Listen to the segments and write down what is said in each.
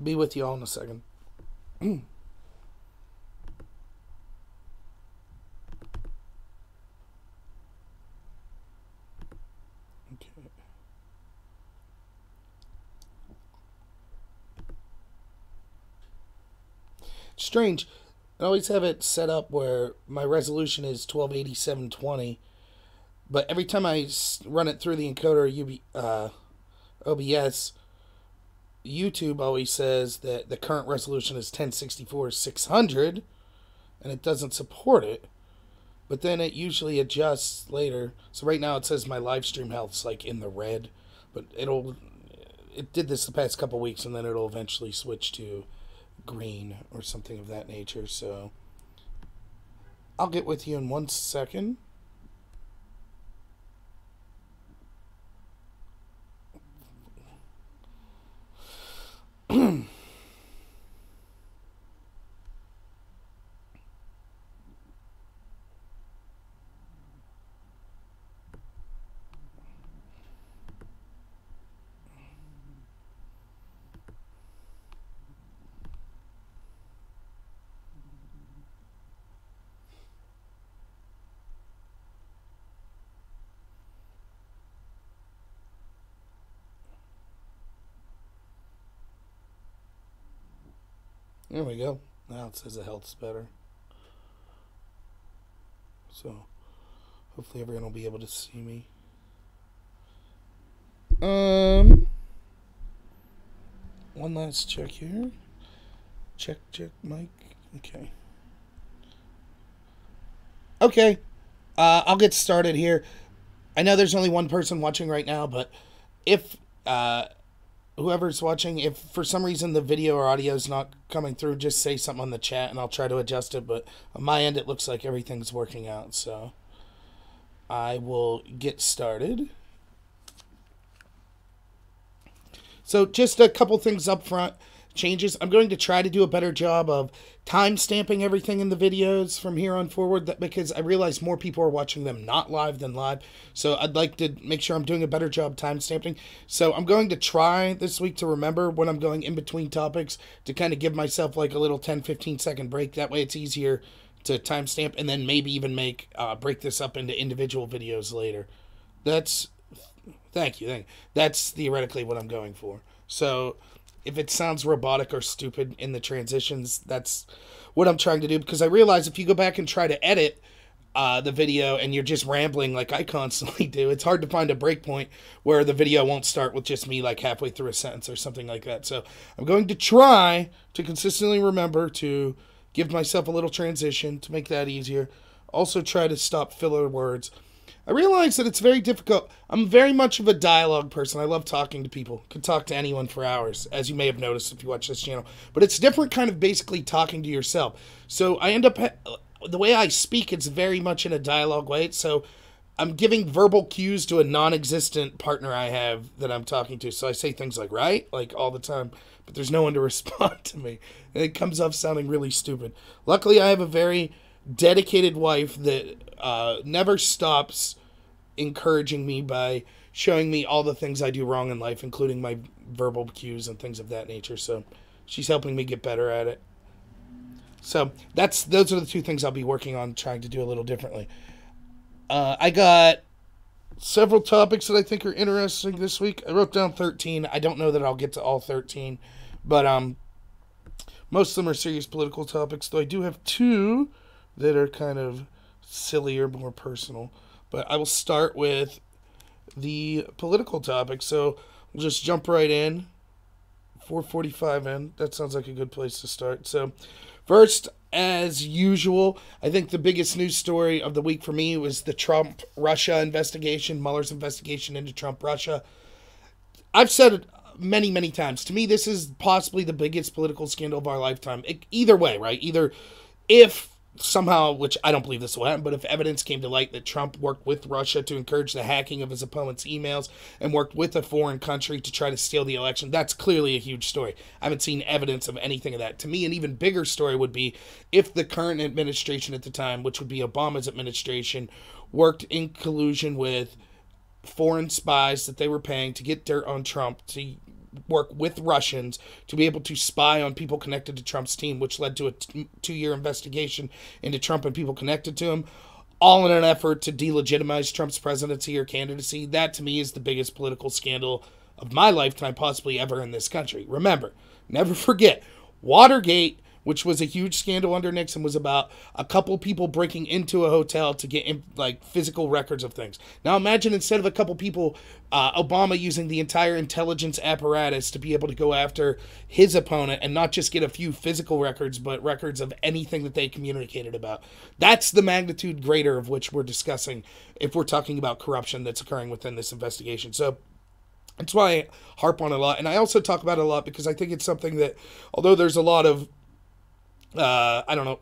Be with you all in a second. Okay. Strange. I always have it set up where my resolution is 128720, but every time I run it through the encoder OBS, YouTube always says that the current resolution is 1064 600, and it doesn't support it. But then it usually adjusts later. So right now it says my live stream health's like in the red, but it did this the past couple weeks, and then it'll eventually switch to green or something of that nature. So I'll get with you in 1 second. There we go. Now it says the health's better. So hopefully everyone will be able to see me. One last check here. Check, mic. Okay. Okay. I'll get started here. I know there's only one person watching right now, but if whoever's watching, if for some reason the video or audio is not coming through, just say something on the chat and I'll try to adjust it. But on my end, it looks like everything's working out. So I will get started. So just a couple things up front. Changes. I'm going to try to do a better job of time stamping everything in the videos from here on forward, because I realize more people are watching them not live than live. So I'd like to make sure I'm doing a better job time stamping. So I'm going to try this week to remember when I'm going in between topics to kind of give myself like a little 10-15 second break. That way it's easier to timestamp, and then maybe even break this up into individual videos later. Thank you. That's theoretically what I'm going for. So if it sounds robotic or stupid in the transitions, that's what I'm trying to do, because I realize if you go back and try to edit the video and you're just rambling like I constantly do, it's hard to find a breakpoint where the video won't start with just me like halfway through a sentence or something like that. So I'm going to try to consistently remember to give myself a little transition to make that easier. Also try to stop filler words. I realize that it's very difficult. I'm very much of a dialogue person. I love talking to people. Could talk to anyone for hours, as you may have noticed if you watch this channel. But it's different kind of basically talking to yourself. So I end up, the way I speak, it's very much in a dialogue way. So I'm giving verbal cues to a non-existent partner I have that I'm talking to. So I say things like, right? Like all the time. But there's no one to respond to me. And it comes off sounding really stupid. Luckily, I have a very dedicated wife that never stops encouraging me by showing me all the things I do wrong in life, including my verbal cues and things of that nature. So she's helping me get better at it. So those are the two things I'll be working on, trying to do a little differently. I got several topics that I think are interesting this week. I wrote down 13. I don't know that I'll get to all 13, but most of them are serious political topics, though I do have two that are kind of sillier, more personal. But I will start with the political topic. So we'll just jump right in. 4:45 in. That sounds like a good place to start. So first, as usual, I think the biggest news story of the week for me was the Trump-Russia investigation, Mueller's investigation into Trump-Russia. I've said it many, many times. To me, this is possibly the biggest political scandal of our lifetime. Either way, right? Either if somehow, which I don't believe this will happen, but if evidence came to light that Trump worked with Russia to encourage the hacking of his opponent's emails and worked with a foreign country to try to steal the election, that's clearly a huge story. I haven't seen evidence of anything of that. To me, an even bigger story would be if the current administration at the time, which would be Obama's administration, worked in collusion with foreign spies that they were paying to get dirt on Trump to work with Russians to be able to spy on people connected to Trump's team, which led to a 2-year investigation into Trump and people connected to him, all in an effort to delegitimize Trump's presidency or candidacy. That, to me, is the biggest political scandal of my lifetime, possibly ever in this country. Remember, never forget, Watergate, which was a huge scandal under Nixon, was about a couple people breaking into a hotel to get like physical records of things. Now imagine, instead of a couple people, Obama using the entire intelligence apparatus to be able to go after his opponent and not just get a few physical records, but records of anything that they communicated about. That's the magnitude greater of which we're discussing if we're talking about corruption that's occurring within this investigation. So that's why I harp on it a lot. And I also talk about it a lot because I think it's something that, although there's a lot of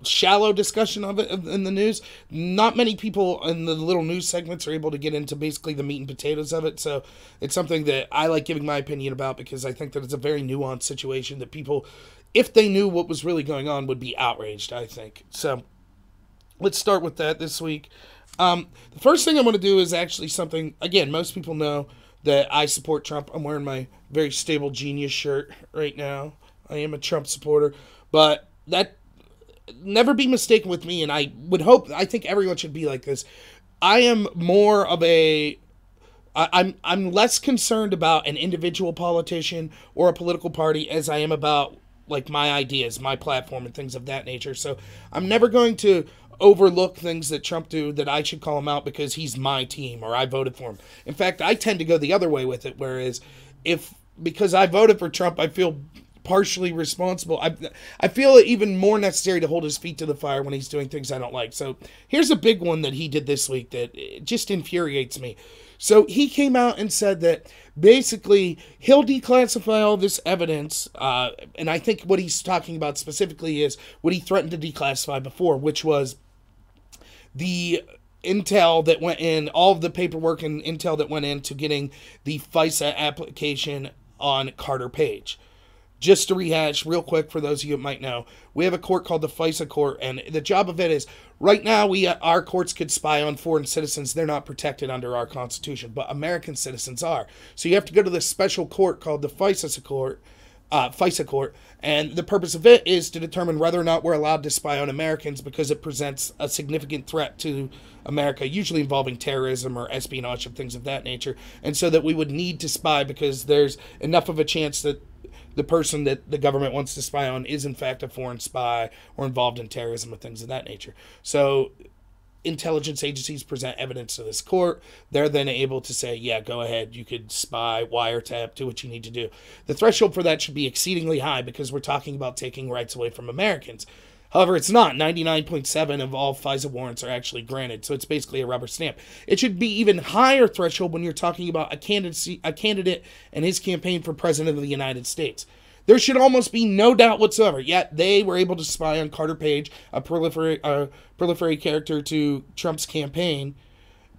shallow discussion of it in the news, not many people in the little news segments are able to get into basically the meat and potatoes of it. So it's something that I like giving my opinion about because I think that it's a very nuanced situation that people, if they knew what was really going on, would be outraged, I think. So let's start with that this week. The first thing I want to do is actually something, again, most people know that I support Trump. I'm wearing my very stable genius shirt right now. I am a Trump supporter, but that never be mistaken with me, and I think everyone should be like this. I am more of I'm less concerned about an individual politician or a political party as I am about like my ideas, my platform, and things of that nature. So I'm never going to overlook things that Trump do that I should call him out because he's my team or I voted for him. In fact, I tend to go the other way with it, whereas because I voted for Trump, I feel partially responsible. I feel it even more necessary to hold his feet to the fire when he's doing things I don't like. So here's a big one that he did this week that just infuriates me. So he came out and said that basically he'll declassify all this evidence, and I think what he's talking about specifically is what he threatened to declassify before, which was the intel that went in, all of the paperwork and intel that went into getting the FISA application on Carter Page. Just to rehash real quick for those of you that might know, we have a court called the FISA court, and the job of it is, right now our courts could spy on foreign citizens. They're not protected under our Constitution, but American citizens are. So you have to go to this special court called the FISA court, and the purpose of it is to determine whether or not we're allowed to spy on Americans because it presents a significant threat to America, usually involving terrorism or espionage and things of that nature, and so that we would need to spy because there's enough of a chance that the person that the government wants to spy on is in fact a foreign spy or involved in terrorism or things of that nature. So intelligence agencies present evidence to this court. They're then able to say, yeah, go ahead, you could spy, wiretap, do what you need to do. The threshold for that should be exceedingly high because we're talking about taking rights away from Americans. However, it's not. 99.7% of all FISA warrants are actually granted, so it's basically a rubber stamp. It should be even higher threshold when you're talking about a candidate and his campaign for president of the United States. There should almost be no doubt whatsoever. Yet they were able to spy on Carter Page, a proliferary character to Trump's campaign,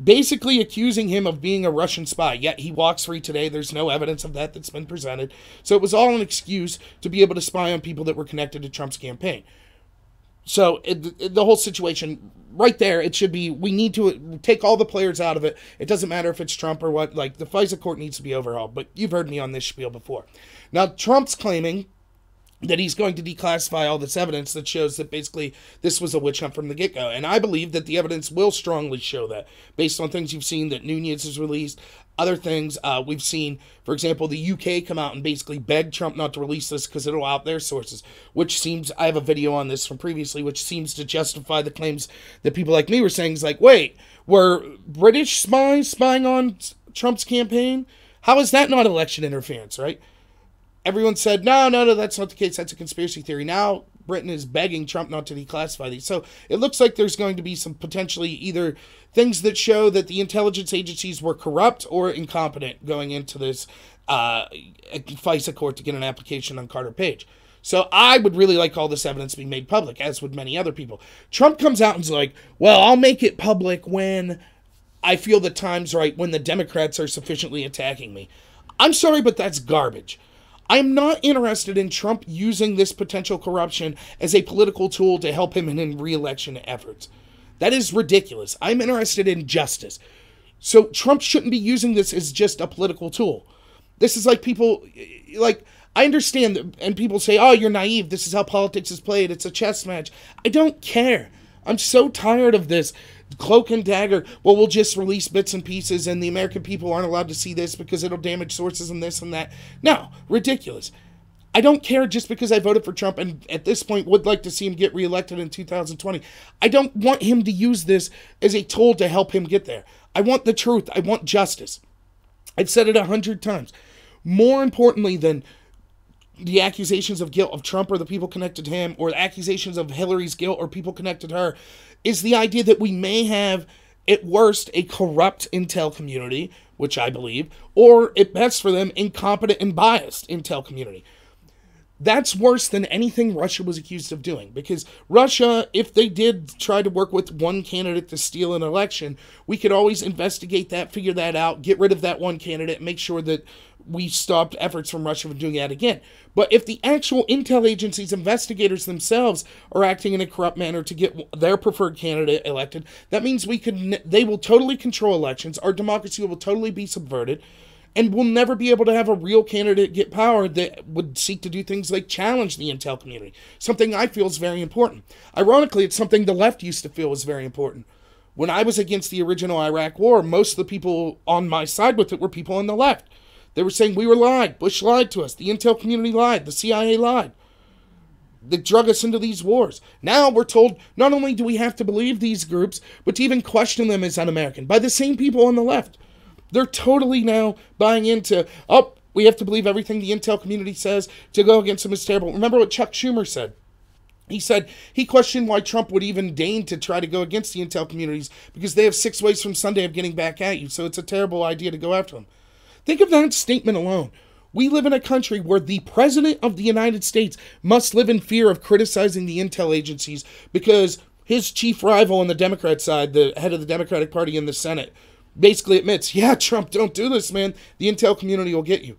basically accusing him of being a Russian spy. Yet he walks free today. There's no evidence of that that's been presented. So it was all an excuse to be able to spy on people that were connected to Trump's campaign. So the whole situation right there, it should be, we need to take all the players out of it. It doesn't matter if it's Trump or what, like the FISA court needs to be overhauled, but you've heard me on this spiel before. Now, Trump's claiming that he's going to declassify all this evidence that shows that basically this was a witch hunt from the get-go. And I believe that the evidence will strongly show that, based on things you've seen that Nunes has released, other things we've seen, for example, the UK come out and basically beg Trump not to release this because it'll out their sources, which seems, I have a video on this from previously, which seems to justify the claims that people like me were saying. It's like, wait, were British spies spying on Trump's campaign? How is that not election interference, right? Everyone said, no, that's not the case. That's a conspiracy theory. Now Britain is begging Trump not to declassify these. So it looks like there's going to be some potentially either things that show that the intelligence agencies were corrupt or incompetent going into this FISA court to get an application on Carter Page. So I would really like all this evidence to be made public, as would many other people. Trump comes out and is like, well, I'll make it public when I feel the time's right, when the Democrats are sufficiently attacking me. I'm sorry, but that's garbage. I'm not interested in Trump using this potential corruption as a political tool to help him in re-election efforts. That is ridiculous. I'm interested in justice. So Trump shouldn't be using this as just a political tool. This is like people, like, I understand that, and people say, oh, you're naive. This is how politics is played. It's a chess match. I don't care. I'm so tired of this cloak and dagger. Well, we'll just release bits and pieces, and the American people aren't allowed to see this because it'll damage sources and this and that. No, ridiculous. I don't care just because I voted for Trump and at this point would like to see him get reelected in 2020. I don't want him to use this as a tool to help him get there. I want the truth. I want justice. I've said it 100 times. More importantly than the accusations of guilt of Trump or the people connected to him, or the accusations of Hillary's guilt or people connected to her, is the idea that we may have, at worst, a corrupt intel community, which I believe, or at best for them, incompetent and biased intel community. That's worse than anything Russia was accused of doing, because Russia, if they did try to work with one candidate to steal an election, we could always investigate that, figure that out, get rid of that one candidate, make sure that we stopped efforts from Russia from doing that again. But if the actual intel agencies, investigators themselves, are acting in a corrupt manner to get their preferred candidate elected, that means they will totally control elections, our democracy will totally be subverted, and we'll never be able to have a real candidate get power that would seek to do things like challenge the intel community. Something I feel is very important. Ironically, it's something the left used to feel was very important. When I was against the original Iraq war, most of the people on my side with it were people on the left. They were saying we were lied. Bush lied to us. The intel community lied. The CIA lied. They drug us into these wars. Now we're told not only do we have to believe these groups, but to even question them as un-American by the same people on the left. They're totally now buying into, oh, we have to believe everything the intel community says to go against them is terrible. Remember what Chuck Schumer said? He said he questioned why Trump would even deign to try to go against the intel communities because they have 6 ways from Sunday of getting back at you, so it's a terrible idea to go after them. Think of that statement alone. We live in a country where the President of the United States must live in fear of criticizing the intel agencies because his chief rival on the Democrat side, the head of the Democratic Party in the Senate, basically admits, yeah, Trump, don't do this, man. The intel community will get you.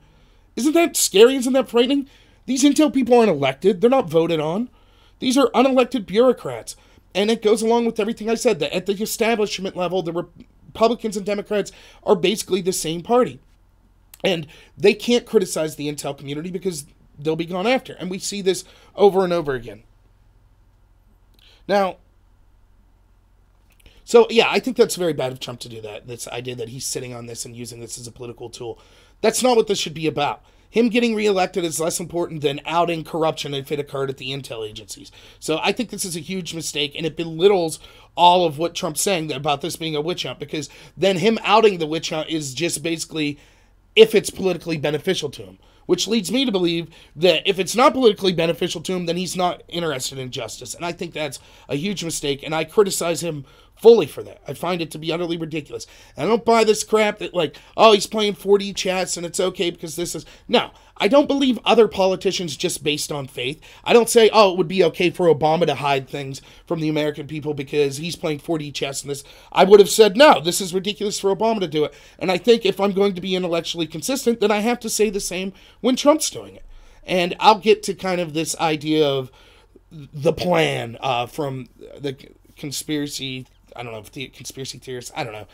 Isn't that scary? Isn't that frightening? These intel people aren't elected. They're not voted on. These are unelected bureaucrats. And it goes along with everything I said, that at the establishment level, the Republicans and Democrats are basically the same party. And they can't criticize the intel community because they'll be gone after. And we see this over and over again. Now, so, yeah, I think that's very bad of Trump to do that. This idea that he's sitting on this and using this as a political tool. That's not what this should be about. Him getting reelected is less important than outing corruption if it occurred at the intel agencies. So I think this is a huge mistake, and it belittles all of what Trump's saying about this being a witch hunt, because then him outing the witch hunt is just basically if it's politically beneficial to him. Which leads me to believe that if it's not politically beneficial to him, then he's not interested in justice. And I think that's a huge mistake, and I criticize him fully for that. I find it to be utterly ridiculous. And I don't buy this crap that, like, oh, he's playing 4D chess and it's okay because this is... No, I don't believe other politicians just based on faith. I don't say, oh, it would be okay for Obama to hide things from the American people because he's playing 4D chess and this... I would have said, no, this is ridiculous for Obama to do it. And I think if I'm going to be intellectually consistent, then I have to say the same when Trump's doing it. And I'll get to kind of this idea of the plan from the conspiracy... I don't know if the conspiracy theorists, I don't know,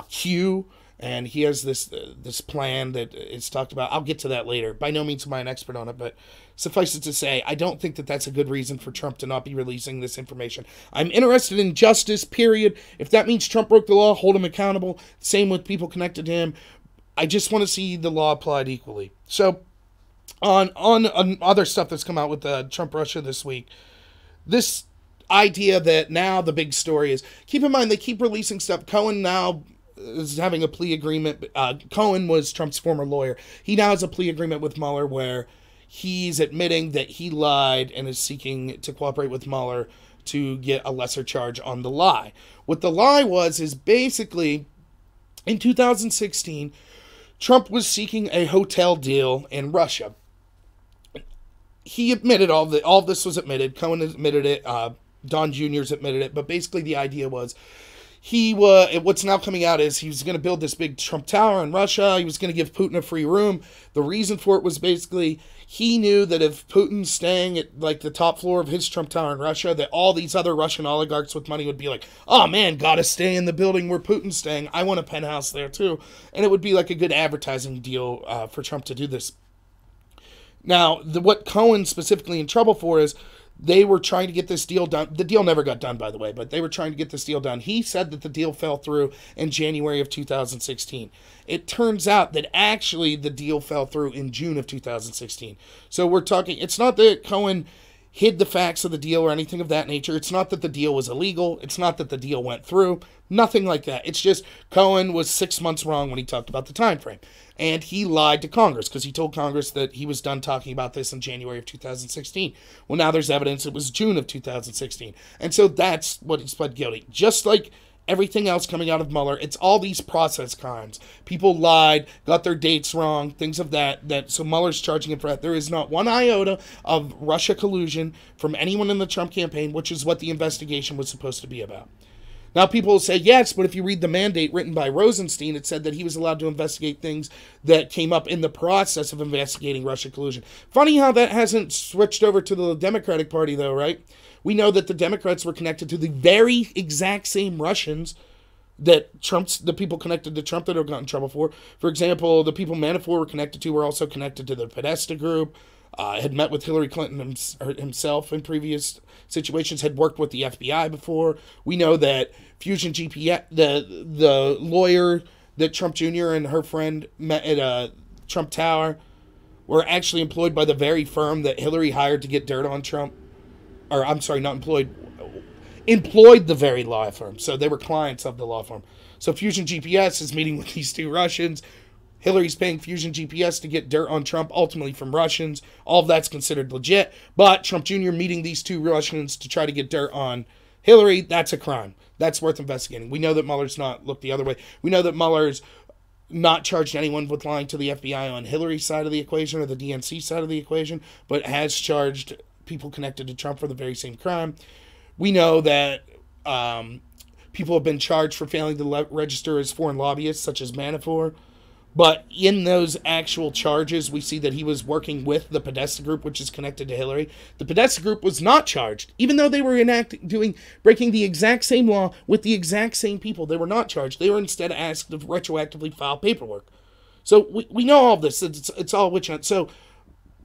Q, and he has this plan that is talked about. I'll get to that later. By no means am I an expert on it, but suffice it to say, I don't think that that's a good reason for Trump to not be releasing this information. I'm interested in justice, period. If that means Trump broke the law, hold him accountable. Same with people connected to him. I just want to see the law applied equally. So, on other stuff that's come out with Trump-Russia this week, this idea that now the big story is, keep in mind they keep releasing stuff. Cohen now is having a plea agreement. Cohen was Trump's former lawyer. He now has a plea agreement with Mueller where he's admitting that he lied and is seeking to cooperate with Mueller to get a lesser charge on the lie. What the lie is basically in 2016 Trump was seeking a hotel deal in Russia. He admitted all this was admitted. Cohen admitted it. Don Jr.'s admitted it, but basically the idea was what's now coming out is he was going to build this big Trump Tower in Russia. He was going to give Putin a free room. The reason for it was basically he knew that if Putin's staying at like the top floor of his Trump Tower in Russia, that all these other Russian oligarchs with money would be like, oh man, gotta stay in the building where Putin's staying. I want a penthouse there too. And it would be like a good advertising deal for Trump to do this. Now, what Cohen's specifically in trouble for is they were trying to get this deal done. The deal never got done, by the way, but they were trying to get this deal done. He said that the deal fell through in January of 2016. It turns out that actually the deal fell through in June of 2016. So we're talking, it's not that Cohen hid the facts of the deal or anything of that nature. It's not that the deal was illegal. It's not that the deal went through. Nothing like that. It's just Cohen was 6 months wrong when he talked about the time frame. And he lied to Congress because he told Congress that he was done talking about this in January of 2016. Well, now there's evidence it was June of 2016. And so that's what he's pled guilty. Just like everything else coming out of Mueller, it's all these process crimes. People lied, got their dates wrong, things of that. So Mueller's charging him for that. There is not one iota of Russia collusion from anyone in the Trump campaign, which is what the investigation was supposed to be about. Now, people will say, yes, but if you read the mandate written by Rosenstein, it said that he was allowed to investigate things that came up in the process of investigating Russia collusion. Funny how that hasn't switched over to the Democratic Party, though, right? We know that the Democrats were connected to the very exact same Russians that the people connected to Trump that have gotten in trouble for. For example, the people Manafort were connected to were also connected to the Podesta group, had met with Hillary Clinton himself in previous situations, had worked with the FBI before. We know that Fusion GPS, the lawyer that Trump Jr. and her friend met at Trump Tower, were actually employed by the very firm that Hillary hired to get dirt on Trump. Or, I'm sorry, not employed the very law firm. So they were clients of the law firm. So Fusion GPS is meeting with these two Russians. Hillary's paying Fusion GPS to get dirt on Trump, ultimately from Russians. All of that's considered legit. But Trump Jr. meeting these two Russians to try to get dirt on Hillary, that's a crime. That's worth investigating. We know that Mueller's not looked the other way. We know that Mueller's not charged anyone with lying to the FBI on Hillary's side of the equation or the DNC side of the equation, but has charged people connected to Trump for the very same crime. We know that people have been charged for failing to register as foreign lobbyists, such as Manafort. But in those actual charges, we see that he was working with the Podesta group, which is connected to Hillary. The Podesta group was not charged, even though they were breaking the exact same law with the exact same people. They were not charged. They were instead asked to retroactively file paperwork. So we know all of this. It's all witch hunt. So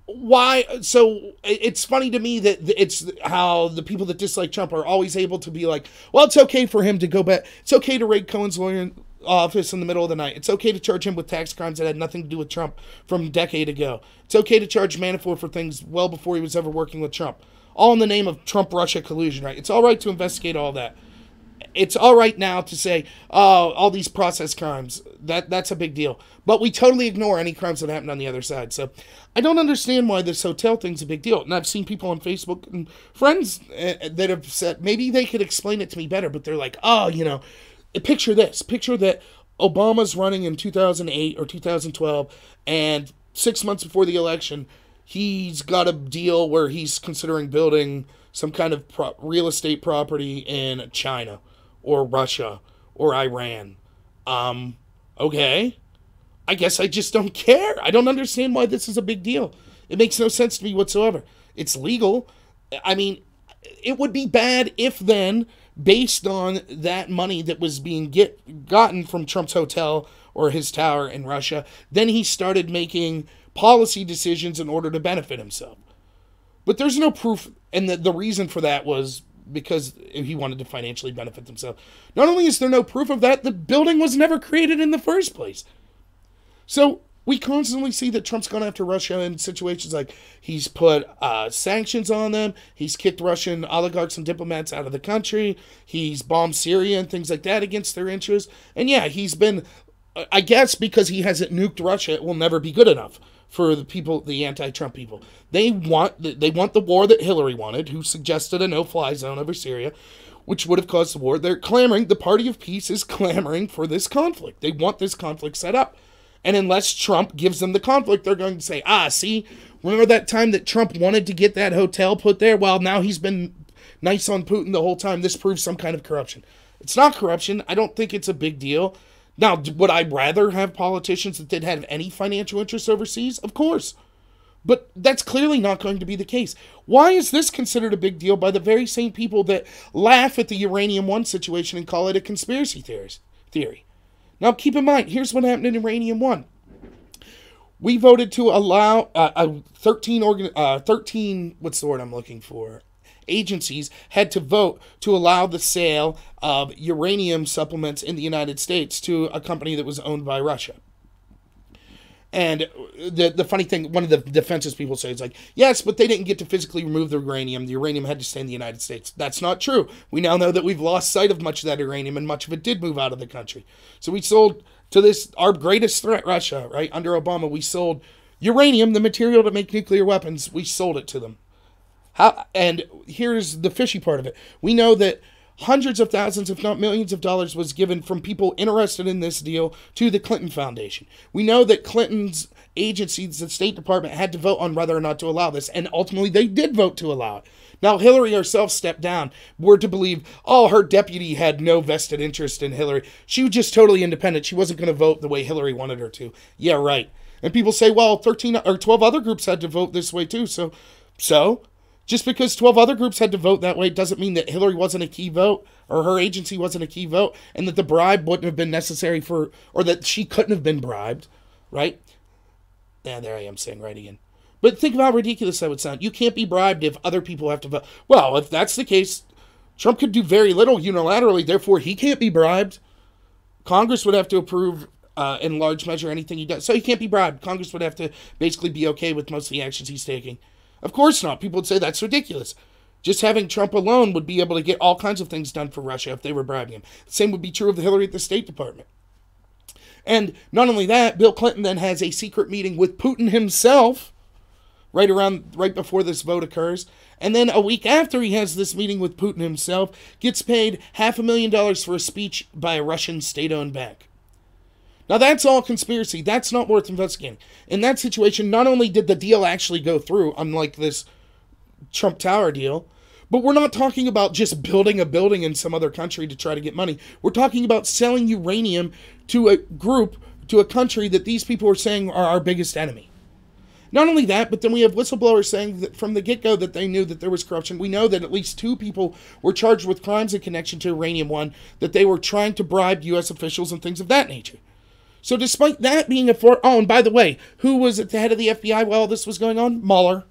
why? So it's funny to me that it's how the people that dislike Trump are always able to be like, well, it's okay for him to go back. It's okay to raid Cohen's lawyer office in the middle of the night. It's okay to charge him with tax crimes that had nothing to do with Trump from a decade ago. It's okay to charge Manafort for things well before he was ever working with Trump. All in the name of Trump-Russia collusion, right? It's all right to investigate all that. It's all right now to say, oh, all these process crimes, that's a big deal. But we totally ignore any crimes that happened on the other side. So I don't understand why this hotel thing's a big deal. And I've seen people on Facebook and friends that have said, maybe they could explain it to me better, but they're like, oh, picture this. Picture that Obama's running in 2008 or 2012, and 6 months before the election, he's got a deal where he's considering building some kind of real estate property in China or Russia or Iran. Okay. I guess I just don't care. I don't understand why this is a big deal. It makes no sense to me whatsoever. It's legal. I mean, it would be bad if then, based on that money that was being gotten from Trump's hotel or his tower in Russia, then he started making policy decisions in order to benefit himself. But there's no proof, and the reason for that was because he wanted to financially benefit himself. Not only is there no proof of that, the building was never created in the first place. So we constantly see that Trump's gone after Russia in situations like he's put sanctions on them, he's kicked Russian oligarchs and diplomats out of the country, he's bombed Syria and things like that against their interests. And yeah, he's been, I guess because he hasn't nuked Russia, it will never be good enough for the people, the anti-Trump people. They want the war that Hillary wanted, who suggested a no-fly zone over Syria, which would have caused the war. They're clamoring, the party of peace is clamoring for this conflict. They want this conflict set up. And unless Trump gives them the conflict, they're going to say, see, remember that time that Trump wanted to get that hotel put there? Well, now he's been nice on Putin the whole time. This proves some kind of corruption. It's not corruption. I don't think it's a big deal. Now, would I rather have politicians that didn't have any financial interests overseas? Of course. But that's clearly not going to be the case. Why is this considered a big deal by the very same people that laugh at the Uranium One situation and call it a conspiracy theory? Now, keep in mind, here's what happened in Uranium One. We voted to allow 13, what's the word I'm looking for? Agencies had to vote to allow the sale of uranium supplements in the United States to a company that was owned by Russia. And the funny thing, one of the defenses people say is like, yes, but they didn't get to physically remove the uranium. The uranium had to stay in the United States. That's not true. We now know that we've lost sight of much of that uranium, and much of it did move out of the country. So we sold to this, our greatest threat, Russia, right? Under Obama, we sold uranium, the material to make nuclear weapons. We sold it to them. And here's the fishy part of it. We know that hundreds of thousands, if not millions of dollars was given from people interested in this deal to the Clinton Foundation. We know that Clinton's agencies, the State Department, had to vote on whether or not to allow this, and ultimately they did vote to allow it. Now, Hillary herself stepped down. We're to believe, her deputy had no vested interest in Hillary. She was just totally independent. She wasn't going to vote the way Hillary wanted her to. Yeah, right. And people say, well, 13 or 12 other groups had to vote this way too. So just because 12 other groups had to vote that way doesn't mean that Hillary wasn't a key vote or her agency wasn't a key vote and that the bribe wouldn't have been necessary or that she couldn't have been bribed, right? Yeah, there I am saying right again. But think of how ridiculous that would sound. You can't be bribed if other people have to vote. Well, if that's the case, Trump could do very little unilaterally, therefore he can't be bribed. Congress would have to approve in large measure anything he does. So he can't be bribed. Congress would have to basically be okay with most of the actions he's taking. Of course not. People would say that's ridiculous. Just having Trump alone would be able to get all kinds of things done for Russia if they were bribing him. The same would be true of Hillary at the State Department. And not only that, Bill Clinton then has a secret meeting with Putin himself right before this vote occurs. And then a week after he has this meeting with Putin himself, gets paid $500,000 for a speech by a Russian state-owned bank. Now, that's all conspiracy. That's not worth investigating. In that situation, not only did the deal actually go through, unlike this Trump Tower deal, but we're not talking about just building a building in some other country to try to get money. We're talking about selling uranium to a group, to a country that these people are saying are our biggest enemy. Not only that, but then we have whistleblowers saying that from the get-go that they knew that there was corruption. We know that at least 2 people were charged with crimes in connection to Uranium One, that they were trying to bribe U.S. officials and things of that nature. So despite that being and by the way, who was at the head of the FBI while this was going on? Mueller.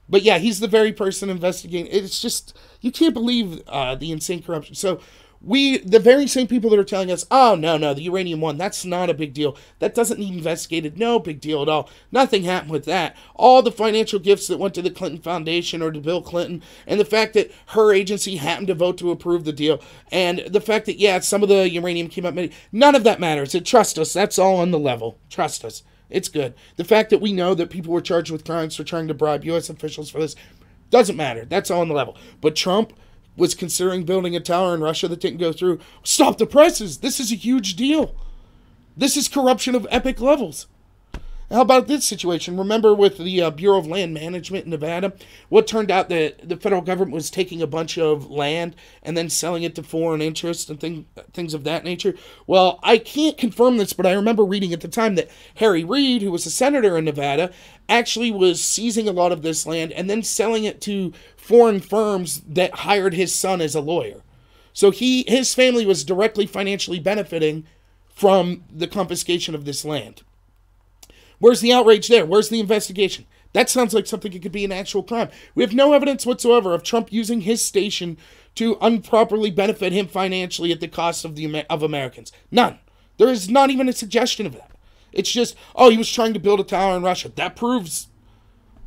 But yeah, he's the very person investigating. It's just, you can't believe the insane corruption. So the very same people that are telling us, no, the Uranium One, that's not a big deal. That doesn't need investigated. No big deal at all. Nothing happened with that. All the financial gifts that went to the Clinton Foundation or to Bill Clinton, and the fact that her agency happened to vote to approve the deal, and the fact that, some of the uranium came up, none of that matters. Trust us. That's all on the level. Trust us. It's good. The fact that we know that people were charged with crimes for trying to bribe U.S. officials for this doesn't matter. That's all on the level. But Trump was considering building a tower in Russia that didn't go through. Stop the presses. This is a huge deal. This is corruption of epic levels. How about this situation? Remember with the Bureau of Land Management in Nevada? What turned out that the federal government was taking a bunch of land and then selling it to foreign interests and things of that nature? Well, I can't confirm this, but I remember reading at the time that Harry Reid, who was a senator in Nevada, actually was seizing a lot of this land and then selling it to foreign firms that hired his son as a lawyer. So his family was directly financially benefiting from the confiscation of this land. Where's the outrage there? Where's the investigation? That sounds like something that could be an actual crime. We have no evidence whatsoever of Trump using his station to improperly benefit him financially at the cost of Americans. None. There is not even a suggestion of that. It's just, he was trying to build a tower in Russia. That proves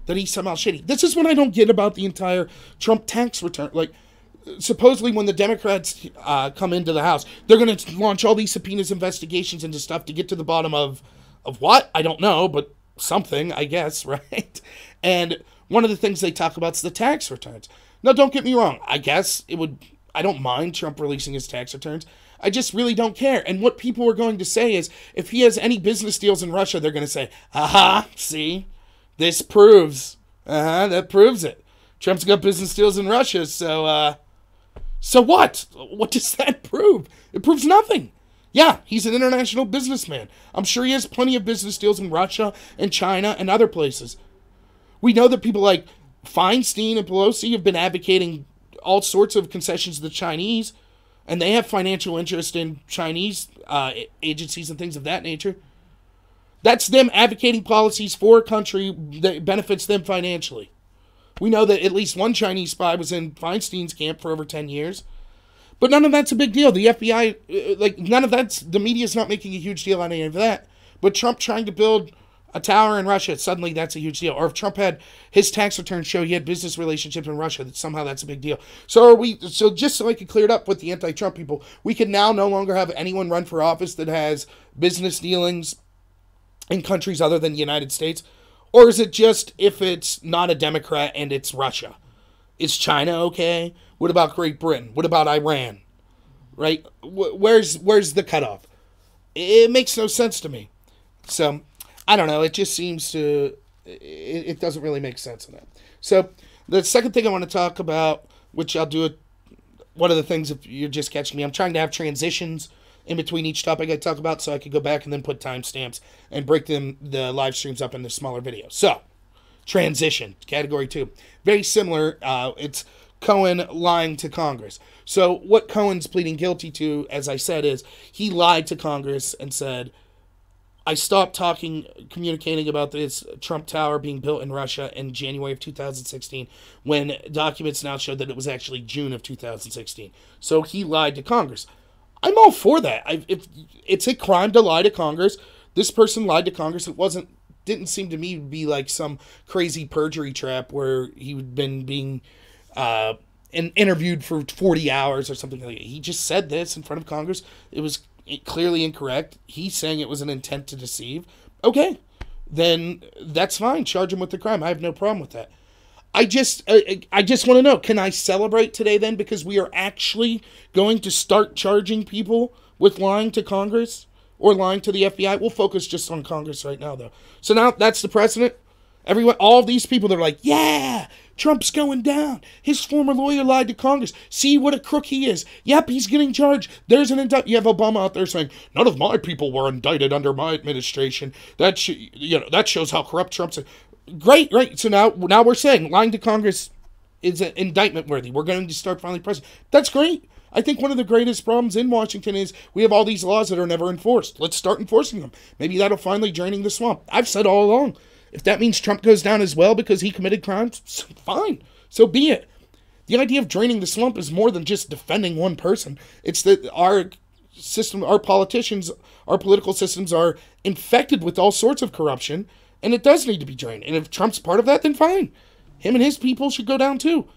that he's somehow shady. This is what I don't get about the entire Trump tax return. Like, supposedly when the Democrats come into the House, they're going to launch all these subpoenas, investigations into stuff to get to the bottom of what? I don't know, but something, I guess, right? And one of the things they talk about is the tax returns. Now, don't get me wrong. I guess I don't mind Trump releasing his tax returns. I just really don't care. And what people are going to say is, if he has any business deals in Russia, they're going to say, see, this proves, that proves it. Trump's got business deals in Russia, so, So what? What does that prove? It proves nothing. Yeah, he's an international businessman. I'm sure he has plenty of business deals in Russia and China and other places. We know that people like Feinstein and Pelosi have been advocating all sorts of concessions to the Chinese, and they have financial interest in Chinese agencies and things of that nature. That's them advocating policies for a country that benefits them financially. We know that at least one Chinese spy was in Feinstein's camp for over 10 years. But none of that's a big deal. The FBI, none of that's, the media's not making a huge deal on any of that. But Trump trying to build a tower in Russia, suddenly that's a huge deal. Or if Trump had his tax returns show he had business relationships in Russia, that somehow that's a big deal. So just so I could clear it up with the anti-Trump people, we can now no longer have anyone run for office that has business dealings in countries other than the United States? Or is it just if it's not a Democrat and it's Russia? Is China okay? What about Great Britain? What about Iran? Right? Where's the cutoff? It makes no sense to me. So, I don't know. It just seems to... It doesn't really make sense in that. So, the second thing I want to talk about, which I'll do one of the things if you're just catching me, I'm trying to have transitions in between each topic I talk about so I could go back and then put timestamps and break the live streams up into smaller videos. So, transition, category 2. Very similar. It's Cohen lying to Congress. So, what Cohen's pleading guilty to, as I said, is he lied to Congress and said, I stopped communicating about this Trump Tower being built in Russia in January of 2016 when documents now showed that it was actually June of 2016. So, he lied to Congress. I'm all for that. If it's a crime to lie to Congress, this person lied to Congress. It didn't seem to me to be like some crazy perjury trap where he had been being interviewed for 40 hours or something like that. He just said this in front of Congress. It was clearly incorrect. He's saying it was an intent to deceive. Okay, then that's fine. Charge him with the crime. I have no problem with that. I just want to know, can I celebrate today then because we are actually going to start charging people with lying to Congress or lying to the FBI? We'll focus just on Congress right now, though. So now that's the precedent. All these people, they're like, yeah, Trump's going down. His former lawyer lied to Congress. See what a crook he is. Yep, he's getting charged. There's an indictment. You have Obama out there saying, none of my people were indicted under my administration. That shows how corrupt Trump's. Great, right? So now we're saying lying to Congress is indictment worthy. We're going to start finally pressing. That's great. I think one of the greatest problems in Washington is we have all these laws that are never enforced. Let's start enforcing them. Maybe that'll finally draining the swamp. I've said all along, if that means Trump goes down as well because he committed crimes, fine. So be it. The idea of draining the swamp is more than just defending one person. It's that our system, our politicians, our political systems are infected with all sorts of corruption. And it does need to be drained. And if Trump's part of that, then fine. Him and his people should go down too.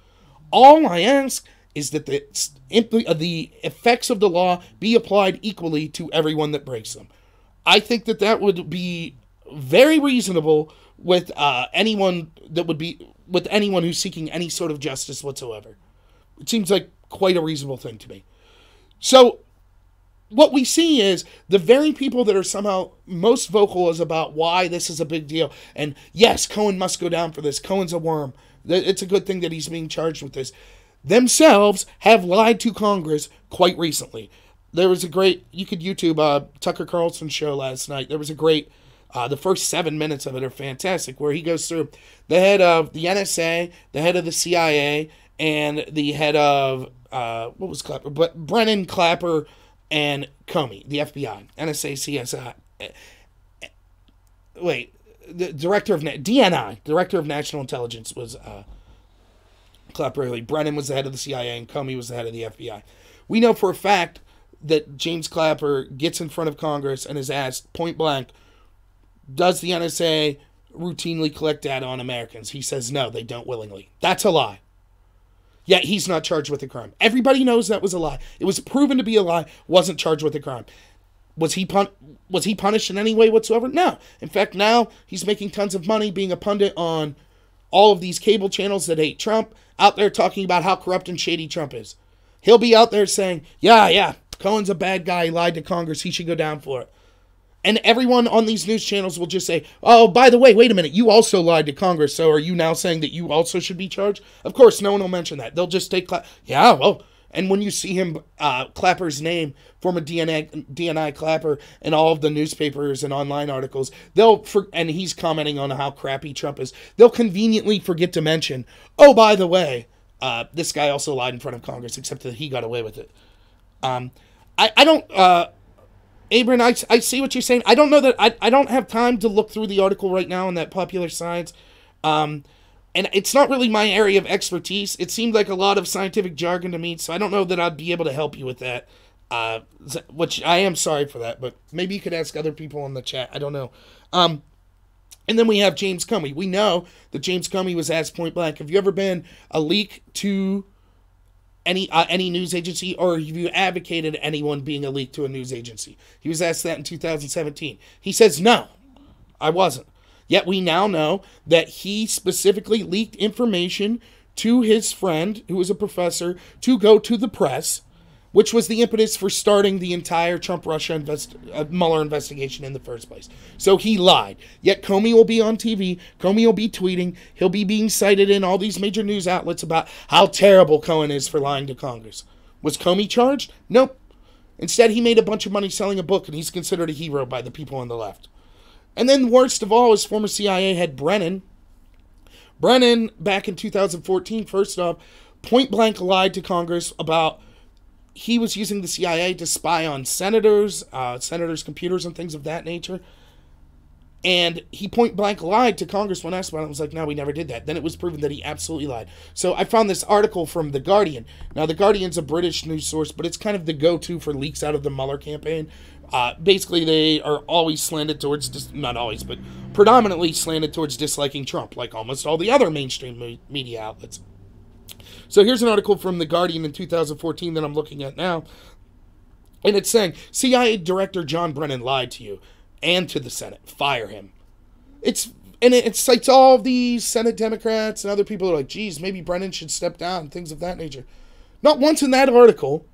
All I ask is that the effects of the law be applied equally to everyone that breaks them. I think that would be very reasonable with anyone who's seeking any sort of justice whatsoever. It seems like quite a reasonable thing to me. So, what we see is the very people that are somehow most vocal is about why this is a big deal. And yes, Cohen must go down for this. Cohen's a worm. It's a good thing that he's being charged with this. Themselves have lied to Congress quite recently. There was a great, you could YouTube Tucker Carlson's show last night. There was a great, the first 7 minutes of it are fantastic, where he goes through the head of the NSA, the head of the CIA, and the head of, what was Clapper? But Brennan, Clapper, and Comey, the FBI, NSA, CSI. The director of DNI, director of national intelligence was Clapper. Brennan was the head of the CIA, and Comey was the head of the FBI. We know for a fact that James Clapper gets in front of Congress and is asked point blank, does the NSA routinely collect data on Americans? He says no, they don't willingly. That's a lie. Yet he's not charged with a crime. Everybody knows that was a lie. It was proven to be a lie, wasn't charged with a crime. Was he punished in any way whatsoever? No. In fact, now he's making tons of money being a pundit on all of these cable channels that hate Trump, out there talking about how corrupt and shady Trump is. He'll be out there saying, yeah, Cohen's a bad guy, he lied to Congress, he should go down for it. And everyone on these news channels will just say, oh, by the way, wait a minute, you also lied to Congress, so are you now saying that you also should be charged? Of course, no one will mention that. They'll just take, And when you see him, Clapper's name, former DNI Clapper, in all of the newspapers and online articles, and he's commenting on how crappy Trump is, they'll conveniently forget to mention, oh, by the way, this guy also lied in front of Congress, except that he got away with it. I don't, Abram, I see what you're saying. I don't know that, I don't have time to look through the article right now in that Popular Science. And it's not really my area of expertise. It seemed like a lot of scientific jargon to me, so I don't know that I'd be able to help you with that. Which I am sorry for that, but maybe you could ask other people in the chat. I don't know. And then we have James Comey. We know that James Comey was asked point blank, have you ever been a leak to any news agency, or have you advocated anyone being a leak to a news agency? He was asked that in 2017. He says, no, I wasn't. Yet we now know that he specifically leaked information to his friend, who was a professor, to go to the press, which was the impetus for starting the entire Trump-Russia Mueller investigation in the first place. So he lied. Yet Comey will be on TV, Comey will be tweeting, he'll be being cited in all these major news outlets about how terrible Cohen is for lying to Congress. Was Comey charged? Nope. Instead, he made a bunch of money selling a book, and he's considered a hero by the people on the left. And then worst of all is former CIA head Brennan. Brennan, back in 2014, first off, point blank lied to Congress about he was using the CIA to spy on senators, senators' computers and things of that nature. And he point blank lied to Congress when asked about it. It was like, no, we never did that. Then it was proven that he absolutely lied. So I found this article from The Guardian. Now, The Guardian's a British news source, but it's kind of the go-to for leaks out of the Mueller campaign. Basically, they are always slanted towards, not always, but predominantly slanted towards disliking Trump, like almost all the other mainstream media outlets. So here's an article from The Guardian in 2014 that I'm looking at now. And it's saying, CIA Director John Brennan lied to you and to the Senate. Fire him. It cites all of these Senate Democrats and other people who are like, geez, maybe Brennan should step down, things of that nature. Not once in that article,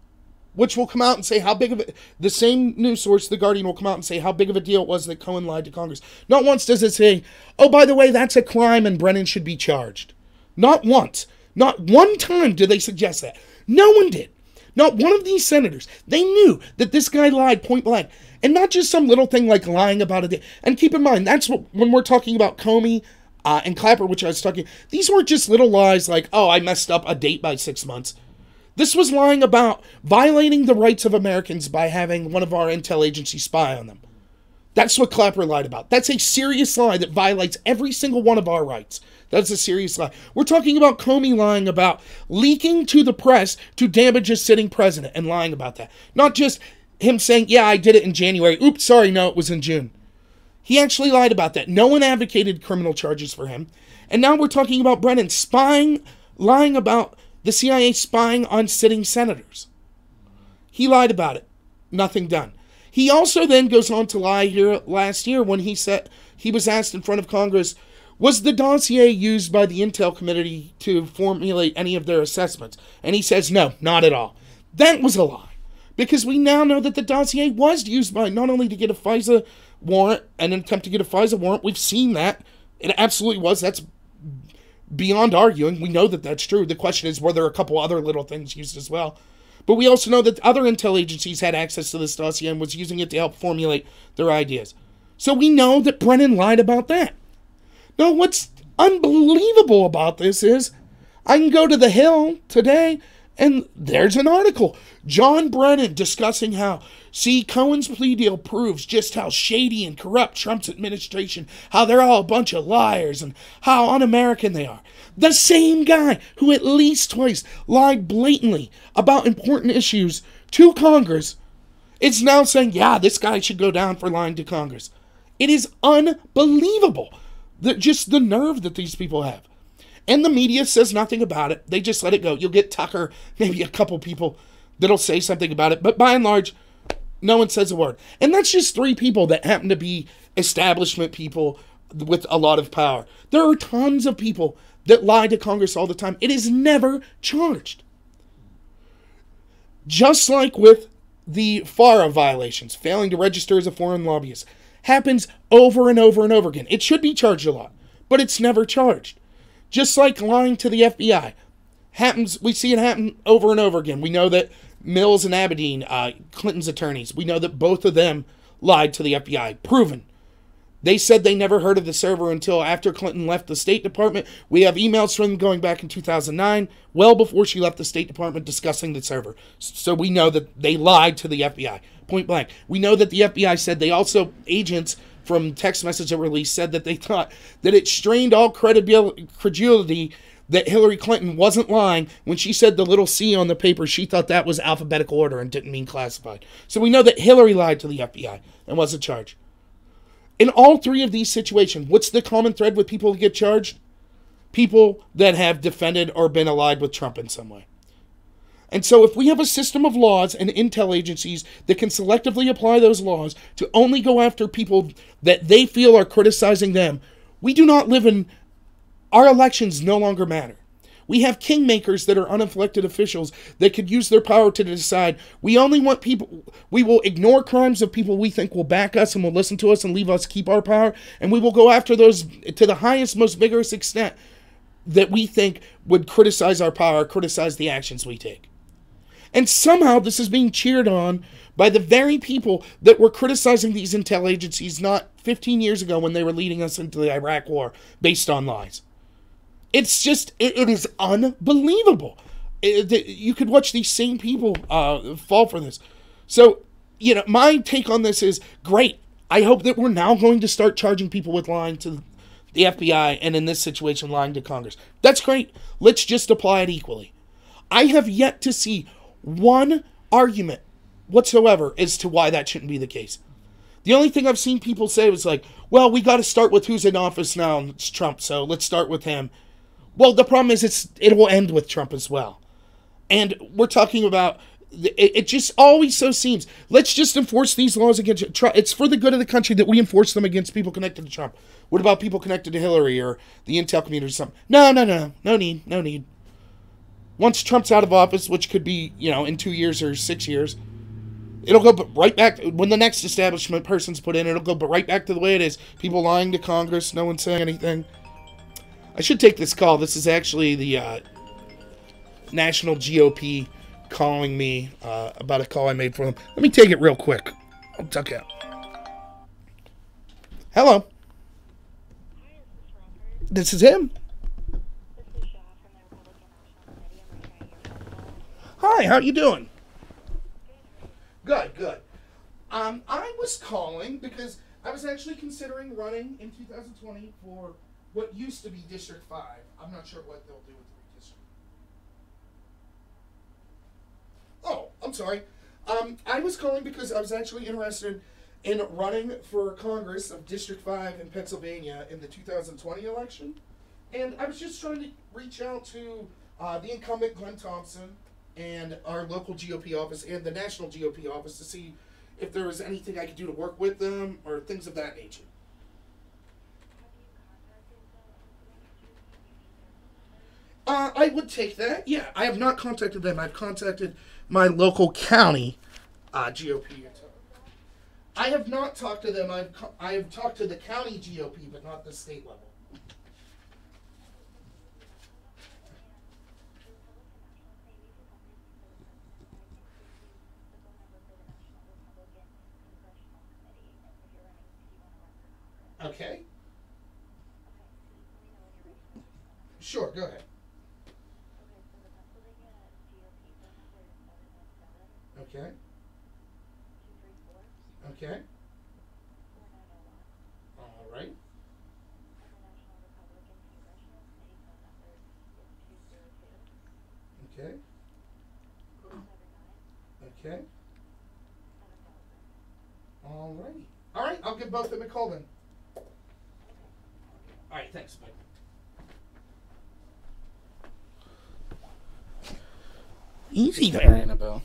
which will come out and say how big of the same news source, The Guardian, will come out and say how big of a deal it was that Cohen lied to Congress. Not once does it say, oh, by the way, that's a crime and Brennan should be charged. Not once. Not one time did they suggest that. No one did. Not one of these senators. They knew that this guy lied point blank. And not just some little thing like lying about a day. And keep in mind, that's what, when we're talking about Comey and Clapper, which I was talking, these weren't just little lies like, oh, I messed up a date by 6 months. This was lying about violating the rights of Americans by having one of our intel agencies spy on them. That's what Clapper lied about. That's a serious lie that violates every single one of our rights. That's a serious lie. We're talking about Comey lying about leaking to the press to damage a sitting president and lying about that. Not just him saying, yeah, I did it in January. Oops, sorry, no, it was in June. He actually lied about that. No one advocated criminal charges for him. And now we're talking about Brennan lying about the CIA spying on sitting senators. He lied about it. Nothing done. He also then goes on to lie here last year when he said he was asked in front of Congress, was the dossier used by the Intel Committee to formulate any of their assessments? And he says, no, not at all. That was a lie. Because we now know that the dossier was used by not only to get a FISA warrant, an attempt to get a FISA warrant. We've seen that. It absolutely was. That's beyond arguing. We know that that's true. The question is, were there a couple other little things used as well? But we also know that other intel agencies had access to this dossier and was using it to help formulate their ideas. So we know that Brennan lied about that. Now, what's unbelievable about this is I can go to The Hill today and there's an article. John Brennan discussing how, see, Cohen's plea deal proves just how shady and corrupt Trump's administration, how they're all a bunch of liars and how un-American they are. The same guy who at least twice lied blatantly about important issues to Congress is now saying, yeah, this guy should go down for lying to Congress. It is unbelievable. Just the nerve that these people have. And the media says nothing about it. They just let it go. You'll get Tucker, maybe a couple people that'll say something about it. But by and large, no one says a word. And that's just 3 people that happen to be establishment people with a lot of power. There are tons of people that lie to Congress all the time. It is never charged. Just like with the FARA violations, failing to register as a foreign lobbyist, happens over and over and over again. It should be charged a lot, but it's never charged. Just like lying to the FBI Happens. We see it happen over and over again. We know that Mills and Abedin, Clinton's attorneys, we know that both of them lied to the FBI. Proven. They said they never heard of the server until after Clinton left the State Department. We have emails from them going back in 2009, well before she left the State Department, discussing the server. So we know that they lied to the FBI, point blank. We know that the FBI said they also, agents from text message that were released, said that they thought that it strained all credulity that Hillary Clinton wasn't lying when she said the little C on the paper. She thought that was alphabetical order and didn't mean classified. So we know that Hillary lied to the FBI and wasn't charged. In all three of these situations, what's the common thread with people who get charged? People that have defended or been allied with Trump in some way. And so if we have a system of laws and intel agencies that can selectively apply those laws to only go after people that they feel are criticizing them, we do not live in... Our elections no longer matter. We have kingmakers that are unelected officials that could use their power to decide we only want people, we will ignore crimes of people we think will back us and will listen to us and leave us keep our power, and we will go after those to the highest, most vigorous extent that we think would criticize our power, criticize the actions we take. And somehow this is being cheered on by the very people that were criticizing these intel agencies not 15 years ago when they were leading us into the Iraq War based on lies. It's just, it is unbelievable. You could watch these same people fall for this. So, you know, my take on this is, great. I hope that we're now going to start charging people with lying to the FBI and in this situation, lying to Congress. That's great. Let's just apply it equally. I have yet to see one argument whatsoever as to why that shouldn't be the case. The only thing I've seen people say was like, well, we got to start with who's in office now, and it's Trump, so let's start with him. Well, the problem is it will end with Trump as well. And we're talking about, it just always so seems, let's just enforce these laws against Trump. It's for the good of the country that we enforce them against people connected to Trump. What about people connected to Hillary or the intel community or something? No need. Once Trump's out of office, which could be, you know, in 2 years or 6 years, it'll go right back, when the next establishment person's put in, it'll go right back to the way it is. People lying to Congress, no one saying anything. I should take this call. This is actually the National GOP calling me about a call I made for them. Let me take it real quick. I'll tuck out. Hello. This is him. Hi, how you doing? Good. I was calling because I was actually considering running in 2020 for what used to be District 5. I'm not sure what they'll do with the redistrict. Oh, I'm sorry. I was calling because I was actually interested in running for Congress of District 5 in Pennsylvania in the 2020 election. And I was just trying to reach out to the incumbent Glenn Thompson and our local GOP office and the national GOP office to see if there was anything I could do to work with them or things of that nature. I would take that. Yeah, I have not contacted them. I've contacted my local county GOP. I have not talked to them. I have talked to the county GOP, but not the state level. Okay. Sure, go ahead. Okay. Okay. All right. Okay. Okay. All righty. All right, I'll give both of them a call then. All right, thanks, Mike. Easy there, Annabelle.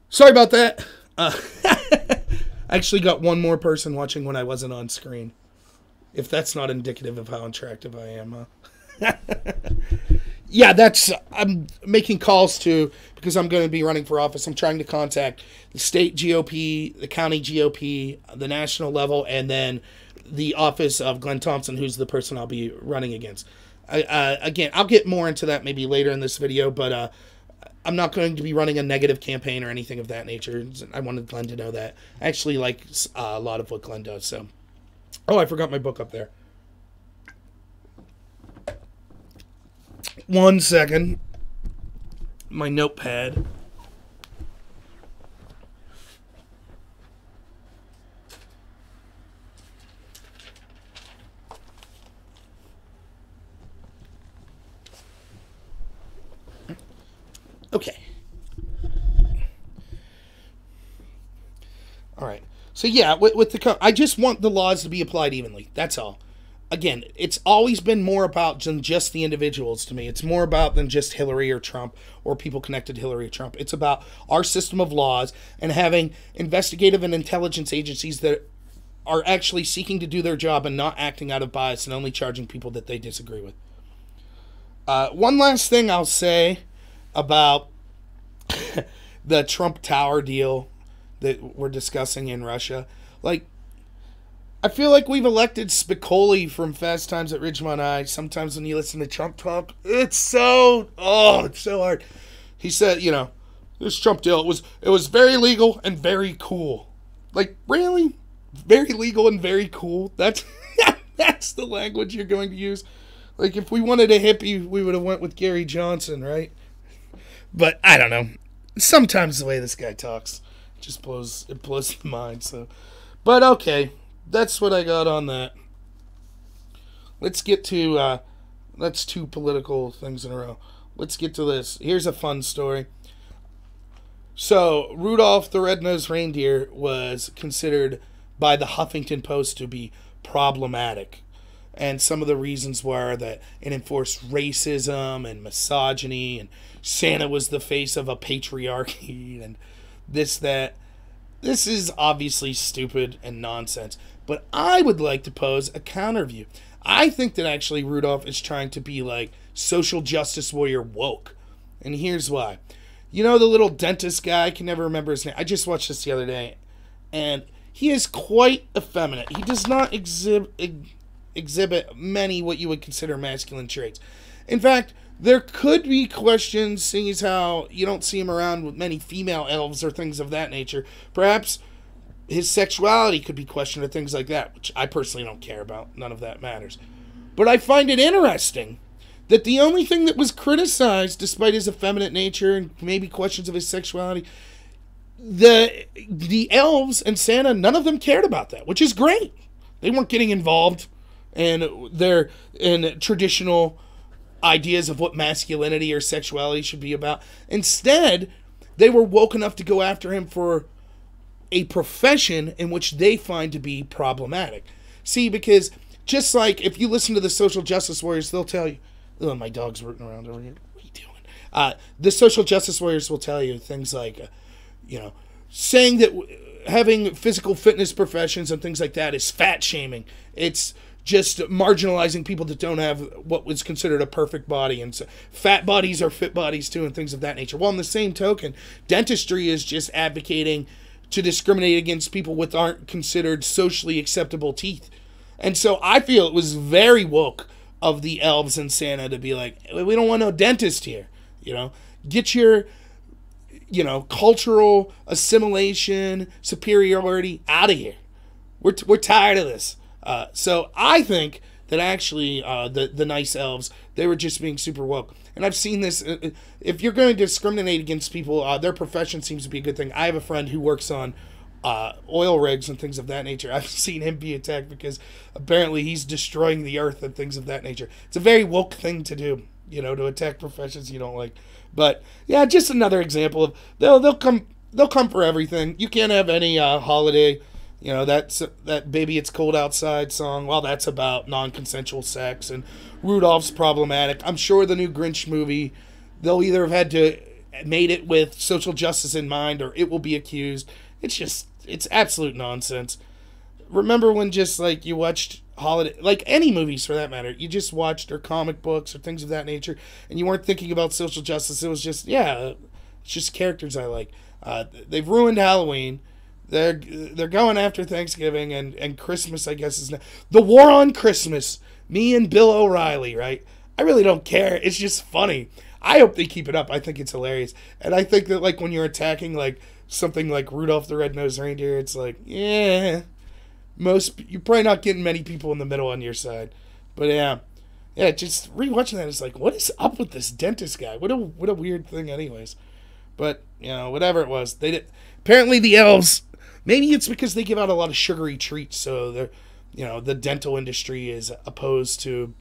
Sorry about that. I actually got one more person watching when I wasn't on screen. If that's not indicative of how attractive I am. Yeah, I'm making calls to, because I'm going to be running for office. I'm trying to contact the state GOP, the county GOP, the national level, and then the office of Glenn Thompson, who's the person I'll be running against. Again, I'll get more into that maybe later in this video, but I'm not going to be running a negative campaign or anything of that nature. I wanted Glenn to know that. I actually like a lot of what Glenn does. So, oh, I forgot my book up there. 1 second. My notepad. Okay. All right. So yeah, with the I just want the laws to be applied evenly. That's all. Again, it's always been more about than just the individuals to me. It's more about than just Hillary or Trump or people connected to Hillary or Trump. It's about our system of laws and having investigative and intelligence agencies that are actually seeking to do their job and not acting out of bias and only charging people that they disagree with. One last thing I'll say about the Trump Tower deal that we're discussing in Russia. Like, I feel like we've elected Spicoli from Fast Times at Ridgemont High. Sometimes when you listen to Trump talk, it's so hard. He said, you know, this Trump deal, it was very legal and very cool. Like, really? Very legal and very cool? That's the language you're going to use? Like, if we wanted a hippie, we would have went with Gary Johnson, right? But I don't know. Sometimes the way this guy talks just blows the mind. So, but okay, that's what I got on that. Let's get to that's 2 political things in a row. Let's get to this. Here's a fun story. So Rudolph the Red-Nosed Reindeer was considered by the Huffington Post to be problematic. And some of the reasons were that it enforced racism and misogyny, and Santa was the face of a patriarchy, and this, that. This is obviously stupid and nonsense. But I would like to pose a counter view. I think that actually Rudolph is trying to be like social justice warrior woke. And here's why. You know the little dentist guy? I can never remember his name. I just watched this the other day. And he is quite effeminate. He does not exhibit many what you would consider masculine traits. In fact, there could be questions, seeing as how you don't see him around with many female elves or things of that nature. Perhaps his sexuality could be questioned or things like that, which I personally don't care about. None of that matters. But I find it interesting that the only thing that was criticized, despite his effeminate nature and maybe questions of his sexuality, the elves and Santa, none of them cared about that, which is great. They weren't getting involved in traditional ideas of what masculinity or sexuality should be about. Instead, they were woke enough to go after him for a profession in which they find to be problematic. See, because just like if you listen to the social justice warriors, they'll tell you, oh, my dog's rooting around over here. What are you doing? The social justice warriors will tell you things like, saying that having physical fitness professions and things like that is fat shaming. It's just marginalizing people that don't have what was considered a perfect body. And so fat bodies are fit bodies too and things of that nature. Well, on the same token, dentistry is just advocating to discriminate against people with aren't considered socially acceptable teeth. And so I feel it was very woke of the elves and Santa to be like, we don't want no dentist here. Get your, cultural assimilation, superiority out of here. We're tired of this. So I think that actually the nice elves, they were just being super woke. And I've seen this. If you're going to discriminate against people, their profession seems to be a good thing. I have a friend who works on oil rigs and things of that nature. I've seen him be attacked because apparently he's destroying the earth and things of that nature. It's a very woke thing to do, to attack professions you don't like. But yeah, just another example of they'll come for everything. You can't have any holiday. That Baby It's Cold Outside song, well, that's about non-consensual sex, and Rudolph's problematic. I'm sure the new Grinch movie, they'll either have had to made it with social justice in mind, or it will be accused. It's absolute nonsense. Remember when just, like, you watched holiday, like any movies for that matter, you just watched, or comic books, or things of that nature, and you weren't thinking about social justice. It was just, it's just characters I like. They've ruined Halloween. They're going after Thanksgiving and Christmas, I guess, is now. The war on Christmas. Me and Bill O'Reilly, right? I really don't care. It's just funny. I hope they keep it up. I think it's hilarious. And I think that, like, when you're attacking, like, something like Rudolph the Red-Nosed Reindeer, it's like, yeah, you're probably not getting many people in the middle on your side. But yeah, just rewatching that, it's like, what is up with this dentist guy? What a weird thing, anyways. But, you know, whatever it was, apparently the elves, maybe it's because they give out a lot of sugary treats, so they're, you know, the dental industry is opposed to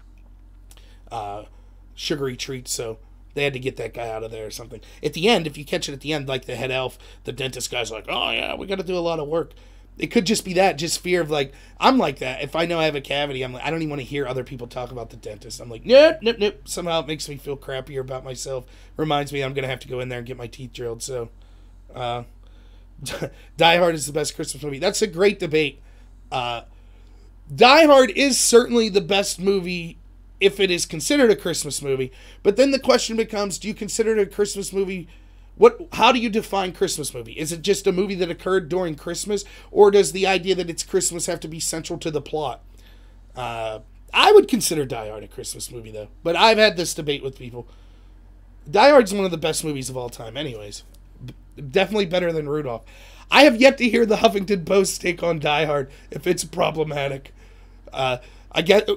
sugary treats, so they had to get that guy out of there or something. At the end, if you catch it at the end, like the head elf, the dentist guy's like, oh yeah, we got to do a lot of work. It could just be that, just fear of, like, I'm like that. If I know I have a cavity, I'm like, I don't even want to hear other people talk about the dentist. I'm like, nope. Somehow it makes me feel crappier about myself. Reminds me I'm going to have to go in there and get my teeth drilled. So, Die Hard is the best Christmas movie. That's a great debate. Die Hard is certainly the best movie if it is considered a Christmas movie. But then the question becomes, do you consider it a Christmas movie? How do you define Christmas movie? Is it just a movie that occurred during Christmas, or does the idea that it's Christmas have to be central to the plot? I would consider Die Hard a Christmas movie, though. But I've had this debate with people. Die Hard's one of the best movies of all time, anyways. Definitely better than Rudolph. I have yet to hear the Huffington Post take on Die Hard if it's problematic. I get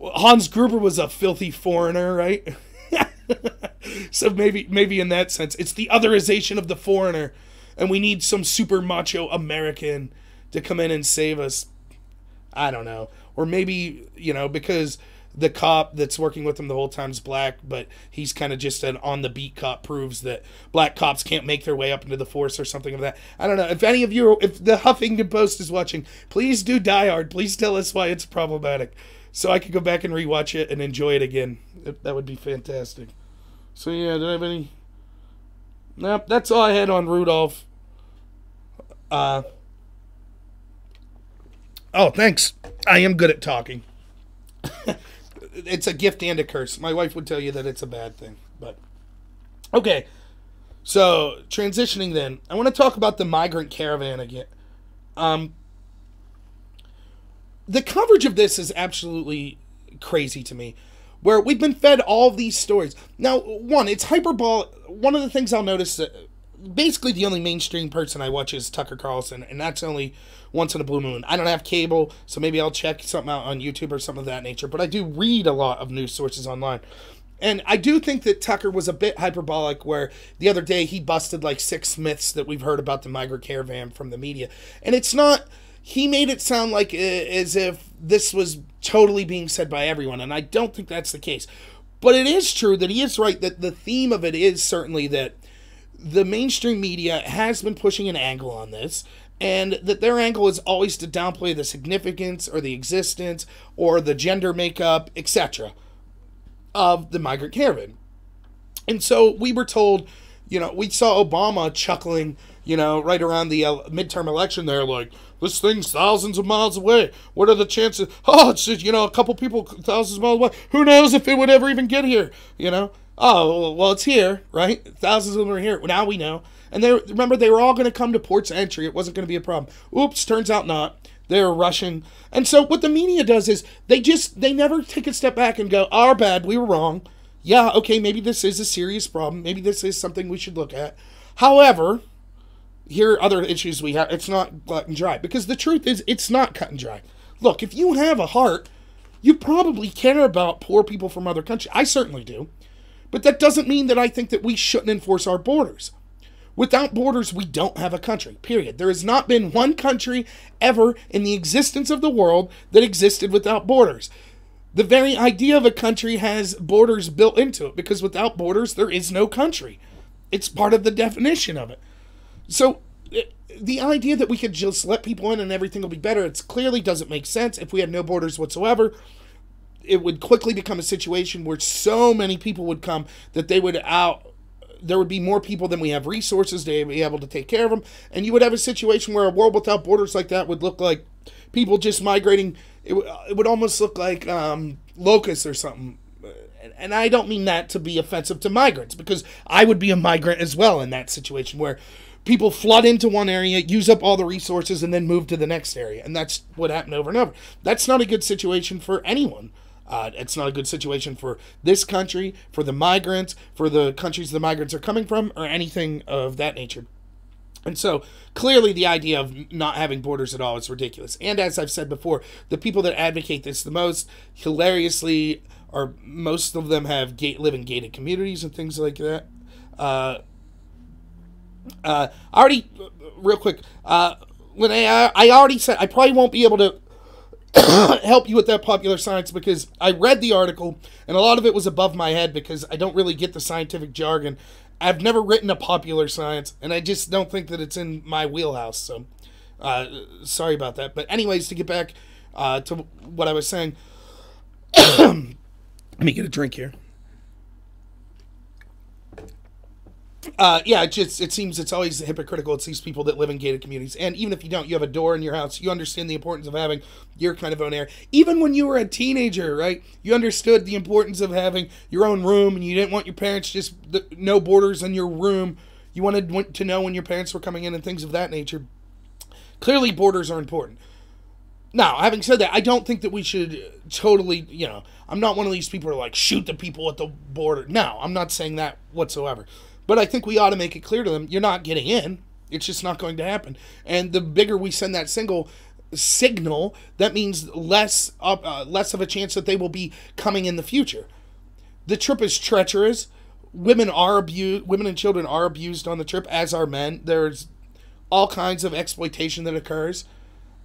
Hans Gruber was a filthy foreigner, right? So maybe in that sense, it's the otherization of the foreigner, and we need some super macho American to come in and save us. I don't know. Or maybe, you know, because the cop that's working with him the whole time is black, but he's kind of just an on-the-beat cop, proves that black cops can't make their way up into the force or something of that. I don't know. If any of you, if the Huffington Post is watching, please do Die Hard. Please tell us why it's problematic, so I could go back and rewatch it and enjoy it again. That would be fantastic. So yeah, did I have any? Nope, that's all I had on Rudolph. Oh, thanks. I am good at talking. It's a gift and a curse. My wife would tell you that it's a bad thing, but okay. So transitioning then, I want to talk about the migrant caravan again. The coverage of this is absolutely crazy to me, where we've been fed all of these stories. Now, one, it's hyperbolic. One of the things I'll notice that basically the only mainstream person I watch is Tucker Carlson, and that's only once in a blue moon. I don't have cable, so maybe I'll check something out on YouTube or something of that nature, but I do read a lot of news sources online. And I do think that Tucker was a bit hyperbolic, where the other day he busted like 6 myths that we've heard about the migrant caravan from the media. And it's not, he made it sound like as if this was totally being said by everyone, and I don't think that's the case. But it is true that he is right, that the theme of it is certainly that the mainstream media has been pushing an angle on this, and that their angle is always to downplay the significance or the existence or the gender makeup, etc. of the migrant caravan. And so we were told, you know, we saw Obama chuckling, you know, right around the midterm election there, like, this thing's thousands of miles away. What are the chances? Oh, it's just, you know, a couple people thousands of miles away. Who knows if it would ever even get here, you know? Oh, well, it's here, right? Thousands of them are here. Well, now we know. And remember, they were all going to come to ports of entry. It wasn't going to be a problem. Oops, turns out not. They were rushing. And so what the media does is they never take a step back and go, our bad, we were wrong. Yeah, okay, maybe this is a serious problem. Maybe this is something we should look at. However, here are other issues we have. It's not cut and dry. Because the truth is, it's not cut and dry. Look, if you have a heart, you probably care about poor people from other countries. I certainly do. But that doesn't mean that I think that we shouldn't enforce our borders. Without borders, we don't have a country, period. There has not been one country ever in the existence of the world that existed without borders. The very idea of a country has borders built into it, because without borders, there is no country. It's part of the definition of it. So the idea that we could just let people in and everything will be better, it clearly doesn't make sense. If we had no borders whatsoever, it would quickly become a situation where so many people would come that there would be more people than we have resources to be able to take care of them. And you would have a situation where a world without borders like that would look like people just migrating. It would almost look like locusts or something. And I don't mean that to be offensive to migrants, because I would be a migrant as well in that situation where people flood into one area, use up all the resources, and then move to the next area. And that's what happened over and over. That's not a good situation for anyone. It's not a good situation for this country, for the migrants, for the countries the migrants are coming from, or anything of that nature. And so, clearly, the idea of not having borders at all is ridiculous. And as I've said before, the people that advocate this the most, hilariously, or most of them live in gated communities and things like that. Real quick, when I already said I probably won't be able to help you with that popular science because I read the article and a lot of it was above my head because I don't really get the scientific jargon. I've never written a popular science, and I just don't think that it's in my wheelhouse, so sorry about that. But anyways, to get back to what I was saying, let me get a drink here. It seems it's always hypocritical. It's these people that live in gated communities. And even if you don't, you have a door in your house. You understand the importance of having your kind of own area. Even when you were a teenager, right? You understood the importance of having your own room, and you didn't want your parents just no borders in your room. You wanted to know when your parents were coming in and things of that nature. Clearly, borders are important. Now, having said that, I don't think that we should totally, I'm not one of these people who are like, shoot the people at the border. No, I'm not saying that whatsoever. But I think we ought to make it clear to them, you're not getting in. It's just not going to happen. And the bigger we send that signal, that means less of a chance that they will be coming in the future. The trip is treacherous. Women and children are abused on the trip, as are men. There's all kinds of exploitation that occurs.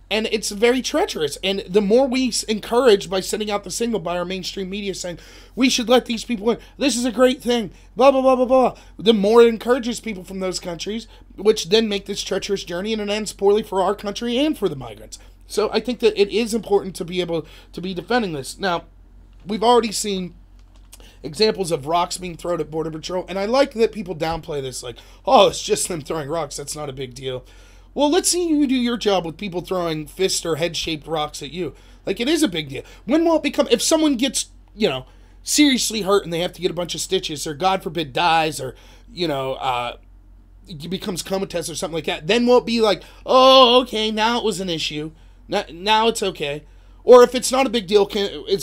And it's very treacherous. And the more we encourage by sending out the signal by our mainstream media saying, we should let these people in, this is a great thing, blah, blah, blah, blah, blah, the more it encourages people from those countries, which then make this treacherous journey, and it ends poorly for our country and for the migrants. So I think that it is important to be able to be defending this. Now, we've already seen examples of rocks being thrown at Border Patrol, and I like that people downplay this, like, oh, it's just them throwing rocks, that's not a big deal. Well, let's see you do your job with people throwing fist or head-shaped rocks at you. Like, it is a big deal. When will it become... If someone gets, seriously hurt and they have to get a bunch of stitches, or God forbid dies, or, becomes comatose or something like that, then will it be like, oh, okay, now it was an issue. Now it's okay. Or if it's not a big deal,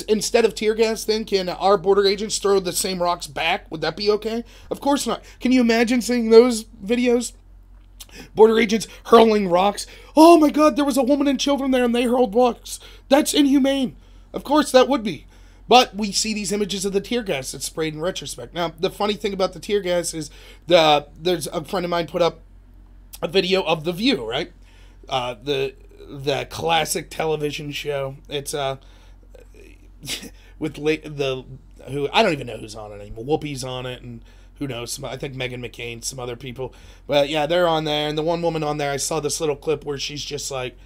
instead of tear gas, then can our border agents throw the same rocks back? Would that be okay? Of course not. Can you imagine seeing those videos? Border agents hurling rocks. Oh my God, there was a woman and children there and they hurled rocks. That's inhumane. Of course that would be. But we see these images of the tear gas that's sprayed in retrospect. Now, the funny thing about the tear gas is there's a friend of mine put up a video of The View, right? The classic television show. It's with who I don't even know who's on it anymore. Whoopi's on it, and who knows? I think Meghan McCain, some other people. But yeah, they're on there. And the one woman on there, I saw this little clip where she's just like,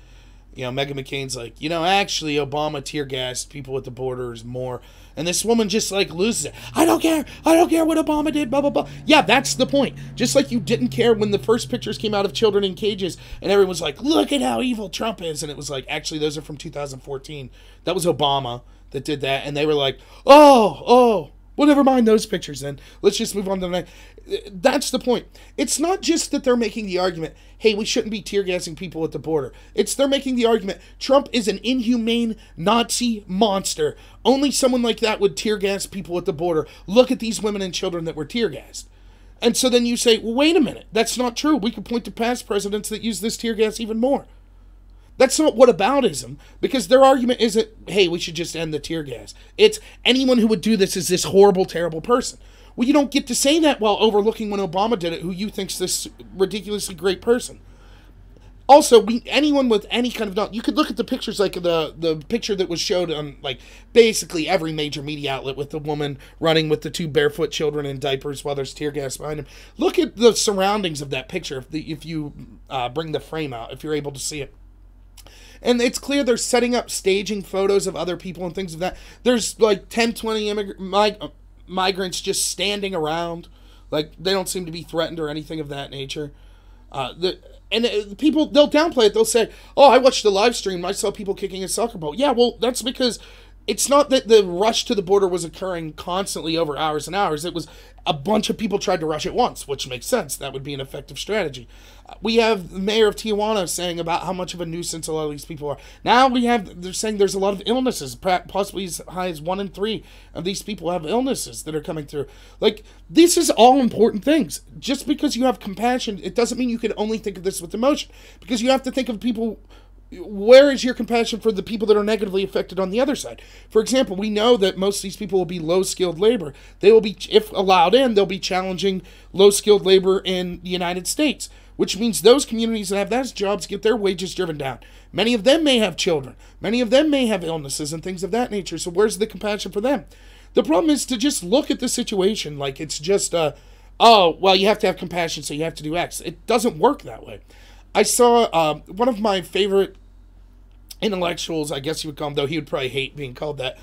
Meghan McCain's like, actually Obama tear gassed people at the borders more. And this woman just like loses it. I don't care what Obama did, blah, blah, blah. Yeah, that's the point. Just like you didn't care when the first pictures came out of children in cages and everyone's like, look at how evil Trump is. And it was like, actually, those are from 2014. That was Obama that did that. And they were like, oh. Well, never mind those pictures then. Let's just move on to the next. That's the point. It's not just that they're making the argument, hey, we shouldn't be tear gassing people at the border. They're making the argument, Trump is an inhumane Nazi monster. Only someone like that would tear gas people at the border. Look at these women and children that were tear gassed. And so then you say, well, wait a minute. That's not true. We could point to past presidents that use this tear gas even more. That's not whataboutism, because their argument isn't, hey, we should just end the tear gas. It's anyone who would do this is this horrible, terrible person. Well, you don't get to say that while overlooking when Obama did it, who you think's this ridiculously great person. Also, anyone with any kind of knowledge, you could look at the pictures, like the picture that was showed on like basically every major media outlet with the woman running with the two barefoot children in diapers while there's tear gas behind him. Look at the surroundings of that picture if you bring the frame out, if you're able to see it. And it's clear they're setting up staging photos of other people and things of that. There's like 10, 20 migrants just standing around. Like, they don't seem to be threatened or anything of that nature. People, they'll downplay it. They'll say, oh, I watched the live stream. I saw people kicking a soccer ball. Yeah, well, that's because it's not that the rush to the border was occurring constantly over hours and hours. It was a bunch of people tried to rush at once, which makes sense. That would be an effective strategy. We have the mayor of Tijuana saying about how much of a nuisance a lot of these people are. Now they're saying there's a lot of illnesses, possibly as high as 1 in 3 of these people have illnesses that are coming through. Like, this is all important things. Just because you have compassion, it doesn't mean you can only think of this with emotion, because you have to think of people. Where is your compassion for the people that are negatively affected on the other side? For example, we know that most of these people will be low-skilled labor. They will be, if allowed in, they'll be challenging low-skilled labor in the United States, which means those communities that have those jobs get their wages driven down. Many of them may have children. Many of them may have illnesses and things of that nature. So where's the compassion for them? The problem is to just look at the situation like it's just, oh, well, you have to have compassion, so you have to do X. It doesn't work that way. I saw one of my favorite intellectuals, I guess you would call him, though he would probably hate being called that,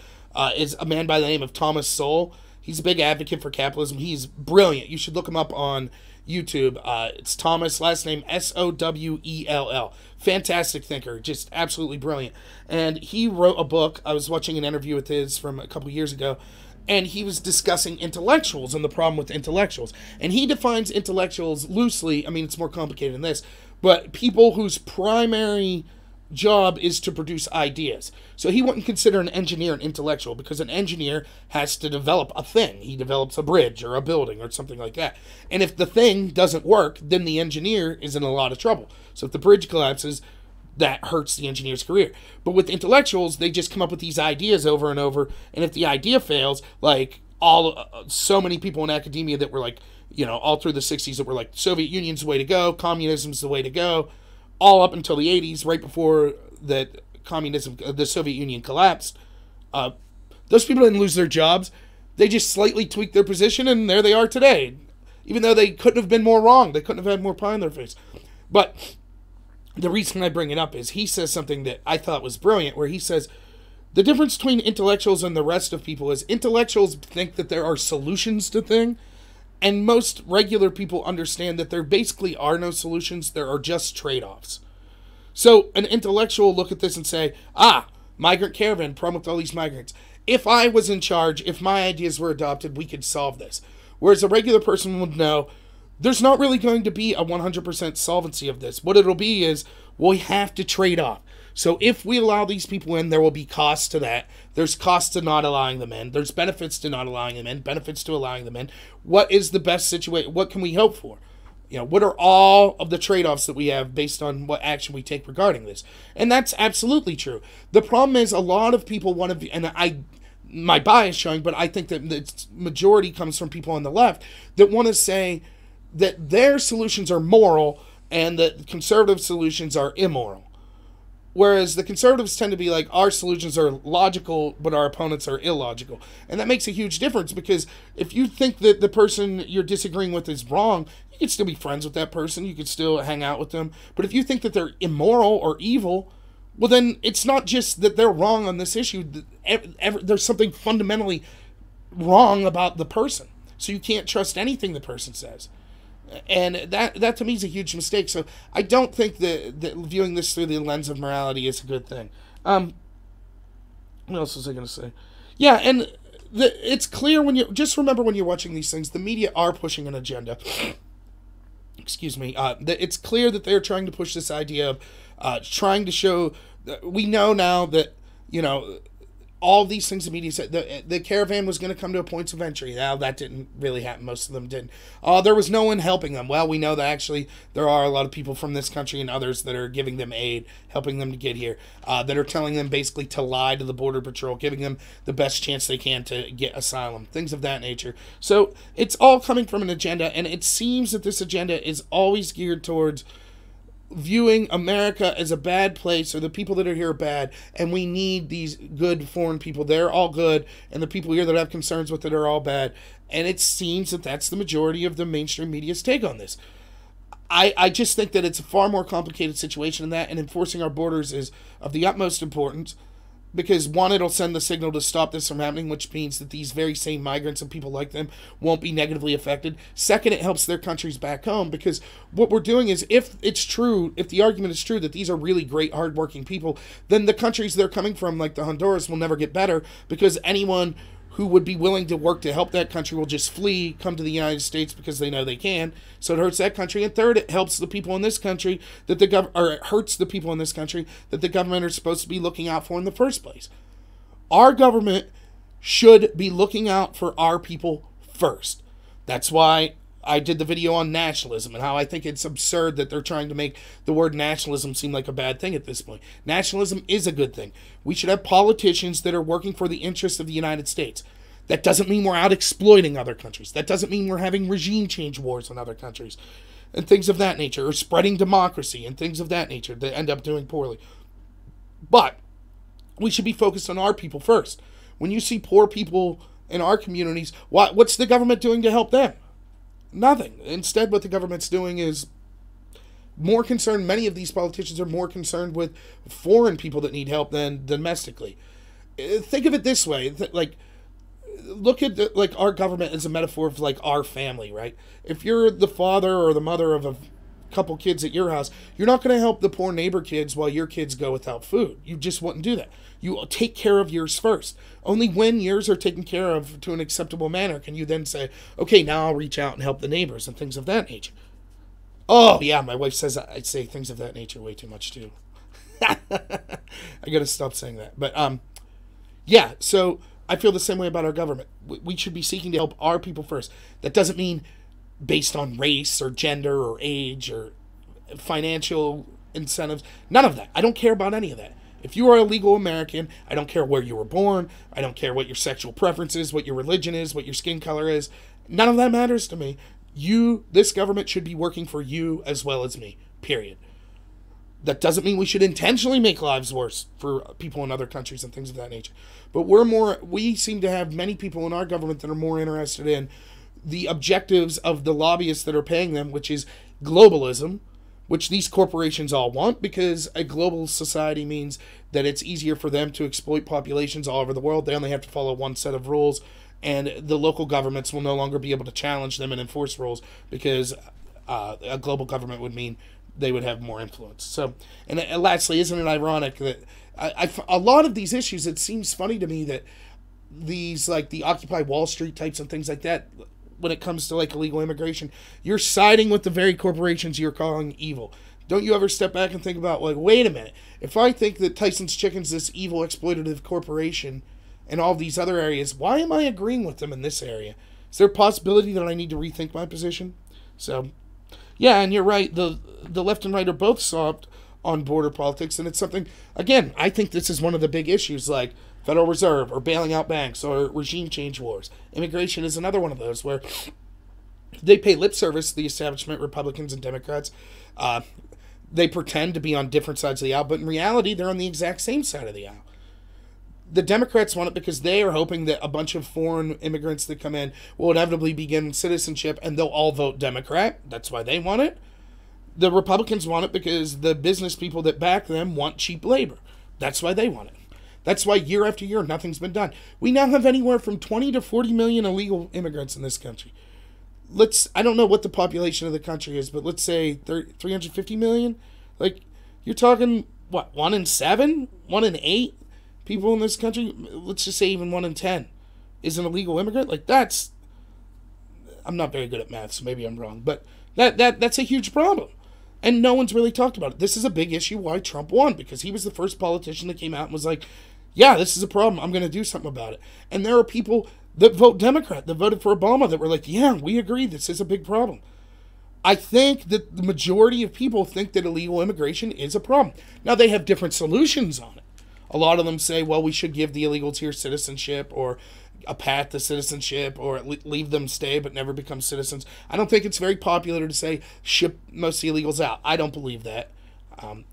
is a man by the name of Thomas Sowell. He's a big advocate for capitalism. He's brilliant. You should look him up on YouTube. It's Thomas, last name Sowell. Fantastic thinker, just absolutely brilliant. And he wrote a book. I was watching an interview with his from a couple years ago, and he was discussing intellectuals and the problem with intellectuals. And he defines intellectuals loosely. I mean, it's more complicated than this, but people whose primary job is to produce ideas. So he wouldn't consider an engineer an intellectual, because an engineer has to develop a thing. He develops a bridge or a building or something like that. And if the thing doesn't work, then the engineer is in a lot of trouble. So if the bridge collapses, that hurts the engineer's career. But with intellectuals, they just come up with these ideas over and over. And if the idea fails, like so many people in academia that were like, all through the 60s that were like, Soviet Union's the way to go, communism's the way to go, all up until the 80s, right before that the Soviet Union collapsed. Those people didn't lose their jobs. They just slightly tweaked their position, and there they are today. Even though they couldn't have been more wrong. They couldn't have had more pie in their face. But the reason I bring it up is he says something that I thought was brilliant, where he says, the difference between intellectuals and the rest of people is intellectuals think that there are solutions to things, and most regular people understand that there basically are no solutions. There are just trade-offs. So an intellectual will look at this and say, migrant caravan, problem with all these migrants. If I was in charge, if my ideas were adopted, we could solve this. Whereas a regular person would know, there's not really going to be a 100% solvency of this. What it'll be is, we have to trade off. So if we allow these people in, there will be costs to that. There's costs to not allowing them in. There's benefits to not allowing them in, benefits to allowing them in. What is the best situation? What can we hope for? What are all of the trade-offs that we have based on what action we take regarding this? And that's absolutely true. The problem is a lot of people want to be, and my bias showing, but I think that the majority comes from people on the left that want to say that their solutions are moral and that conservative solutions are immoral. Whereas the conservatives tend to be like, our solutions are logical, but our opponents are illogical. And that makes a huge difference, because if you think that the person you're disagreeing with is wrong, you can still be friends with that person. You can still hang out with them. But if you think that they're immoral or evil, well, then it's not just that they're wrong on this issue. There's something fundamentally wrong about the person. So you can't trust anything the person says. And that to me is a huge mistake. So I don't think that viewing this through the lens of morality is a good thing. What else was I going to say? Yeah, and it's clear when you just remember when you're watching these things, the media are pushing an agenda. Excuse me. It's clear that they're trying to push this idea of trying to show. We know now that all these things the media said. The caravan was going to come to a points of entry. Now, that didn't really happen. Most of them didn't. There was no one helping them. Well, we know that actually there are a lot of people from this country and others that are giving them aid, helping them to get here, that are telling them basically to lie to the Border Patrol, giving them the best chance they can to get asylum, things of that nature. So it's all coming from an agenda, and it seems that this agenda is always geared towards viewing America as a bad place, or the people that are here are bad, and we need these good foreign people. They're all good, and the people here that have concerns with it are all bad. And it seems that that's the majority of the mainstream media's take on this. I just think that it's a far more complicated situation than that, and enforcing our borders is of the utmost importance. Because one, it'll send the signal to stop this from happening, which means that these very same migrants and people like them won't be negatively affected. Second, it helps their countries back home, because what we're doing is, if it's true, if the argument is true that these are really great, hardworking people, then the countries they're coming from, like the Honduras, will never get better, because anyone who would be willing to work to help that country will just flee, come to the United States because they know they can. So it hurts that country. And third, it helps the people in this country that it hurts the people in this country that the government are supposed to be looking out for in the first place. Our government should be looking out for our people first. That's why I did the video on nationalism and how I think it's absurd that they're trying to make the word nationalism seem like a bad thing at this point. Nationalism is a good thing. We should have politicians that are working for the interests of the United States. That doesn't mean we're out exploiting other countries. That doesn't mean we're having regime change wars in other countries and things of that nature, or spreading democracy and things of that nature that end up doing poorly. But we should be focused on our people first. When you see poor people in our communities, what's the government doing to help them? Nothing. Instead, what the government's doing is more concerned. Many of these politicians are more concerned with foreign people that need help than domestically. Think of it this way. Look at our government as a metaphor of like our family, right? If you're the father or the mother of a couple kids at your house, you're not going to help the poor neighbor kids while your kids go without food. You just wouldn't do that. You take care of yours first. Only when yours are taken care of to an acceptable manner can you then say, okay, now I'll reach out and help the neighbors and things of that nature. Oh, yeah, my wife says I say things of that nature way too much, too. I got to stop saying that. But, yeah, so I feel the same way about our government. We should be seeking to help our people first. That doesn't mean based on race or gender or age or financial incentives. None of that. I don't care about any of that. If you are a legal American, I don't care where you were born. I don't care what your sexual preference is, what your religion is, what your skin color is. None of that matters to me. This government should be working for you as well as me, period. That doesn't mean we should intentionally make lives worse for people in other countries and things of that nature. But we seem to have many people in our government that are more interested in the objectives of the lobbyists that are paying them, which is globalism, which these corporations all want, because a global society means that it's easier for them to exploit populations all over the world. They only have to follow one set of rules, and the local governments will no longer be able to challenge them and enforce rules, because a global government would mean they would have more influence. So, and lastly, isn't it ironic that a lot of these issues, it seems funny to me that these, like the Occupy Wall Street types and things like that, when it comes to like illegal immigration, you're siding with the very corporations you're calling evil. Don't you ever step back and think about, like, wait a minute, if I think that Tyson's Chicken's this evil exploitative corporation and all these other areas, why am I agreeing with them in this area? Is there a possibility that I need to rethink my position? So, yeah, and you're right, the left and right are both soft on border politics, and it's something, again, I think this is one of the big issues, like Federal Reserve or bailing out banks or regime change wars. Immigration is another one of those where they pay lip service to the establishment, Republicans and Democrats. They pretend to be on different sides of the aisle, but in reality, they're on the exact same side of the aisle. The Democrats want it because they are hoping that a bunch of foreign immigrants that come in will inevitably begin citizenship, and they'll all vote Democrat. That's why they want it. The Republicans want it because the business people that back them want cheap labor. That's why they want it. That's why year after year, nothing's been done. We now have anywhere from 20 to 40 million illegal immigrants in this country. I don't know what the population of the country is, but let's say 350 million. Like, you're talking, what, 1 in 7? 1 in 8 people in this country? Let's just say even 1 in 10 is an illegal immigrant. Like, I'm not very good at math, so maybe I'm wrong, but that's a huge problem. And no one's really talked about it. This is a big issue why Trump won, because he was the first politician that came out and was like, yeah, this is a problem. I'm going to do something about it. And there are people that vote Democrat, that voted for Obama, that were like, yeah, we agree, this is a big problem. I think that the majority of people think that illegal immigration is a problem. Now, they have different solutions on it. A lot of them say, well, we should give the illegals here citizenship, or a path to citizenship, or leave them stay but never become citizens. I don't think it's very popular to say ship most of the illegals out. I don't believe that.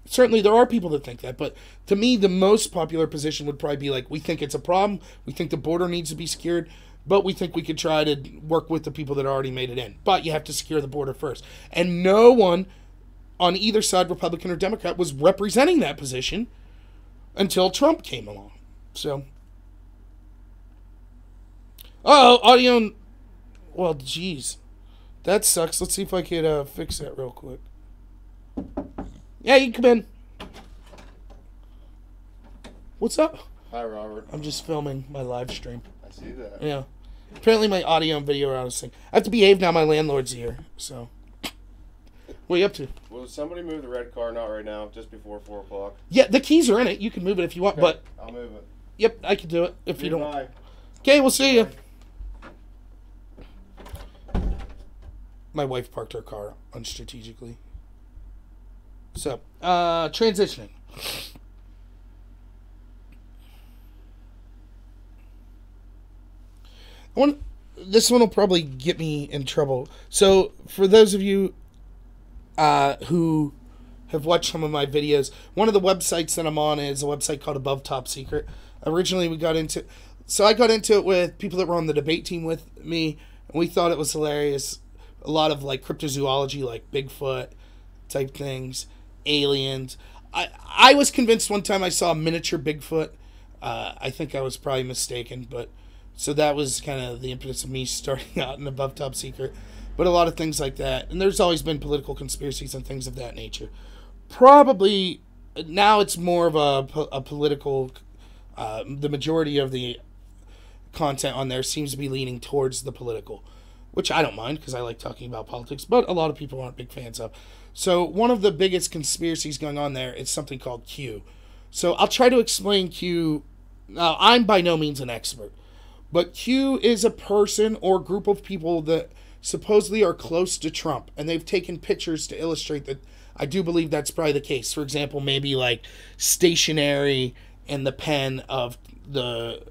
Certainly there are people that think that, but to me the most popular position would probably be like, we think it's a problem, we think the border needs to be secured, but we think we could try to work with the people that already made it in. But you have to secure the border first. And no one on either side, Republican or Democrat, was representing that position until Trump came along. So, oh, audio. Well, geez, that sucks. Let's see if I could fix that real quick. Yeah, you come in. What's up? Hi, Robert. I'm just filming my live stream. I see that. Yeah. Apparently my audio and video are out of sync. I have to behave now. My landlord's here. So, what are you up to? Will somebody move the red car? Not right now. Just before 4 o'clock. Yeah, the keys are in it. You can move it if you want. Okay, But I'll move it. yep, I can do it if you don't. Bye. Okay, we'll see you. My wife parked her car unstrategically. So, transitioning. This one will probably get me in trouble. So, for those of you who have watched some of my videos, one of the websites that I'm on is a website called Above Top Secret. Originally, I got into it with people that were on the debate team with me, and we thought it was hilarious. A lot of like cryptozoology, like Bigfoot type things, aliens. I was convinced one time I saw a miniature Bigfoot. I think I was probably mistaken, but so that was kind of the impetus of me starting out in Above Top Secret. But a lot of things like that, and there's always been political conspiracies and things of that nature. Probably now it's more of a political. The majority of the content on there seems to be leaning towards the political, which I don't mind because I like talking about politics, but a lot of people aren't big fans of. So one of the biggest conspiracies going on there is something called Q. So I'll try to explain Q. Now, I'm by no means an expert, but Q is a person or group of people that supposedly are close to Trump, and they've taken pictures to illustrate that. I do believe that's probably the case. For example, maybe like stationery and the pen of the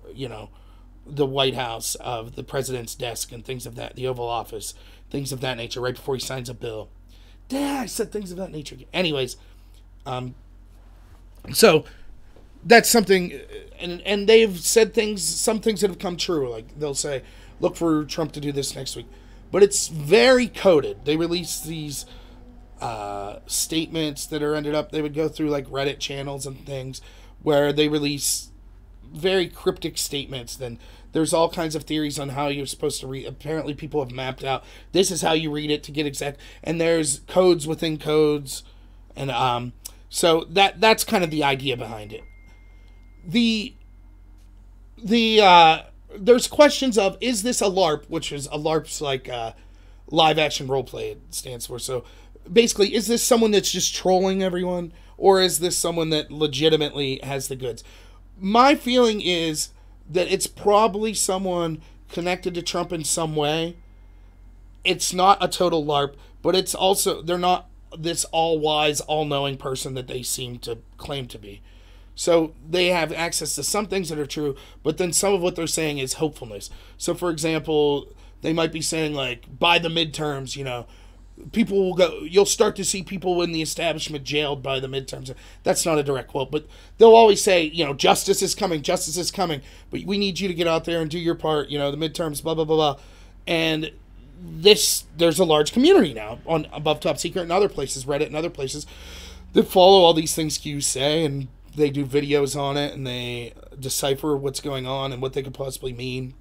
White House, of the president's desk and things of that, the Oval Office, things of that nature, right before he signs a bill. I said things of that nature again. Anyways, so that's something, and they've said things, some things that have come true. Like they'll say, look for Trump to do this next week. But it's very coded. They release these statements that are ended up, they would go through like Reddit channels and things where they release very cryptic statements. Then there's all kinds of theories on how you're supposed to read. Apparently people have mapped out, this is how you read it to get exact, and there's codes within codes. And so that's kind of the idea behind it. There's questions of, is this a LARP, which is a LARP's like live action role play, it stands for. So basically, is this someone that's just trolling everyone, or is this someone that legitimately has the goods? My feeling is that it's probably someone connected to Trump in some way. It's not a total LARP, but it's also, they're not this all-wise, all-knowing person that they seem to claim to be. So they have access to some things that are true, but then some of what they're saying is hopefulness. So for example, they might be saying like, by the midterms, people will go, you'll start to see people in the establishment jailed by the midterms. That's not a direct quote, but they'll always say, justice is coming, but we need you to get out there and do your part, the midterms, blah, blah, blah, blah. And there's a large community now on Above Top Secret and other places, Reddit and other places, that follow all these things Q say, and they do videos on it, and they decipher what's going on and what they could possibly mean,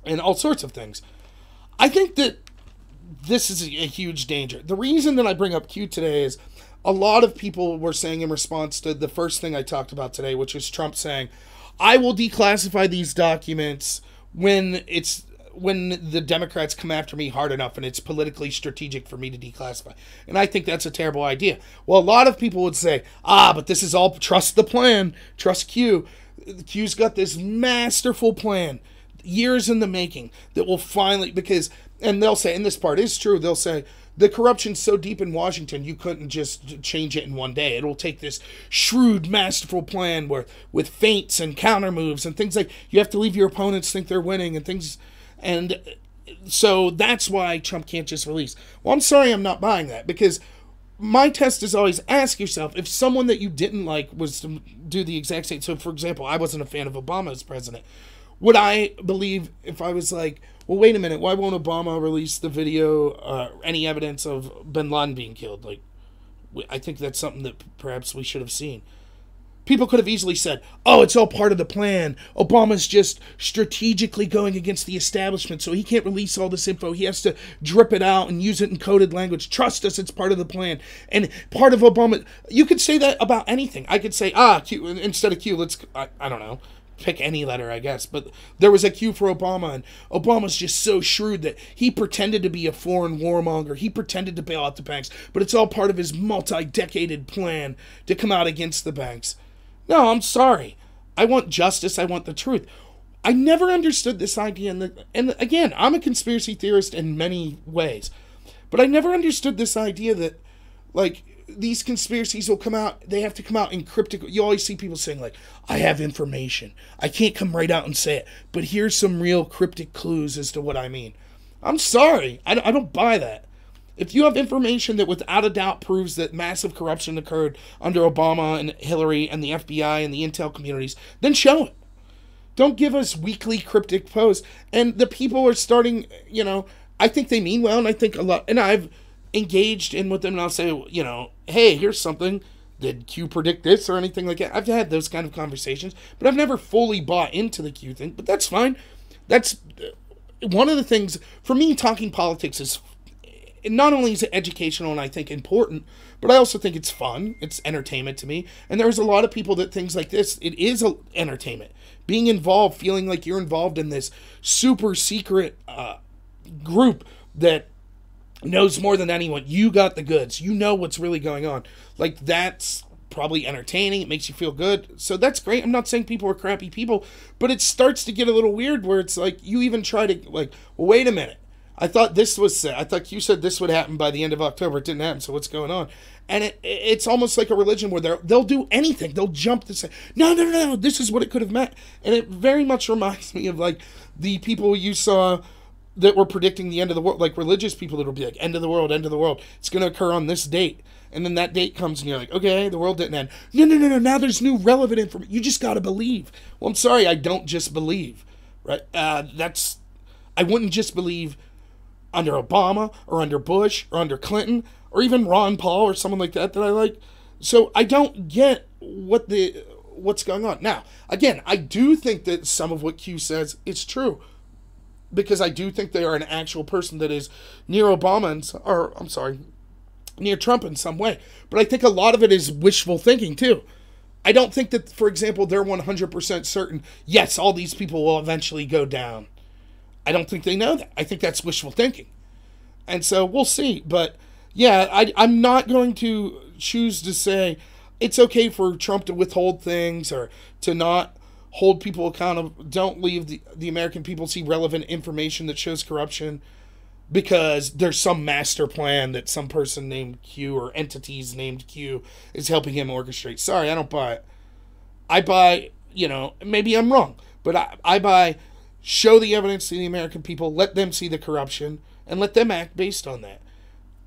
and all sorts of things. I think that this is a huge danger. The reason that I bring up Q today is a lot of people were saying in response to the first thing I talked about today, which is Trump saying, I will declassify these documents when the Democrats come after me hard enough and it's politically strategic for me to declassify. And I think that's a terrible idea. Well, a lot of people would say, but this is all, trust the plan, trust Q. Q's got this masterful plan, years in the making, that will finally, and they'll say, and this part is true, they'll say, the corruption's so deep in Washington, you couldn't just change it in one day. It'll take this shrewd, masterful plan with feints and counter moves and things like, you have to leave your opponents think they're winning and things. And so that's why Trump can't just release. Well, I'm sorry, I'm not buying that, because my test is always ask yourself, if someone that you didn't like was to do the exact same. So, for example, I wasn't a fan of Obama as president. Would I believe if I was like, well, wait a minute, why won't Obama release the video, any evidence of bin Laden being killed? Like, I think that's something that perhaps we should have seen. People could have easily said, oh, it's all part of the plan. Obama's just strategically going against the establishment, so he can't release all this info. He has to drip it out and use it in coded language. Trust us, it's part of the plan. And part of Obama, you could say that about anything. I could say, Q, instead of Q, I don't know, pick any letter, I guess. But there was a Q for Obama, and Obama's just so shrewd that he pretended to be a foreign warmonger. He pretended to bail out the banks, but it's all part of his multi-decaded plan to come out against the banks. No, I'm sorry. I want justice. I want the truth. I never understood this idea. And again, I'm a conspiracy theorist in many ways. But I never understood this idea that, like, these conspiracies will come out, they have to come out in cryptic. You always see people saying, like, I have information. I can't come right out and say it. But here's some real cryptic clues as to what I mean. I'm sorry. I don't buy that. If you have information that without a doubt proves that massive corruption occurred under Obama and Hillary and the FBI and the intel communities, then show it. Don't give us weekly cryptic posts. And the people are starting, I think they mean well, and I think a lot, and I've engaged in with them, and I'll say, hey, here's something. Did Q predict this or anything like that? I've had those kind of conversations, but I've never fully bought into the Q thing, but that's fine. That's one of the things, for me, talking politics is not only is it educational and I think important, but I also think it's fun. It's entertainment to me. And there's a lot of people that things like this, it is entertainment. Being involved, feeling like you're involved in this super secret group that knows more than anyone. You got the goods. You know what's really going on. Like, that's probably entertaining. It makes you feel good. So that's great. I'm not saying people are crappy people, but it starts to get a little weird where it's like you even try to, like, well, wait a minute. I thought this was set. I thought you said this would happen by the end of October. It didn't happen, so what's going on? And it's almost like a religion where they'll do anything. They'll jump to say, no, this is what it could have meant. And it very much reminds me of, like, the people you saw that were predicting the end of the world, like religious people that will be like, end of the world. It's going to occur on this date. And then that date comes and you're like, okay, the world didn't end. No, now there's new relevant information. You just got to believe. Well, I'm sorry, I don't just believe, right? I wouldn't just believe under Obama or under Bush or under Clinton or even Ron Paul or someone like that I like. So I don't get what's going on. Now, again, I do think that some of what Q says is true because I do think they are an actual person that is near Obama near Trump in some way. But I think a lot of it is wishful thinking too. I don't think that, for example, they're 100% certain, yes, all these people will eventually go down. I don't think they know that. I think that's wishful thinking. And so we'll see. But yeah, I'm not going to choose to say it's okay for Trump to withhold things or to not hold people accountable. Don't leave the American people see relevant information that shows corruption because there's some master plan that some person named Q or entities named Q is helping him orchestrate. Sorry, I don't buy it. I buy, maybe I'm wrong, but I buy show the evidence to the American people, let them see the corruption, and let them act based on that.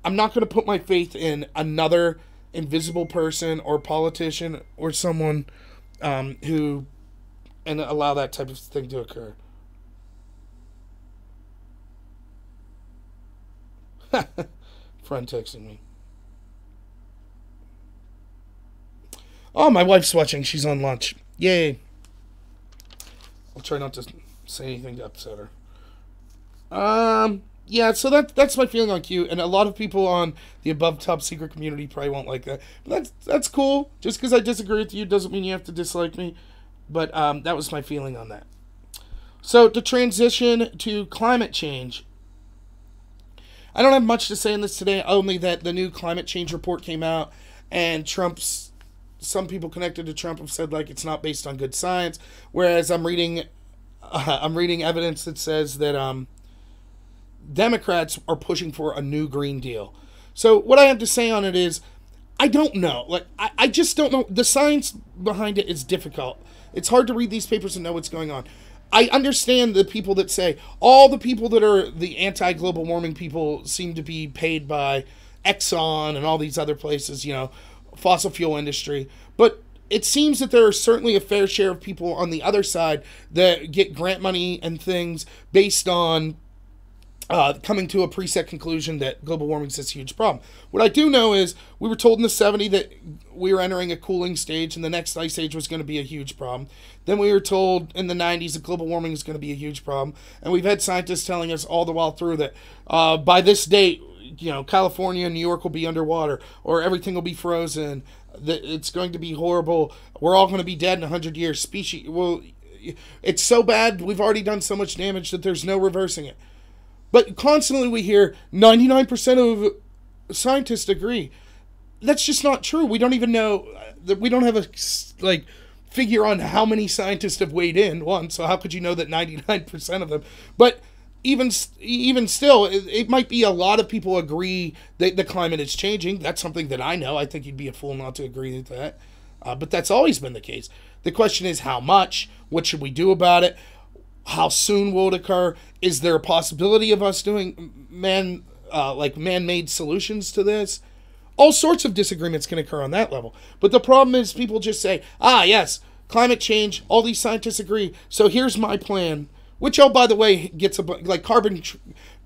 I'm not going to put my faith in another invisible person or politician or someone who and allow that type of thing to occur. Friend texting me. Oh, my wife's watching. She's on lunch. Yay. I'll try not to say anything to upset her. Yeah, so that's my feeling on Q, and a lot of people on the above top secret community probably won't like that. But that's cool. Just because I disagree with you doesn't mean you have to dislike me. But that was my feeling on that. So to transition to climate change, I don't have much to say on this today, only that the new climate change report came out, and some people connected to Trump have said, like, it's not based on good science, whereas I'm reading evidence that says that Democrats are pushing for a new Green Deal. So what I have to say on it is, I don't know. Like, I just don't know. The science behind it is difficult. It's hard to read these papers and know what's going on. I understand the people that say all the people that are the anti-global warming people seem to be paid by Exxon and all these other places, fossil fuel industry. But it seems that there are certainly a fair share of people on the other side that get grant money and things based on coming to a preset conclusion that global warming is this huge problem. What I do know is we were told in the 70s that we were entering a cooling stage and the next ice age was going to be a huge problem. Then we were told in the 90s that global warming is going to be a huge problem. And we've had scientists telling us all the while through that by this date, California and New York will be underwater, or everything will be frozen, that it's going to be horrible, we're all going to be dead in 100 years. It's so bad, we've already done so much damage that there's no reversing it. But constantly we hear 99% of scientists agree. That's just not true. We don't even know, we don't have a figure on how many scientists have weighed in, so how could you know that 99% of them? But even still, it might be a lot of people agree that the climate is changing. That's something that I know. I think you'd be a fool not to agree with that. But that's always been the case. The question is how much? What should we do about it? How soon will it occur? Is there a possibility of us doing man-made solutions to this? All sorts of disagreements can occur on that level. But the problem is people just say, yes, climate change, all these scientists agree, so here's my plan. Which, by the way, gets carbon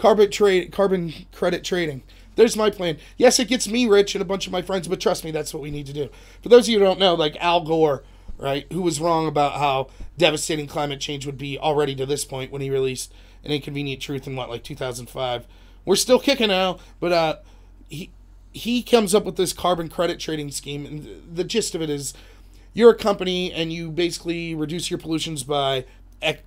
credit trading. There's my plan. Yes, it gets me rich and a bunch of my friends, but trust me, that's what we need to do. For those of you who don't know, Al Gore, right, who was wrong about how devastating climate change would be already to this point when he released An Inconvenient Truth in 2005. We're still kicking Al, but he comes up with this carbon credit trading scheme, and the gist of it is you're a company and you basically reduce your pollutions by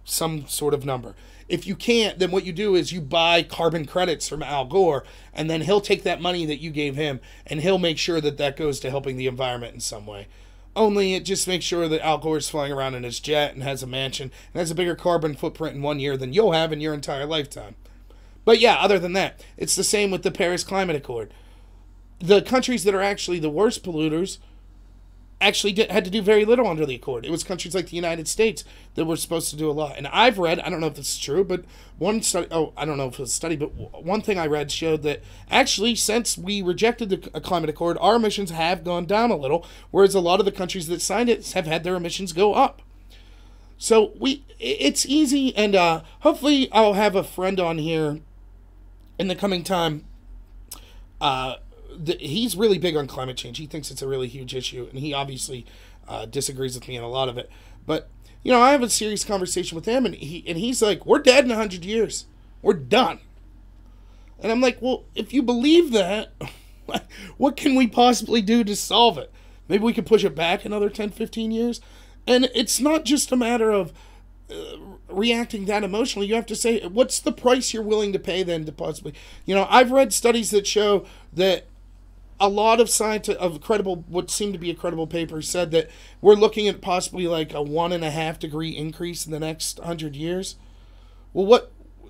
some sort of number. If you can't, then what you do is you buy carbon credits from Al Gore, and then he'll take that money that you gave him and he'll make sure that goes to helping the environment in some way. Only it just makes sure that Al Gore is flying around in his jet and has a mansion and has a bigger carbon footprint in 1 year than you'll have in your entire lifetime. But yeah, other than that, it's the same with the Paris Climate Accord. The countries that are actually the worst polluters actually had to do very little under the accord. It was countries like the United States that were supposed to do a lot. And I've read, I don't know if this is true, but one study, I don't know if it was a study, but one thing I read showed that actually since we rejected the climate accord, our emissions have gone down a little, whereas a lot of the countries that signed it have had their emissions go up. So it's easy, and hopefully I'll have a friend on here in the coming time. He's really big on climate change. He thinks it's a really huge issue, and he obviously disagrees with me in a lot of it. But I have a serious conversation with him, and he's like, "We're dead in 100 years. We're done." And I'm like, "Well, if you believe that, what can we possibly do to solve it? Maybe we could push it back another 10, 15 years." And it's not just a matter of reacting that emotionally. You have to say, what's the price you're willing to pay then to possibly, I've read studies that show that a lot of what seemed to be a credible paper said that we're looking at possibly a 1.5 degree increase in the next 100 years. Well,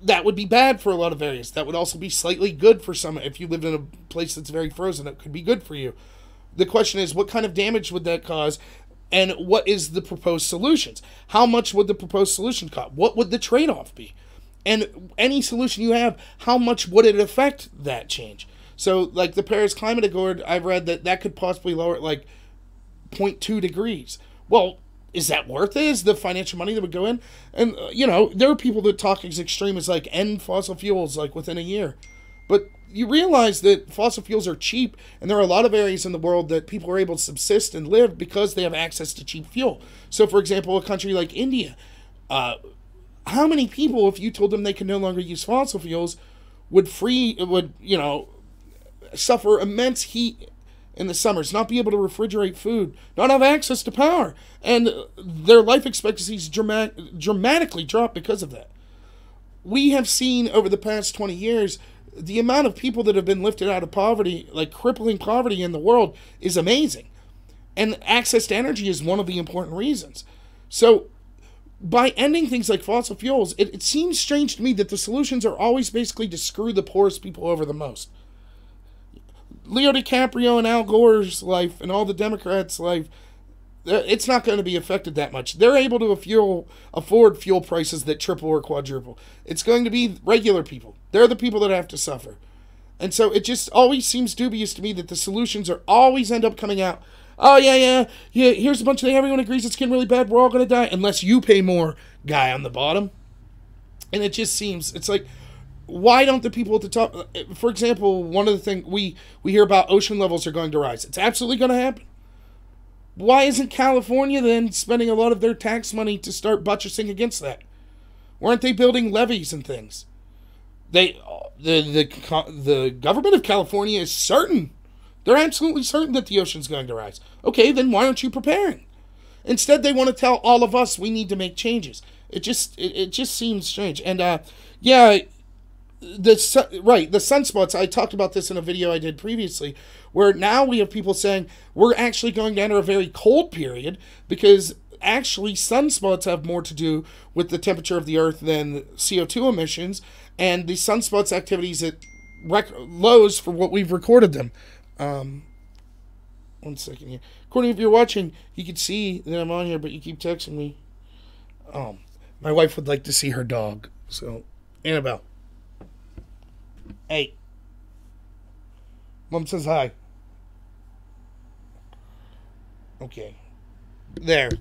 that would be bad for a lot of areas. That would also be slightly good for some. If you lived in a place that's very frozen, it could be good for you. The question is, what kind of damage would that cause? And what is the proposed solutions? How much would the proposed solution cost? What would the trade-off be? And any solution you have, how much would it affect that change? So, the Paris Climate Accord, I've read that could possibly lower it 0.2 degrees. Well, is that worth it? Is the financial money that would go in? And, there are people that talk as extreme as, end fossil fuels, within a year. But you realize that fossil fuels are cheap, and there are a lot of areas in the world that people are able to subsist and live because they have access to cheap fuel. So, for example, a country like India, how many people, if you told them they could no longer use fossil fuels, would suffer immense heat in the summers, not be able to refrigerate food, not have access to power, and their life expectancies dramatically drop because of that. We have seen over the past 20 years the amount of people that have been lifted out of poverty, crippling poverty in the world, is amazing. And access to energy is one of the important reasons. So by ending things like fossil fuels, it seems strange to me that the solutions are always basically to screw the poorest people over the most. Leo DiCaprio and Al Gore's life and all the Democrats' life, it's not going to be affected that much. They're able to afford fuel prices that triple or quadruple. It's going to be regular people. They're the people that have to suffer. And so it just always seems dubious to me that the solutions are always end up coming out, "Oh, yeah, here's a bunch of things. Everyone agrees it's getting really bad. We're all going to die unless you pay more," guy on the bottom. And it just seems, it's why don't the people at the top, for example, one of the things we hear about, ocean levels are going to rise. It's absolutely going to happen. Why isn't California then spending a lot of their tax money to start buttressing against that? Why aren't they building levees and things? The government of California is certain. They're absolutely certain that the ocean's going to rise. Okay, then why aren't you preparing? Instead, they want to tell all of us we need to make changes. It just seems strange. And the sunspots, I talked about this in a video I did previously, where now we have people saying we're actually going to enter a very cold period because actually sunspots have more to do with the temperature of the Earth than CO2 emissions, and the sunspots activities at lows for what we've recorded them. 1 second here. Courtney, if you're watching, you can see that I'm on here, but you keep texting me. My wife would like to see her dog. So, Annabelle. Hey. Mom says hi. Okay. There.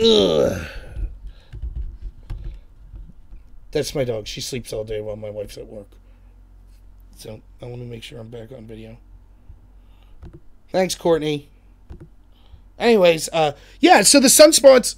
Ugh. That's my dog. She sleeps all day while my wife's at work. So, I want to make sure I'm back on video. Thanks, Courtney. Anyways, so the sunspots,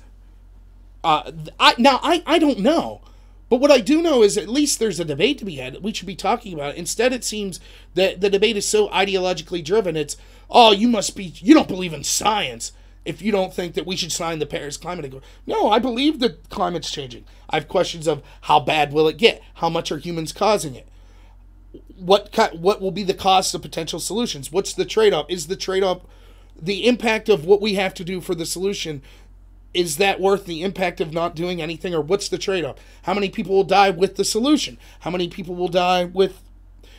I don't know. But what I do know is at least there's a debate to be had. We should be talking about it. Instead, it seems that the debate is so ideologically driven. It's, you don't believe in science if you don't think that we should sign the Paris Climate Accord. No, I believe that climate's changing. I have questions of how bad will it get? How much are humans causing it? What will be the cost of potential solutions? What's the trade-off? Is the trade-off the impact of what we have to do for the solution? Is that worth the impact of not doing anything, or what's the trade-off? How many people will die with the solution? How many people will die with...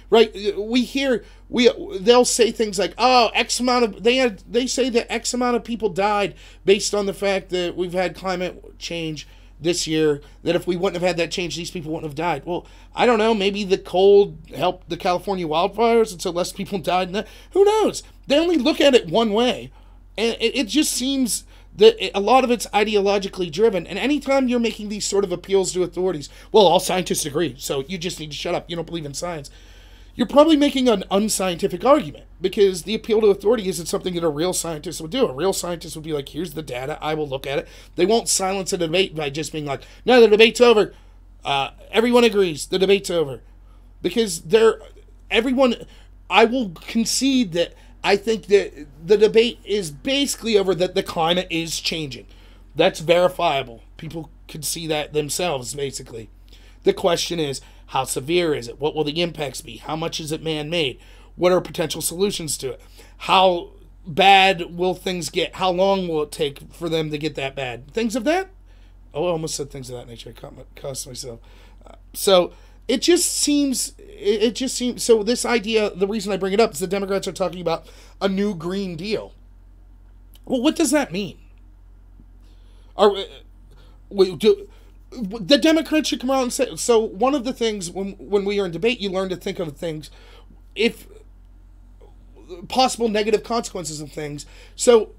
Right? They'll say things like, X amount of... They say that X amount of people died based on the fact that we've had climate change this year, that if we wouldn't have had that change, these people wouldn't have died. Well, I don't know. Maybe the cold helped the California wildfires, and so less people died. Who knows? They only look at it one way. And it just seems that a lot of it's ideologically driven. And anytime you're making these sort of appeals to authorities, well, all scientists agree, so you just need to shut up. You don't believe in science. You're probably making an unscientific argument, because the appeal to authority isn't something that a real scientist would do. A real scientist would be like, here's the data, I will look at it. They won't silence a debate by just being like, no, the debate's over. Everyone agrees, the debate's over. Because I will concede that I think that the debate is basically over, that the climate is changing. That's verifiable. People can see that themselves, basically. The question is, how severe is it? What will the impacts be? How much is it man-made? What are potential solutions to it? How bad will things get? How long will it take for them to get that bad? Things of that? I almost said things of that nature. I cussed myself. So it just seems, so this idea, the reason I bring it up is the Democrats are talking about a new Green Deal. Well, what does that mean? The Democrats should come out and say, so one of the things when we are in debate, you learn to think of things, if possible negative consequences of things. So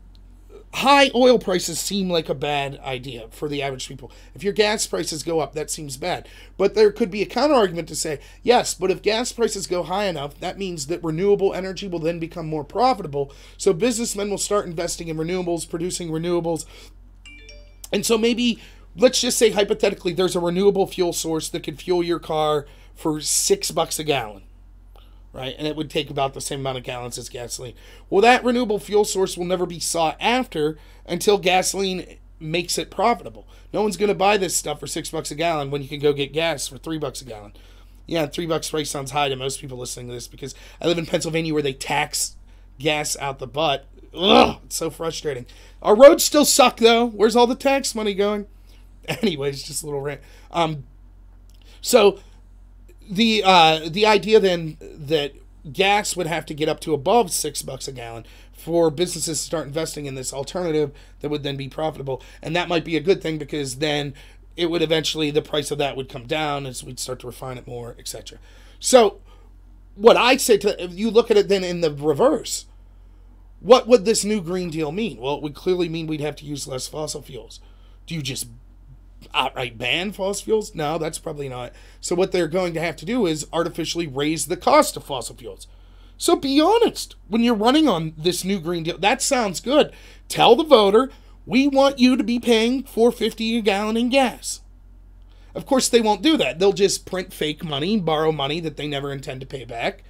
high oil prices seem like a bad idea for the average people. If your gas prices go up, that seems bad. But there could be a counter argument to say, yes, but if gas prices go high enough, that means that renewable energy will then become more profitable. So businessmen will start investing in renewables, producing renewables. And so maybe, let's just say hypothetically, there's a renewable fuel source that could fuel your car for $6 a gallon, right? And it would take about the same amount of gallons as gasoline. Well, that renewable fuel source will never be sought after until gasoline makes it profitable. No one's going to buy this stuff for $6 a gallon when you can go get gas for $3 a gallon. Yeah, $3 price sounds high to most people listening to this, because I live in Pennsylvania where they tax gas out the butt. Ugh, it's so frustrating. Our roads still suck, though. Where's all the tax money going? Anyways, just a little rant. So the idea then that gas would have to get up to above $6 a gallon for businesses to start investing in this alternative that would then be profitable, and that might be a good thing, because then it would eventually, the price of that would come down as we'd start to refine it more, etc. So what I say if you look at it then in the reverse, what would this new Green Deal mean? Well, it would clearly mean we'd have to use less fossil fuels. Do you just outright ban fossil fuels? No, that's probably not. So what they're going to have to do is artificially raise the cost of fossil fuels. So be honest when you're running on this new Green Deal. That sounds good. Tell the voter, we want you to be paying $4.50 a gallon in gas. Of course, they won't do that. They'll just print fake money, borrow money that they never intend to pay back,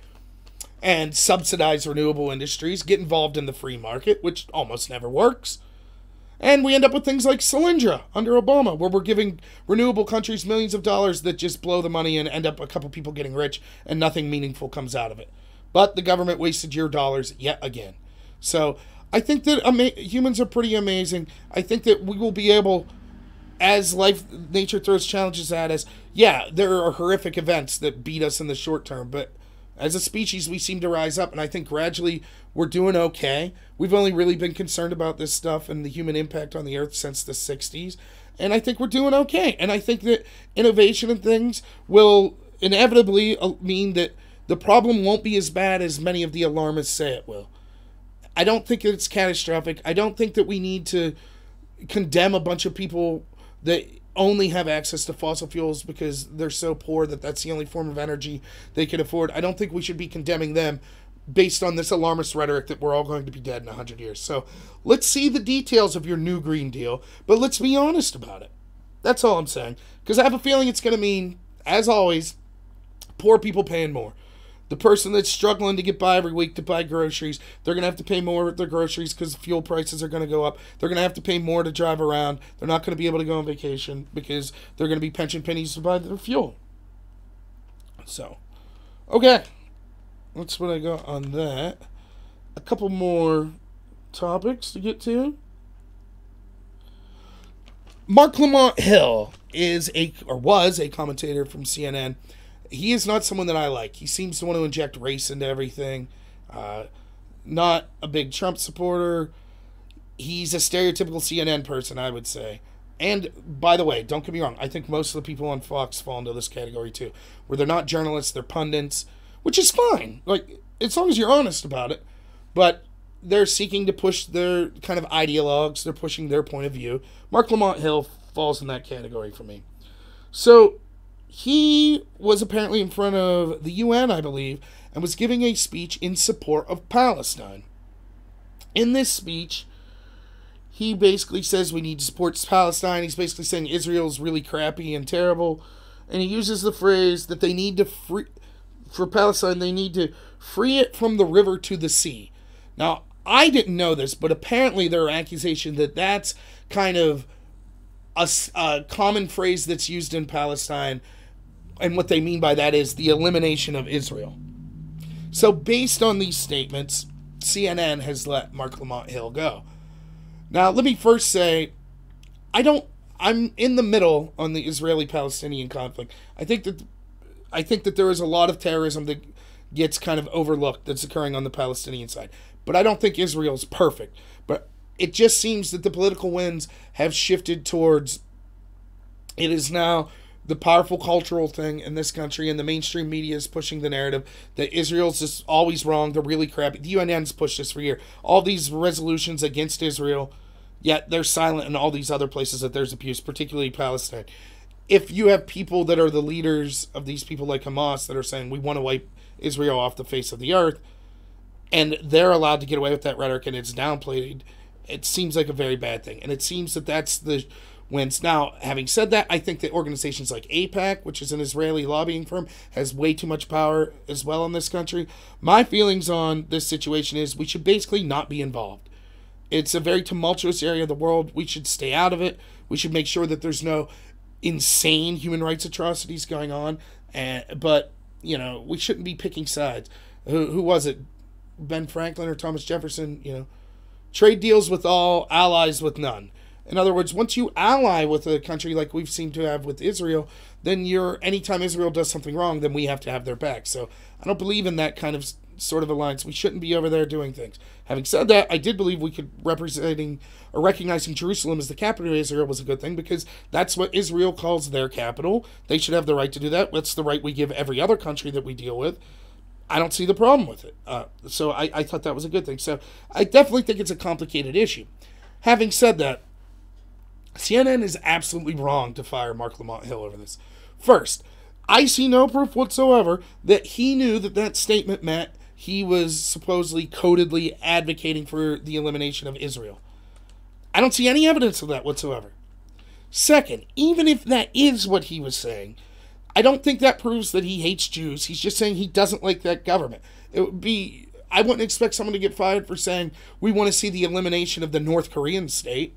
and subsidize renewable industries, get involved in the free market, which almost never works. And we end up with things like Solyndra under Obama, where we're giving renewable countries millions of dollars that just blow the money and end up a couple people getting rich and nothing meaningful comes out of it. But the government wasted your dollars yet again. So I think that humans are pretty amazing. I think that we will be able, as nature throws challenges at us, yeah, there are horrific events that beat us in the short term, but as a species, we seem to rise up, and I think gradually we're doing okay. We've only really been concerned about this stuff and the human impact on the Earth since the 60s, and I think we're doing okay. And I think that innovation and things will inevitably mean that the problem won't be as bad as many of the alarmists say it will. I don't think it's catastrophic. I don't think that we need to condemn a bunch of people that only have access to fossil fuels because they're so poor that that's the only form of energy they can afford. I don't think we should be condemning them based on this alarmist rhetoric that we're all going to be dead in 100 years. So let's see the details of your new Green Deal, but let's be honest about it. That's all I'm saying. Because I have a feeling it's going to mean, as always, poor people paying more. The person that's struggling to get by every week to buy groceries, they're going to have to pay more with their groceries because fuel prices are going to go up. They're going to have to pay more to drive around. They're not going to be able to go on vacation because they're going to be pinching pennies to buy their fuel. So, okay. That's what I got on that. A couple more topics to get to. Marc Lamont Hill was a commentator from CNN. He is not someone that I like. He seems to want to inject race into everything. Not a big Trump supporter. He's a stereotypical CNN person, I would say. And, by the way, don't get me wrong, I think most of the people on Fox fall into this category too, where they're not journalists, they're pundits, which is fine, like, as long as you're honest about it. But they're seeking to push their kind of ideologues, they're pushing their point of view. Marc Lamont Hill falls in that category for me. So he was apparently in front of the UN, I believe, and was giving a speech in support of Palestine. In this speech, he basically says we need to support Palestine. He's basically saying Israel's really crappy and terrible. And he uses the phrase that they need to for Palestine, they need to free it from the river to the sea. Now, I didn't know this, but apparently there are accusations that that's kind of a common phrase that's used in Palestine. And what they mean by that is the elimination of Israel. So based on these statements, CNN has let Marc Lamont Hill go. Now, let me first say, I'm in the middle on the Israeli-Palestinian conflict. I think that there is a lot of terrorism that gets kind of overlooked that's occurring on the Palestinian side. But I don't think Israel's perfect. But it just seems that the political winds have shifted towards, it is now the powerful cultural thing in this country, and the mainstream media is pushing the narrative that Israel's just always wrong, they're really crappy. The UNN's pushed this for years. All these resolutions against Israel, yet they're silent in all these other places that there's abuse, particularly Palestine. If you have people that are the leaders of these people like Hamas that are saying we want to wipe Israel off the face of the earth, and they're allowed to get away with that rhetoric and it's downplayed, it seems like a very bad thing. And it seems that that's the wins. Now, having said that, I think that organizations like AIPAC, which is an Israeli lobbying firm, has way too much power as well in this country. My feelings on this situation is we should basically not be involved. It's a very tumultuous area of the world. We should stay out of it. We should make sure that there's no insane human rights atrocities going on. But, you know, we shouldn't be picking sides. Who was it? Ben Franklin or Thomas Jefferson? You know, trade deals with all, allies with none. In other words, once you ally with a country like we've seemed to have with Israel, then anytime Israel does something wrong, then we have to have their back. So I don't believe in that kind of sort of alliance. We shouldn't be over there doing things. Having said that, I did believe we could recognizing Jerusalem as the capital of Israel was a good thing, because that's what Israel calls their capital. They should have the right to do that. That's the right we give every other country that we deal with. I don't see the problem with it. So I thought that was a good thing. So I definitely think it's a complicated issue. Having said that, CNN is absolutely wrong to fire Marc Lamont Hill over this. First, I see no proof whatsoever that he knew that that statement meant he was supposedly codedly advocating for the elimination of Israel. I don't see any evidence of that whatsoever. Second, even if that is what he was saying, I don't think that proves that he hates Jews. He's just saying he doesn't like that government. It would be, I wouldn't expect someone to get fired for saying we want to see the elimination of the North Korean state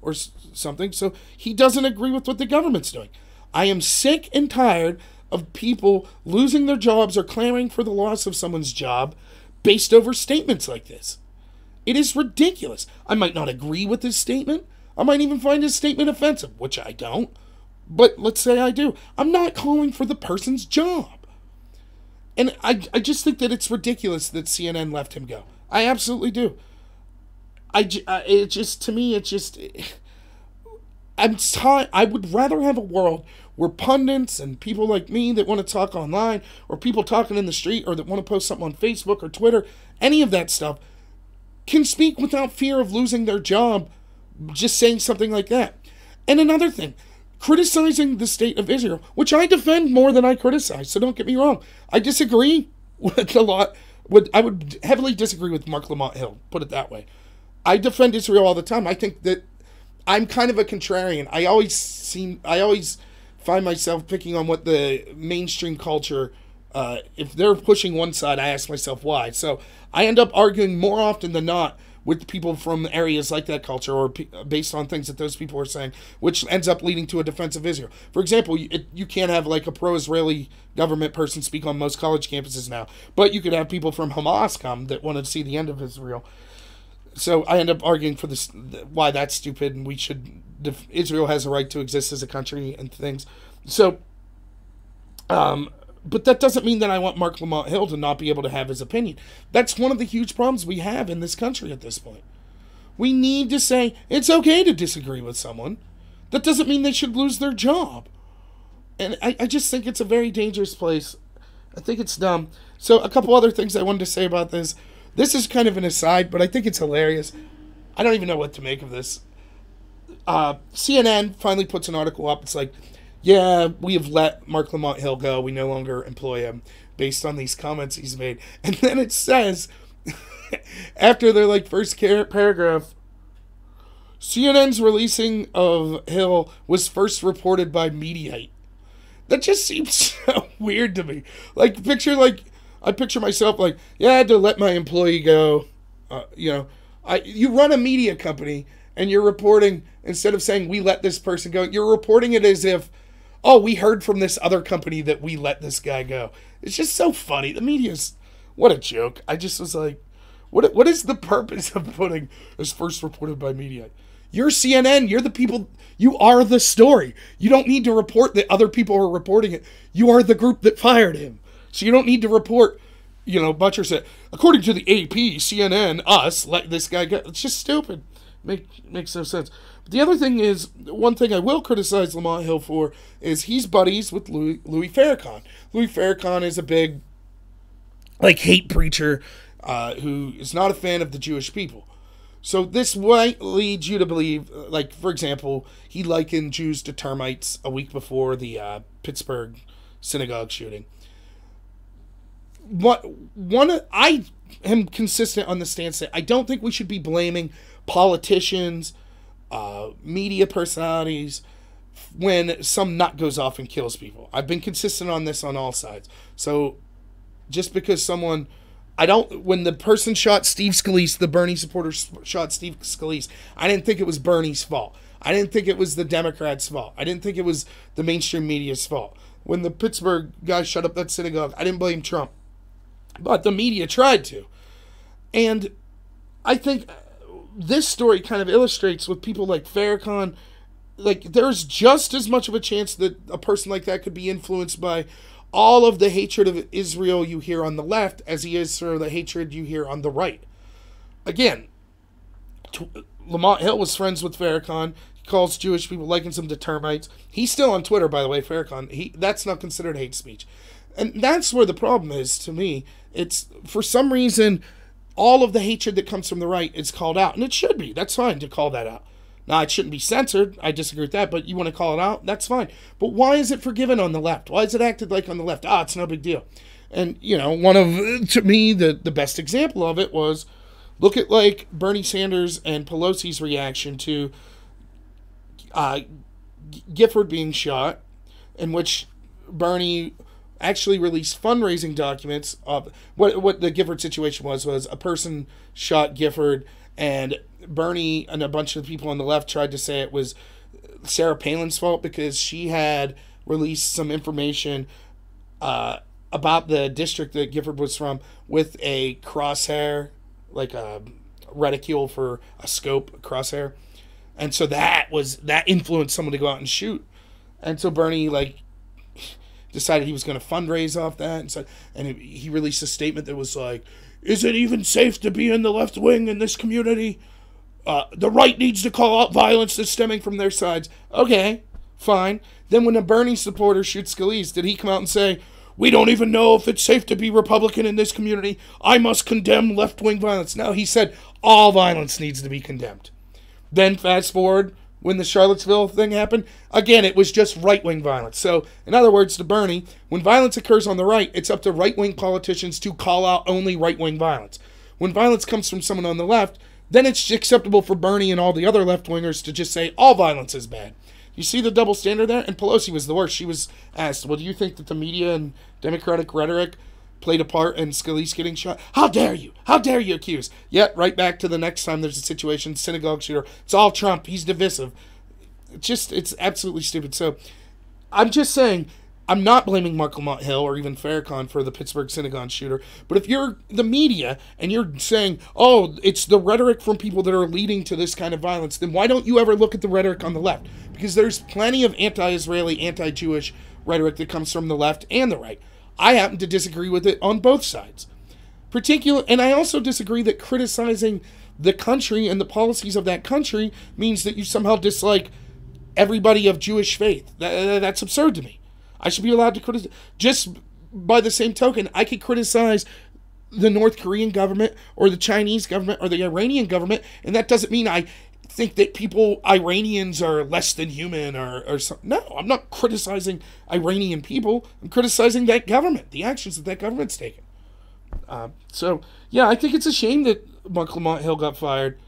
or something. So he doesn't agree with what the government's doing. I am sick and tired of people losing their jobs or clamoring for the loss of someone's job based over statements like this. It is ridiculous. I might not agree with his statement. I might even find his statement offensive, which I don't. But let's say I do. I'm not calling for the person's job. And I just think that it's ridiculous that CNN left him go. I absolutely do. It just, to me, I would rather have a world where pundits and people like me that want to talk online, or people talking in the street, or that want to post something on Facebook or Twitter, any of that stuff, can speak without fear of losing their job just saying something like that. And another thing, criticizing the state of Israel, which I defend more than I criticize, so don't get me wrong. I disagree with a lot. I would heavily disagree with Marc Lamont Hill, put it that way. I defend Israel all the time. I think that I'm kind of a contrarian. I always find myself picking on what the mainstream culture, if they're pushing one side, I ask myself why. So I end up arguing more often than not with people from areas like that culture, or based on things that those people are saying, which ends up leading to a defense of Israel. For example, you can't have like a pro-Israeli government person speak on most college campuses now, but you could have people from Hamas come that want to see the end of Israel. So I end up arguing for this, why that's stupid, and Israel has a right to exist as a country and things. So, but that doesn't mean that I want Marc Lamont Hill to not be able to have his opinion. That's one of the huge problems we have in this country at this point. We need to say it's okay to disagree with someone. That doesn't mean they should lose their job. And I just think it's a very dangerous place. I think it's dumb. So a couple other things I wanted to say about this. This is kind of an aside, but I think it's hilarious. I don't even know what to make of this. CNN finally puts an article up. It's like, yeah, we have let Marc Lamont Hill go. We no longer employ him based on these comments he's made. And then it says, after their first paragraph, CNN's releasing of Hill was first reported by Mediaite. That just seems so weird to me. I picture myself yeah, I had to let my employee go. You run a media company and you're reporting, instead of saying we let this person go, you're reporting it as if, oh, we heard from this other company that we let this guy go. It's just so funny. The media's, what a joke. I just was like, what is the purpose of putting as first reported by Mediaite? You're CNN. You're the people. You are the story. You don't need to report that other people are reporting it. You are the group that fired him. So you don't need to report, Butcher said, according to the AP, CNN, us, let this guy go. It's just stupid. Makes no sense. But the other thing is, one thing I will criticize Lamont Hill for is he's buddies with Louis Farrakhan. Louis Farrakhan is a big, hate preacher who is not a fan of the Jewish people. So this might lead you to believe, for example, he likened Jews to termites a week before the Pittsburgh synagogue shooting. I am consistent on the stance that I don't think we should be blaming politicians, media personalities, when some nut goes off and kills people. I've been consistent on this on all sides. So just because someone... when the person shot Steve Scalise, the Bernie supporter shot Steve Scalise, I didn't think it was Bernie's fault. I didn't think it was the Democrats' fault. I didn't think it was the mainstream media's fault. When the Pittsburgh guy shut up that synagogue, I didn't blame Trump. But the media tried to. And I think this story kind of illustrates with people like Farrakhan, there's just as much of a chance that a person like that could be influenced by all of the hatred of Israel you hear on the left as he is for the hatred you hear on the right. Again, Lamont Hill was friends with Farrakhan. He calls Jewish people, likens them to termites. He's still on Twitter, by the way, Farrakhan. That's not considered hate speech. And that's where the problem is, to me. It's, for some reason, all of the hatred that comes from the right is called out. And it should be. That's fine to call that out. Now, it shouldn't be censored. I disagree with that, but you want to call it out? That's fine. But why is it forgiven on the left? Why is it acted like on the left? It's no big deal. And, one of, to me, the best example of it was, look at, like, Bernie Sanders and Pelosi's reaction to Gifford being shot, in which Bernie actually released fundraising documents of what the Gifford situation was a person shot Gifford, and Bernie and a bunch of people on the left tried to say it was Sarah Palin's fault because she had released some information about the district that Gifford was from with a crosshair, like a reticule for a scope crosshair. And so that influenced someone to go out and shoot. And so Bernie, decided he was going to fundraise off that. And he released a statement that was like, is it even safe to be in the left wing in this community? The right needs to call out violence that's stemming from their sides. Okay, fine. Then when a Bernie supporter shoots Scalise, did he come out and say, we don't even know if it's safe to be Republican in this community. I must condemn left-wing violence. No, he said all violence needs to be condemned. Then fast forward, when the Charlottesville thing happened, again, it was just right-wing violence. So, in other words, to Bernie, when violence occurs on the right, it's up to right-wing politicians to call out only right-wing violence. When violence comes from someone on the left, then it's acceptable for Bernie and all the other left-wingers to just say all violence is bad. You see the double standard there? And Pelosi was the worst. She was asked, well, do you think that the media and Democratic rhetoric played a part in Scalise getting shot? How dare you? How dare you accuse? Yet, right back to the next time there's a situation, synagogue shooter. It's all Trump. He's divisive. It's absolutely stupid. So, I'm just saying, I'm not blaming Marc Lamont Hill or even Farrakhan for the Pittsburgh synagogue shooter. But if you're the media and you're saying, oh, it's the rhetoric from people that are leading to this kind of violence, then why don't you ever look at the rhetoric on the left? Because there's plenty of anti-Israeli, anti-Jewish rhetoric that comes from the left and the right. I happen to disagree with it on both sides. And I also disagree that criticizing the country and the policies of that country means that you somehow dislike everybody of Jewish faith. That's absurd to me. I should be allowed to criticize. Just by the same token, I could criticize the North Korean government or the Chinese government or the Iranian government, and that doesn't mean I think that Iranians are less than human or something. No, I'm not criticizing Iranian people. I'm criticizing that government, the actions that government's taken. So, yeah, I think it's a shame that Marc Lamont Hill got fired.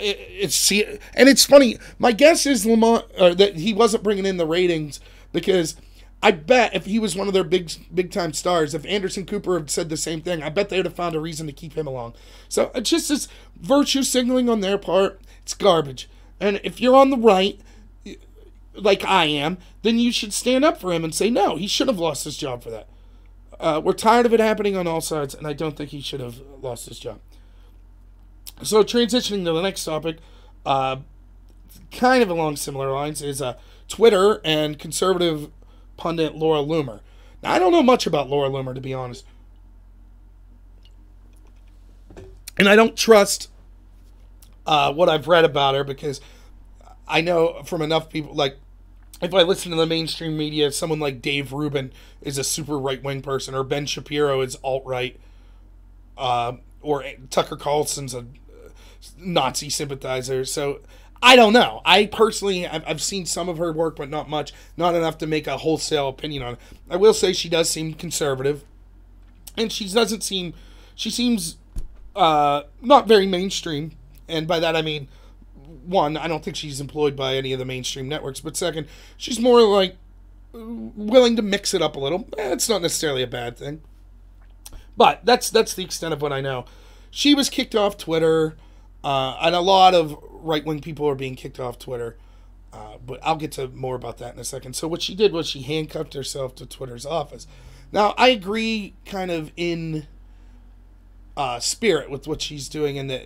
It's funny. My guess is that he wasn't bringing in the ratings because I bet if he was one of their big time stars, if Anderson Cooper had said the same thing, I bet they would have found a reason to keep him along. So it's just this virtue signaling on their part. It's garbage. And if you're on the right, like I am, then you should stand up for him and say, no, he should have lost his job for that. We're tired of it happening on all sides, and I don't think he should have lost his job. So transitioning to the next topic, kind of along similar lines, is Twitter and conservative pundit Laura Loomer. Now, I don't know much about Laura Loomer, to be honest. And I don't trust what I've read about her because I know from enough people, like, if I listen to the mainstream media, someone like Dave Rubin is a super right-wing person, or Ben Shapiro is alt-right, or Tucker Carlson's a Nazi sympathizer. So I don't know. I personally, I've seen some of her work, but not much. Not enough to make a wholesale opinion on it. I will say she does seem conservative. And she seems not very mainstream. And by that I mean, one, I don't think she's employed by any of the mainstream networks. But second, she's more like willing to mix it up a little. It's not necessarily a bad thing. But that's the extent of what I know. She was kicked off Twitter. And a lot of right-wing people are being kicked off Twitter. But I'll get to more about that in a second. So what she did was she handcuffed herself to Twitter's office. Now, I agree kind of in spirit with what she's doing, and that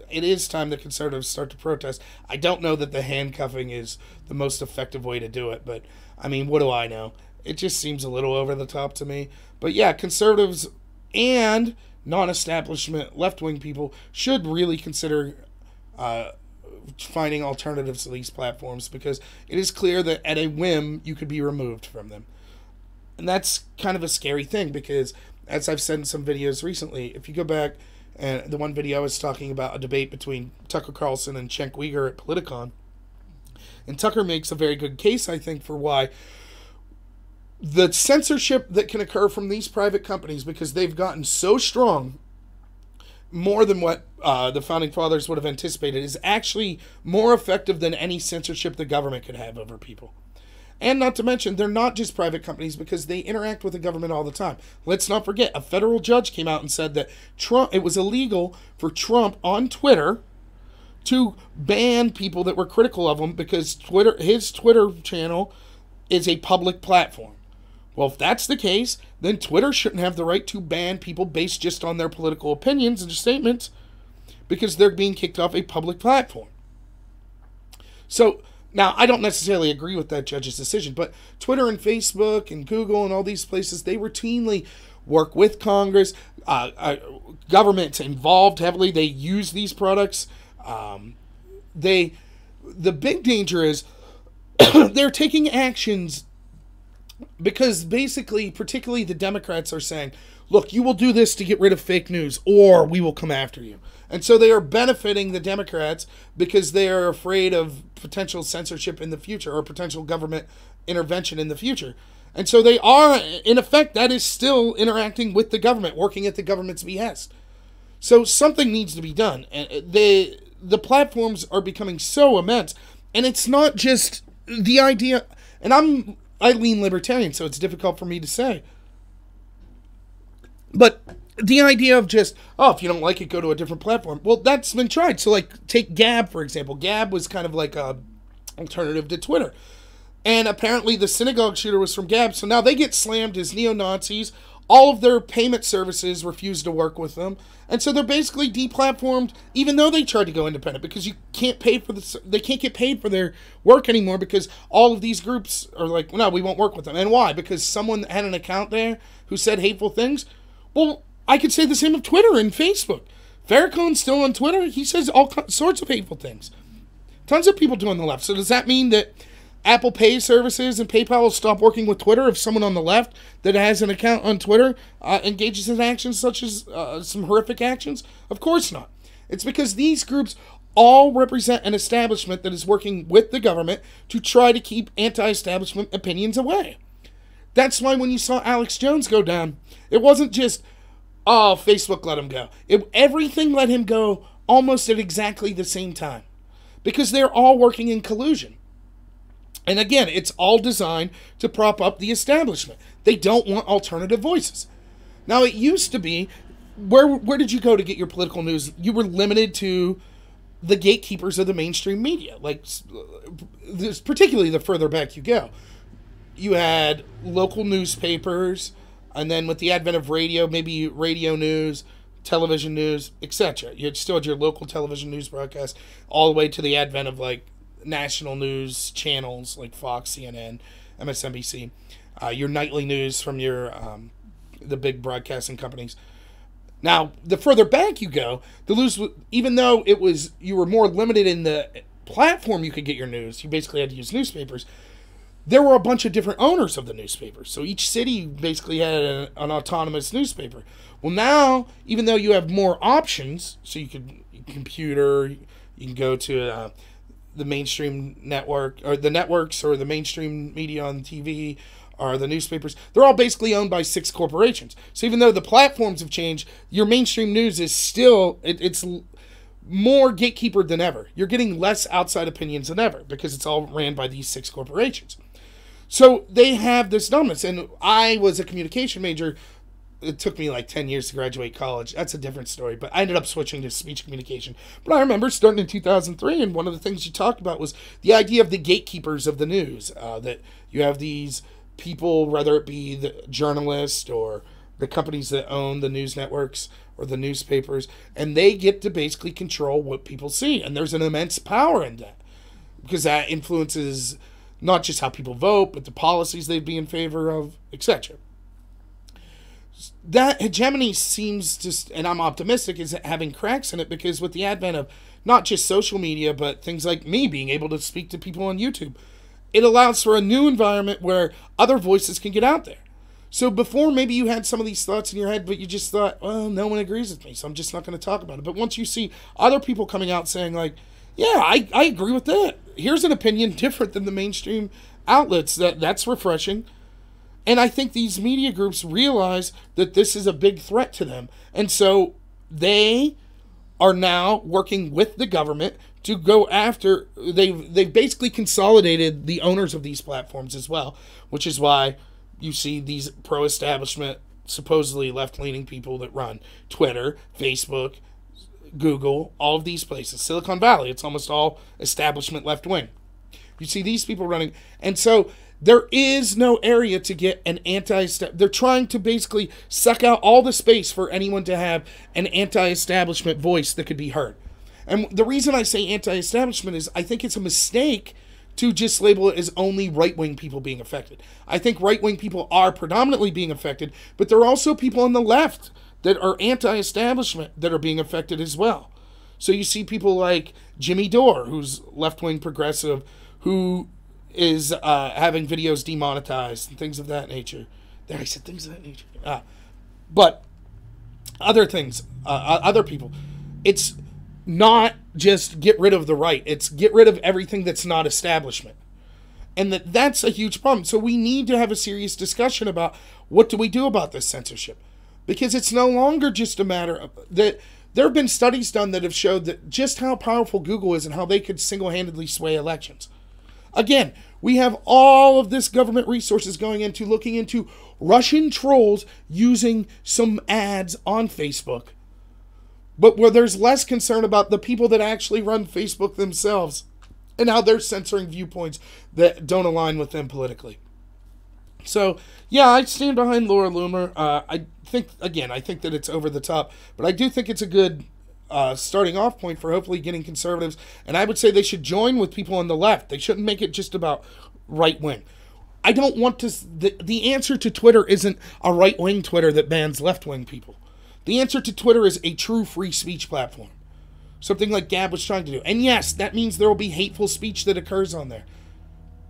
it is time that conservatives start to protest. I don't know that the handcuffing is the most effective way to do it, but, I mean, what do I know? It just seems a little over the top to me. But, yeah, conservatives and non-establishment left-wing people should really consider finding alternatives to these platforms, because it is clear that at a whim you could be removed from them. And that's kind of a scary thing, because as I've said in some videos recently, if you go back, and the one video I was talking about a debate between Tucker Carlson and Cenk Uygur at Politicon, And Tucker makes a very good case, I think, for why the censorship that can occur from these private companies, because they've gotten so strong, more than what the Founding Fathers would have anticipated, is actually more effective than any censorship the government could have over people. And not to mention, they're not just private companies because they interact with the government all the time. Let's not forget, a federal judge came out and said that it was illegal for Trump on Twitter to ban people that were critical of him because his Twitter channel is a public platform. Well, if that's the case, then Twitter shouldn't have the right to ban people based just on their political opinions and statements because they're being kicked off a public platform. So, now, I don't necessarily agree with that judge's decision, but Twitter and Facebook and Google and all these places, they routinely work with Congress, government's involved heavily. They use these products. The big danger is they're taking actions because basically, particularly the Democrats are saying, look, you will do this to get rid of fake news or we will come after you. And so they are benefiting the Democrats because they are afraid of potential censorship in the future or potential government intervention in the future. And so they are, in effect, that is still interacting with the government, working at the government's behest. So something needs to be done. And the platforms are becoming so immense. And it's not just the idea, and I lean libertarian, so it's difficult for me to say. But the idea of just, if you don't like it, go to a different platform. Well, that's been tried. So, like, take Gab, for example. Gab was kind of like a alternative to Twitter. And apparently the synagogue shooter was from Gab. So now they get slammed as neo-Nazis. All of their payment services refuse to work with them. And so they're basically deplatformed, even though they tried to go independent, because you can't pay for they can't get paid for their work anymore because all of these groups are like, no, we won't work with them. And why? Because someone had an account there who said hateful things? Well, I could say the same of Twitter and Facebook. Farrakhan's still on Twitter. He says all sorts of hateful things. Tons of people do on the left. So does that mean that Apple Pay services and PayPal will stop working with Twitter if someone on the left that has an account on Twitter engages in actions such as some horrific actions? Of course not. It's because these groups all represent an establishment that is working with the government to try to keep anti-establishment opinions away. That's why when you saw Alex Jones go down, it wasn't just, Facebook let him go. Everything let him go almost at exactly the same time because they're all working in collusion. And again, it's all designed to prop up the establishment. They don't want alternative voices. Now, it used to be, where did you go to get your political news? You were limited to the gatekeepers of the mainstream media. Like, particularly the further back you go. You had local newspapers, and then with the advent of radio, maybe radio news, television news, etc. You still had your local television news broadcast, all the way to the advent of, like, national news channels like Fox, CNN, MSNBC, your nightly news from your the big broadcasting companies. Now, the further back you go, the news, even though you were more limited in the platform you could get your news, you basically had to use newspapers. There were a bunch of different owners of the newspapers, so each city basically had an autonomous newspaper. Well, now, even though you have more options, so you can computer, you can go to the mainstream network, or the networks, or the mainstream media on TV, or the newspapers, they're all basically owned by 6 corporations. So even though the platforms have changed, your mainstream news is still, it's more gatekeeper than ever. You're getting less outside opinions than ever, because it's all ran by these 6 corporations. So they have this dominance, and I was a communication major. It took me like 10 years to graduate college. That's a different story, but I ended up switching to speech communication. But I remember starting in 2003, and one of the things you talked about was the idea of the gatekeepers of the news, that you have these people, whether it be the journalists or the companies that own the news networks or the newspapers, and they get to basically control what people see. And there's an immense power in that, because that influences not just how people vote, but the policies they'd be in favor of, etc. That hegemony seems just, and I'm optimistic, is having cracks in it, because with the advent of not just social media, but things like me being able to speak to people on YouTube, it allows for a new environment where other voices can get out there. So before, maybe you had some of these thoughts in your head, but you just thought, well, no one agrees with me, so I'm just not going to talk about it. But once you see other people coming out saying, like, Yeah, I agree with that. Here's an opinion different than the mainstream outlets. That's refreshing. And I think these media groups realize that this is a big threat to them. And so they are now working with the government to go after, they've basically consolidated the owners of these platforms as well, which is why you see these pro-establishment, supposedly left-leaning people that run Twitter, Facebook, Google, all of these places. Silicon Valley, it's almost all establishment left-wing. You see these people running, and so there is no area to get an they're trying to basically suck out all the space for anyone to have an anti-establishment voice that could be heard. And the reason I say anti-establishment is I think it's a mistake to just label it as only right-wing people being affected. I think right-wing people are predominantly being affected, but there are also people on the left that are anti-establishment that are being affected as well. So you see people like Jimmy Dore, who's left-wing progressive, who is having videos demonetized and things of that nature. There, I said things of that nature. But other things, other people. It's not just get rid of the right. It's get rid of everything that's not establishment. And that's a huge problem. So we need to have a serious discussion about what do we do about this censorship. Because it's no longer just a matter of that. There have been studies done that have showed that just how powerful Google is and how they could single-handedly sway elections. Again, we have all of this government resources going into looking into Russian trolls using some ads on Facebook. But where there's less concern about the people that actually run Facebook themselves and how they're censoring viewpoints that don't align with them politically. So, yeah, I stand behind Laura Loomer. I think that it's over the top, but I do think it's a good starting off point for hopefully getting conservatives. And I would say they should join with people on the left. They shouldn't make it just about right wing. I don't want to. The answer to Twitter isn't a right wing Twitter that bans left wing people. The answer to Twitter is a true free speech platform. Something like Gab was trying to do. And yes, that means there will be hateful speech that occurs on there.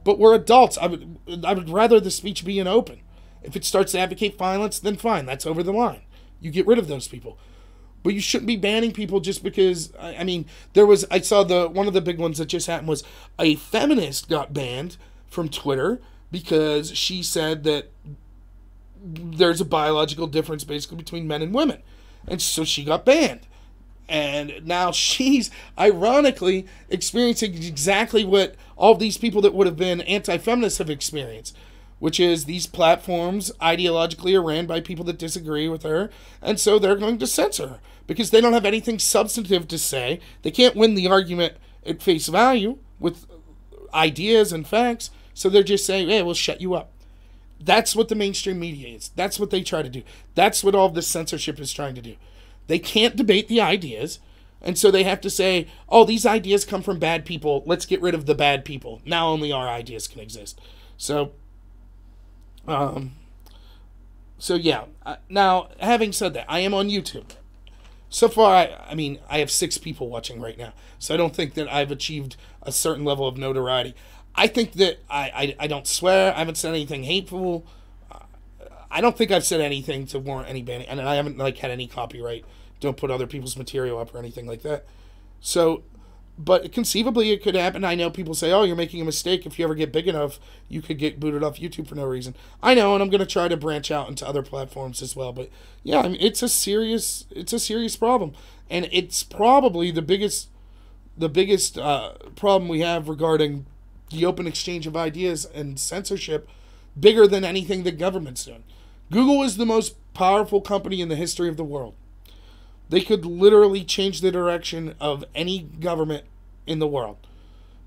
But we're adults. I would rather the speech be in open. If it starts to advocate violence, then fine. That's over the line. You get rid of those people. But you shouldn't be banning people just because, I mean, I saw one of the big ones that just happened was a feminist got banned from Twitter because she said that there's a biological difference basically between men and women. And so she got banned. And now she's ironically experiencing exactly what all these people that would have been anti-feminists have experienced, which is these platforms ideologically are ran by people that disagree with her, and so they're going to censor her because they don't have anything substantive to say. They can't win the argument at face value with ideas and facts, so they're just saying, hey, we'll shut you up. That's what the mainstream media is. That's what they try to do. That's what all this censorship is trying to do. They can't debate the ideas, and so they have to say, oh, these ideas come from bad people. Let's get rid of the bad people. Now only our ideas can exist. So yeah. Now, having said that, I am on YouTube. So far, I have 6 people watching right now, so I don't think that I've achieved a certain level of notoriety. I think that I don't swear. I haven't said anything hateful. I don't think I've said anything to warrant any banning, and I haven't had any copyright. Don't put other people's material up or anything like that. So, but conceivably it could happen. I know people say, oh, you're making a mistake. If you ever get big enough, you could get booted off YouTube for no reason. I know, and I'm going to try to branch out into other platforms as well. But yeah, it's a serious problem, and it's probably the biggest problem we have regarding the open exchange of ideas and censorship, bigger than anything the government's doing. Google is the most powerful company in the history of the world. They could literally change the direction of any government in the world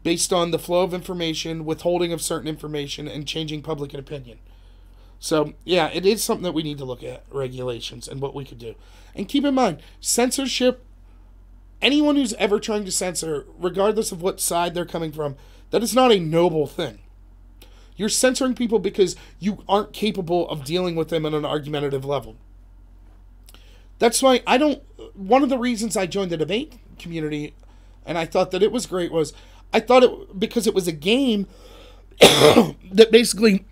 based on the flow of information, withholding of certain information, and changing public opinion. So, yeah, it is something that we need to look at, regulations, and what we could do. And keep in mind, censorship, anyone who's ever trying to censor, regardless of what side they're coming from, that is not a noble thing. You're censoring people because you aren't capable of dealing with them on an argumentative level. That's why one of the reasons I joined the debate community, and I thought that it was great, was I thought because it was a game that basically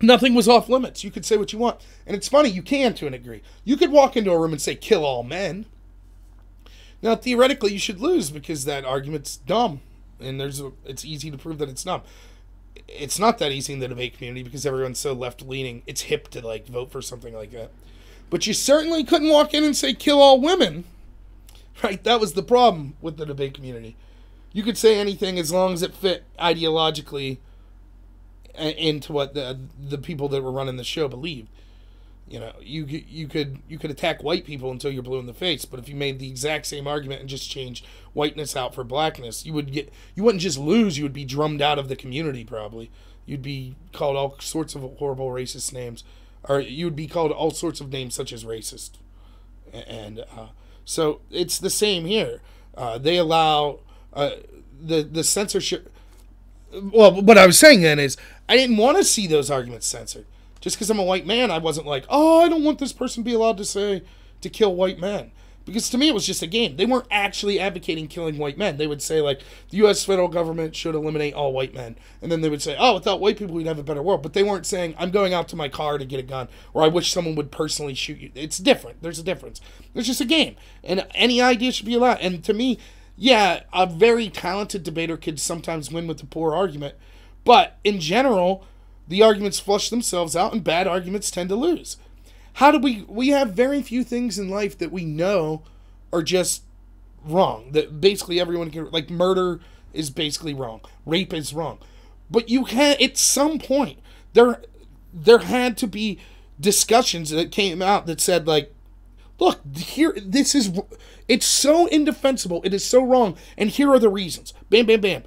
nothing was off limits. You could say what you want. And it's funny, you can to a degree. You could walk into a room and say, kill all men. Now, theoretically, you should lose because that argument's dumb, and it's easy to prove that it's dumb. It's not that easy in the debate community because everyone's so left-leaning. It's hip to like vote for something like that. But you certainly couldn't walk in and say kill all women, right? That was the problem with the debate community. You could say anything as long as it fit ideologically into what the people that were running the show believed. You know, you could attack white people until you're blue in the face, but if you made the exact same argument and just changed whiteness out for blackness, you wouldn't just lose, you would be drummed out of the community probably. You'd be called all sorts of horrible racist names, or you would be called all sorts of names such as racist. And so it's the same here. They allow the censorship. Well, what I was saying then is I didn't want to see those arguments censored. Just because I'm a white man, I wasn't like, oh, I don't want this person to be allowed to kill white men. Because to me, it was just a game. They weren't actually advocating killing white men. They would say, like, the U.S. federal government should eliminate all white men. And then they would say, oh, without white people, we'd have a better world. But they weren't saying, I'm going out to my car to get a gun, or I wish someone would personally shoot you. It's different. There's a difference. It's just a game. And any idea should be allowed. And to me, yeah, a very talented debater could sometimes win with a poor argument. But in general, the arguments flush themselves out and bad arguments tend to lose. How do we have very few things in life that we know are just wrong. That basically everyone can, like murder is basically wrong. Rape is wrong. But you had, at some point, there had to be discussions that came out that said like, look, here, it's so indefensible. It is so wrong. And here are the reasons. Bam, bam, bam.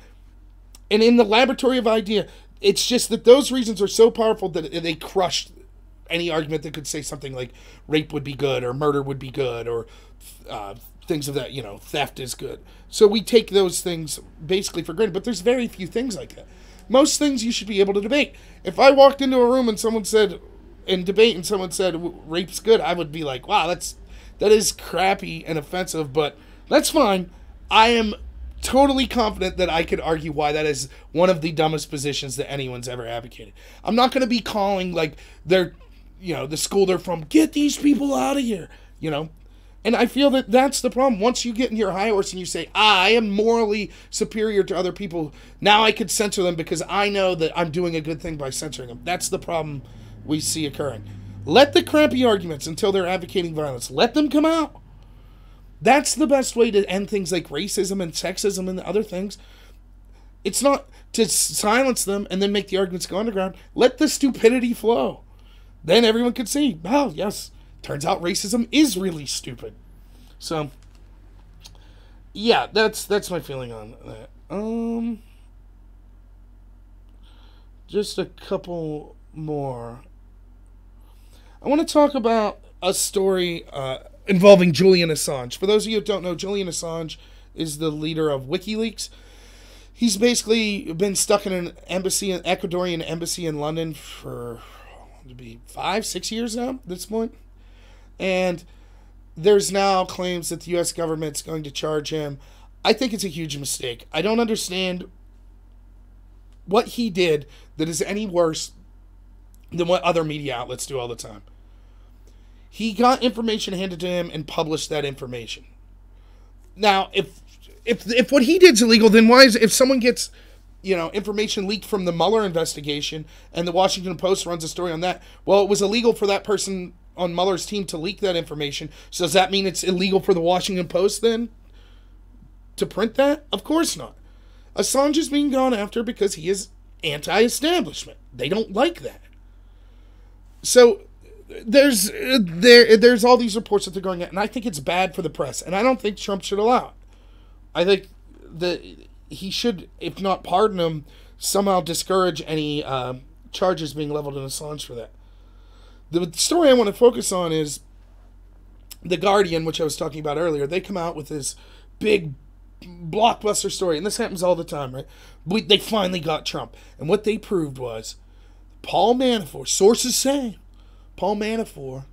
And in the laboratory of idea, it's just that those reasons are so powerful that they crushed any argument that could say something like rape would be good or murder would be good or things of that, theft is good. So we take those things basically for granted, but there's very few things like that. Most things you should be able to debate. If I walked into a room and someone said, in debate, and someone said rape's good, I would be like, wow, that is crappy and offensive, but that's fine. I am totally confident that I could argue why that is one of the dumbest positions that anyone's ever advocated. I'm not going to be calling like the school they're from, get these people out of here, And I feel that that's the problem. Once you get in your high horse and you say, I am morally superior to other people, now I could censor them because I know that I'm doing a good thing by censoring them. That's the problem we see occurring. Let the crappy arguments until they're advocating violence. Let them come out. That's the best way to end things like racism and sexism and other things. It's not to silence them and then make the arguments go underground. Let the stupidity flow. Then everyone could see, oh, yes, turns out racism is really stupid. So, yeah, that's my feeling on that. Just a couple more. I want to talk about a story involving Julian Assange. For those of you who don't know, Julian Assange is the leader of WikiLeaks. He's basically been stuck in an embassy, an Ecuadorian embassy in London for to be 5-6 years now at this point. And there's now claims that the U.S. government's going to charge him. I think it's a huge mistake. I don't understand what he did that is any worse than what other media outlets do all the time. He got information handed to him and published that information. Now, if what he did is illegal, then why is, if someone gets, information leaked from the Mueller investigation and the Washington Post runs a story on that, well, it was illegal for that person on Mueller's team to leak that information. So does that mean it's illegal for the Washington Post then to print that? Of course not. Assange is being gone after because he is anti-establishment. They don't like that. So there's all these reports that they're going at, and I think it's bad for the press, and I don't think Trump should allow it. I think that he should, if not pardon him, somehow discourage any charges being leveled at Assange for that. The story I want to focus on is The Guardian, which I was talking about earlier. They come out with this big blockbuster story, and this happens all the time, right? They finally got Trump, and what they proved was Paul Manafort, sources say, Paul Manafort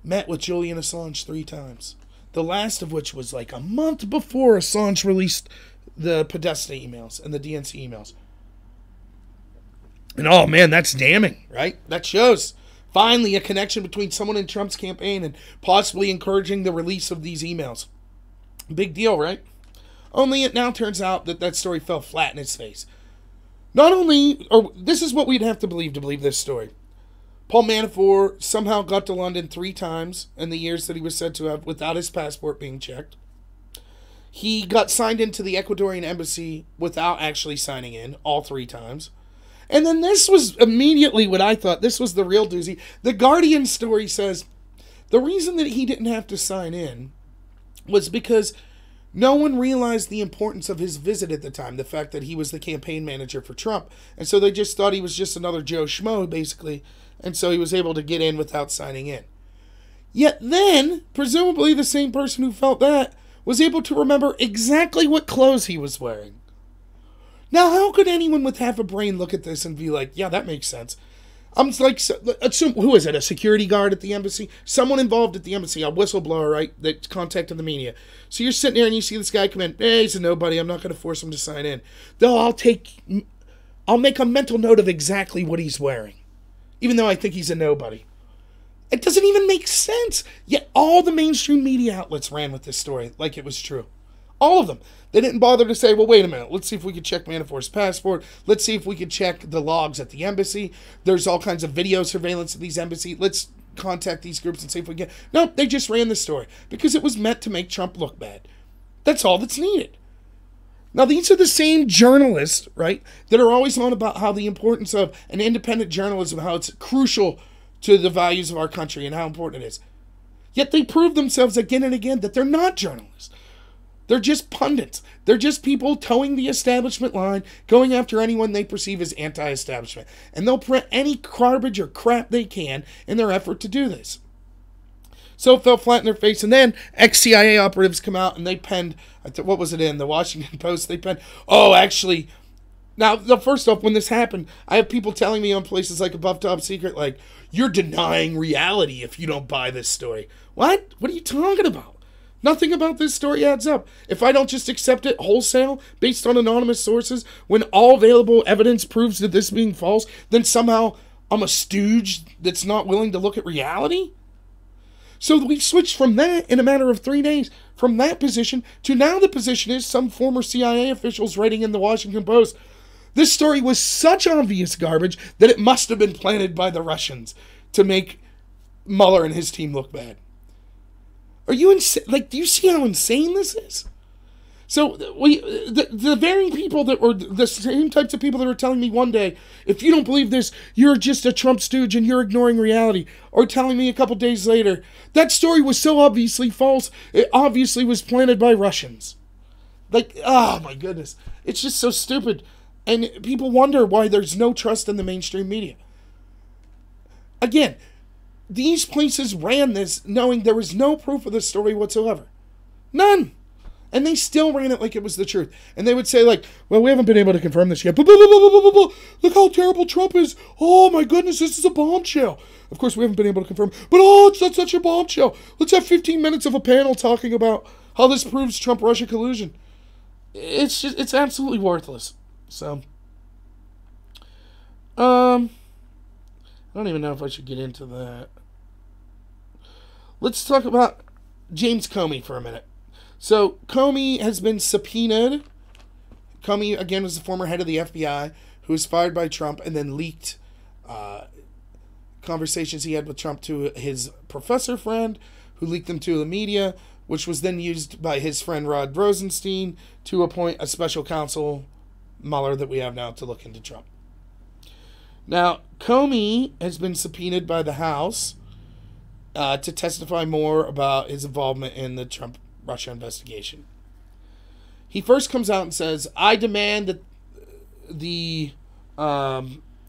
met with Julian Assange 3 times. The last of which was like a month before Assange released the Podesta emails and the DNC emails. And oh man, that's damning, right? That shows finally a connection between someone in Trump's campaign and possibly encouraging the release of these emails. Big deal, right? Only it now turns out that that story fell flat in its face. Not only, or this is what we'd have to believe this story. Paul Manafort somehow got to London 3 times in the years that he was said to have without his passport being checked. He got signed into the Ecuadorian embassy without actually signing in, all 3 times. And then this was immediately what I thought, this was the real doozy. The Guardian story says the reason that he didn't have to sign in was because no one realized the importance of his visit at the time, the fact that he was the campaign manager for Trump. And so they just thought he was just another Joe Schmo, basically. And so he was able to get in without signing in. Yet then, presumably the same person who felt that was able to remember exactly what clothes he was wearing. Now, how could anyone with half a brain look at this and be like, yeah, that makes sense? I'm like, assume, who is it, a security guard at the embassy? Someone involved at the embassy, a whistleblower, right, that contacted the media. So you're sitting there and you see this guy come in. Hey, he's a nobody. I'm not going to force him to sign in. Though I'll make a mental note of exactly what he's wearing, even though I think he's a nobody. It doesn't even make sense. Yet all the mainstream media outlets ran with this story like it was true. All of them. They didn't bother to say, well, wait a minute. Let's see if we could check Manafort's passport. Let's see if we could check the logs at the embassy. There's all kinds of video surveillance of these embassies. Let's contact these groups and see if we can. No, they just ran the story because it was meant to make Trump look bad. That's all that's needed. Now, these are the same journalists, right, that are always on about how the importance of an independent journalism, how it's crucial to the values of our country and how important it is. Yet they prove themselves again and again that they're not journalists. They're just pundits. They're just people towing the establishment line, going after anyone they perceive as anti-establishment. And they'll print any garbage or crap they can in their effort to do this. So it fell flat in their face. And then ex-CIA operatives come out and they penned, what was it in, the Washington Post? They penned, oh, actually, now, first off, when this happened, I have people telling me on places like Above Top Secret, like, you're denying reality if you don't buy this story. What? What are you talking about? Nothing about this story adds up. If I don't just accept it wholesale based on anonymous sources, when all available evidence proves that this being false, then somehow I'm a stooge that's not willing to look at reality? So we switched from that in a matter of 3 days, from that position to now the position is some former CIA officials writing in the Washington Post. This story was such obvious garbage that it must have been planted by the Russians to make Mueller and his team look bad. Are you insane? Like, do you see how insane this is? So the very people that were the same types of people that were telling me one day, if you don't believe this, you're just a Trump stooge and you're ignoring reality, or telling me a couple days later, that story was so obviously false, it obviously was planted by Russians. Like, oh my goodness. It's just so stupid. And people wonder why there's no trust in the mainstream media. Again, these places ran this knowing there was no proof of the story whatsoever. None. And they still ran it like it was the truth. And they would say, like, well, we haven't been able to confirm this yet. But look how terrible Trump is. Oh, my goodness, this is a bombshell. Of course, we haven't been able to confirm. But, oh, it's not such a bombshell. Let's have 15 minutes of a panel talking about how this proves Trump-Russia collusion. It's absolutely worthless. So, I don't even know if I should get into that. Let's talk about James Comey for a minute. So, Comey has been subpoenaed. Comey, again, was the former head of the FBI who was fired by Trump and then leaked conversations he had with Trump to his professor friend, who leaked them to the media, which was then used by his friend Rod Rosenstein to appoint a special counsel, Mueller, that we have now to look into Trump. Now, Comey has been subpoenaed by the House to testify more about his involvement in the Trump-Russia investigation. He first comes out and says, I demand that the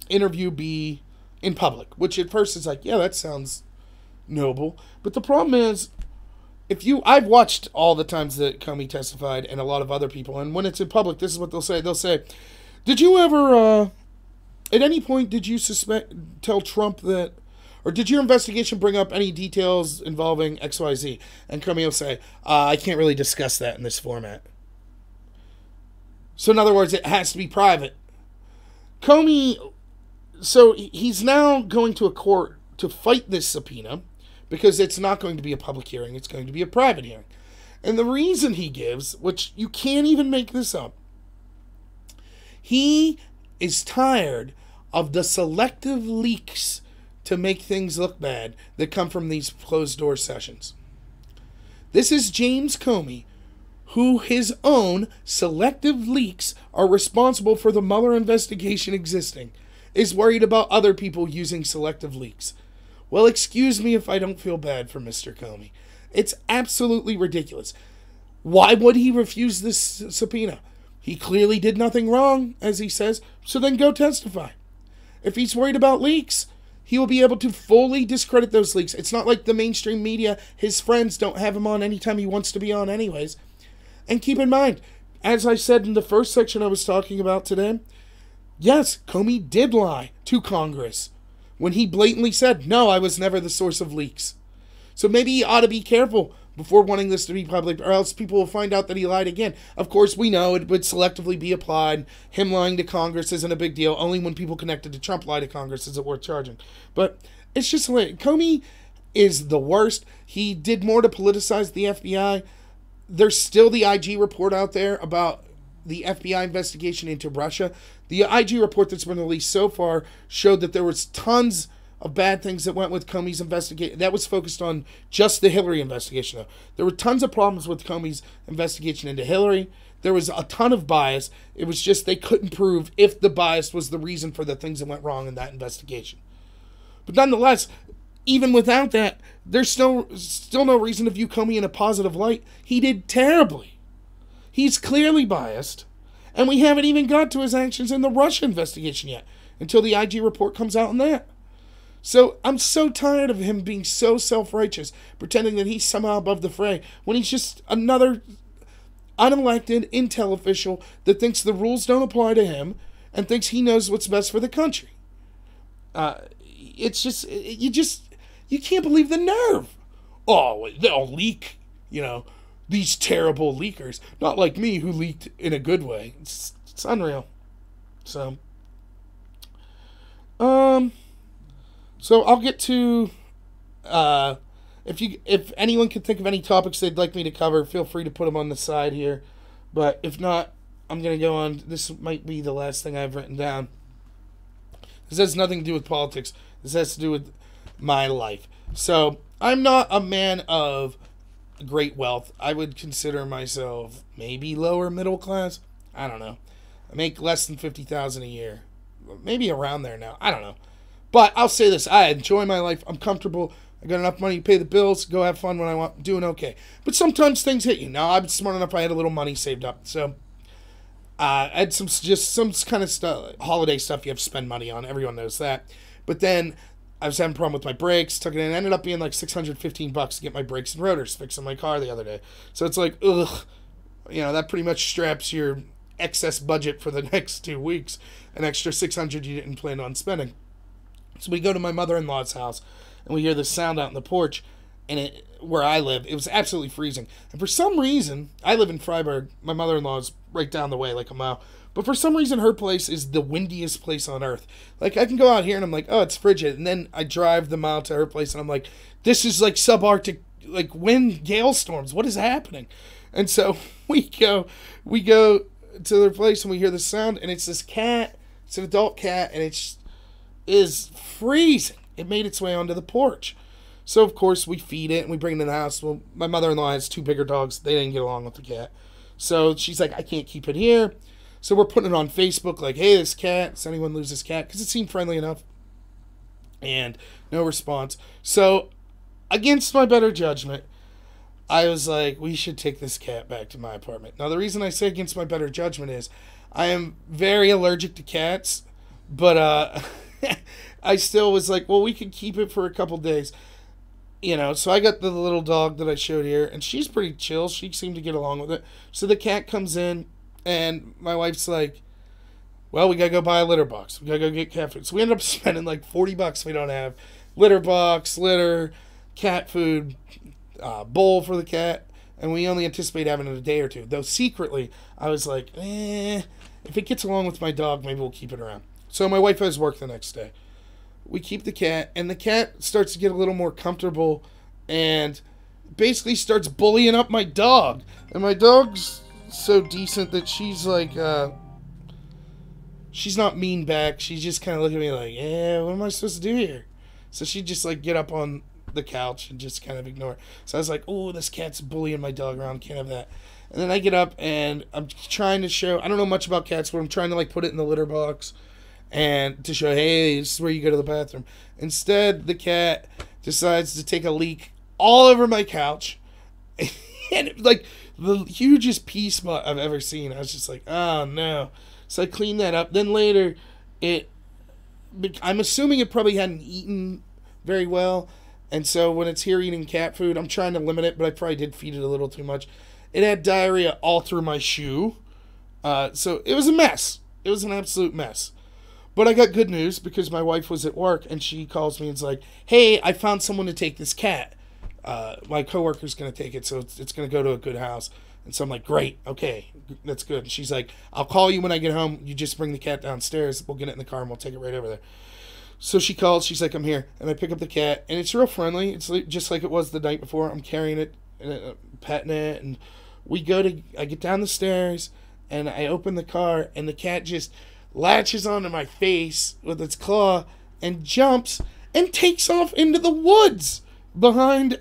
interview be in public, which at first is like, yeah, that sounds noble. But the problem is, I've watched all the times that Comey testified and a lot of other people, and when it's in public, this is what they'll say. They'll say, did you ever, at any point, did you tell Trump that, or did your investigation bring up any details involving XYZ? And Comey will say, I can't really discuss that in this format. So in other words, it has to be private. Comey, so he's now going to a court to fight this subpoena because it's not going to be a public hearing. It's going to be a private hearing. And the reason he gives, which you can't even make this up, he is tired of the selective leaks to make things look bad that come from these closed-door sessions. This is James Comey, who his own selective leaks are responsible for the Mueller investigation existing, is worried about other people using selective leaks. Well, excuse me if I don't feel bad for Mr. Comey. It's absolutely ridiculous. Why would he refuse this subpoena? He clearly did nothing wrong, as he says, so then go testify. If he's worried about leaks, he will be able to fully discredit those leaks. It's not like the mainstream media, his friends don't have him on anytime he wants to be on anyways. And keep in mind, as I said in the first section I was talking about today, yes, Comey did lie to Congress when he blatantly said, no, I was never the source of leaks. So maybe he ought to be careful before wanting this to be public, or else people will find out that he lied again. Of course, we know it would selectively be applied. Him lying to Congress isn't a big deal. Only when people connected to Trump lie to Congress is it worth charging. But it's just hilarious. Comey is the worst. He did more to politicize the FBI. There's still the IG report out there about the FBI investigation into Russia. The IG report that's been released so far showed that there was tons of bad things that went with Comey's investigation. That was focused on just the Hillary investigation, though. There were tons of problems with Comey's investigation into Hillary. There was a ton of bias. It was just they couldn't prove if the bias was the reason for the things that went wrong in that investigation. But nonetheless, even without that, there's still no reason to view Comey in a positive light. He did terribly. He's clearly biased. And we haven't even got to his actions in the Russia investigation yet, until the IG report comes out on that. So I'm so tired of him being so self-righteous, pretending that he's somehow above the fray, when he's just another unelected intel official that thinks the rules don't apply to him and thinks he knows what's best for the country. It's just, you can't believe the nerve. Oh, they'll leak, these terrible leakers. Not like me, who leaked in a good way. It's unreal. So I'll get to, if anyone can think of any topics they'd like me to cover, feel free to put them on the side here. But if not, I'm going to go on. This might be the last thing I've written down. This has nothing to do with politics. This has to do with my life. So I'm not a man of great wealth. I would consider myself maybe lower middle class. I don't know. I make less than $50,000 a year. Maybe around there now. I don't know. But I'll say this, I enjoy my life, I'm comfortable, I got enough money to pay the bills, go have fun when I want, doing okay. But sometimes things hit you. Now, I'm smart enough, I had a little money saved up, so I had some kind of stuff, holiday stuff you have to spend money on, everyone knows that. But then I was having a problem with my brakes, took it in, it ended up being like $615 to get my brakes and rotors fixed on my car the other day. So it's like, ugh, that pretty much straps your excess budget for the next 2 weeks, an extra $600 you didn't plan on spending. So we go to my mother-in-law's house, and we hear the sound out in the porch, and where I live, it was absolutely freezing. And for some reason, I live in Freiburg, my mother-in-law is right down the way, like a mile, but for some reason, her place is the windiest place on earth. Like, I can go out here, and I'm like, oh, it's frigid, and then I drive the mile to her place, and I'm like, this is like subarctic, like wind, gale storms, what is happening? And so we go to their place, and we hear the sound, and it's this cat, it's an adult cat, and it's is freezing. It made its way onto the porch. So, of course, we feed it and we bring it in the house. Well, my mother-in-law has 2 bigger dogs. They didn't get along with the cat. So she's like, I can't keep it here. So we're putting it on Facebook like, hey, this cat, does anyone lose this cat? Because it seemed friendly enough. And no response. So, against my better judgment, I was like, we should take this cat back to my apartment. Now, the reason I say against my better judgment is I am very allergic to cats. But, I still was like, well, we could keep it for a couple days. So I got the little dog that I showed here, and she's pretty chill. She seemed to get along with it. So the cat comes in, and my wife's like, well, we got to go buy a litter box. We got to go get cat food. So we ended up spending like $40 we don't have. Litter box, litter, cat food, bowl for the cat. And we only anticipate having it a day or two. Though secretly, I was like, if it gets along with my dog, maybe we'll keep it around. So my wife has work the next day. We keep the cat, and the cat starts to get a little more comfortable and basically starts bullying up my dog. And my dog's so decent that she's like, she's not mean back. She's just kind of looking at me like, yeah, what am I supposed to do here? So she just like get up on the couch and just kind of ignore it. So I was like, oh, this cat's bullying my dog around. Can't have that. And then I get up and I'm trying to show, I don't know much about cats, but I'm trying to like put it in the litter box and to show, hey, this is where you go to the bathroom. Instead, the cat decides to take a leak all over my couch. And like the hugest pee spot I've ever seen. I was just like, oh no. So I cleaned that up. Then later, I'm assuming it probably hadn't eaten very well. And so when it's here eating cat food, I'm trying to limit it, but I probably did feed it a little too much. It had diarrhea all through my shoe. So it was a mess. It was an absolute mess. But I got good news because my wife was at work and she calls me and is like, hey, I found someone to take this cat. My coworker's going to take it, so it's going to go to a good house. And so I'm like, great, okay, that's good. And she's like, I'll call you when I get home. You just bring the cat downstairs. We'll get it in the car and we'll take it right over there. So she calls. She's like, I'm here. And I pick up the cat, and it's real friendly. It's just like it was the night before. I'm carrying it, and petting it, and I get down the stairs, and I open the car, and the cat just latches onto my face with its claw and jumps and takes off into the woods behind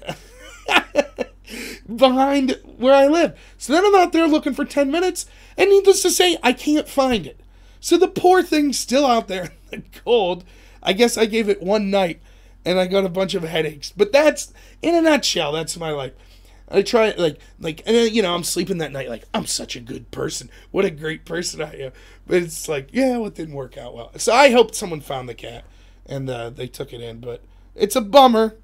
where I live. So then I'm out there looking for 10 minutes, and needless to say, I can't find it. So the poor thing's still out there in the cold. I guess I gave it one night, and I got a bunch of headaches. But that's, in a nutshell, that's my life. I try and then, I'm sleeping that night like, I'm such a good person. What a great person I am. But it's like, yeah, well, it didn't work out well. So I hope someone found the cat, and they took it in. But it's a bummer.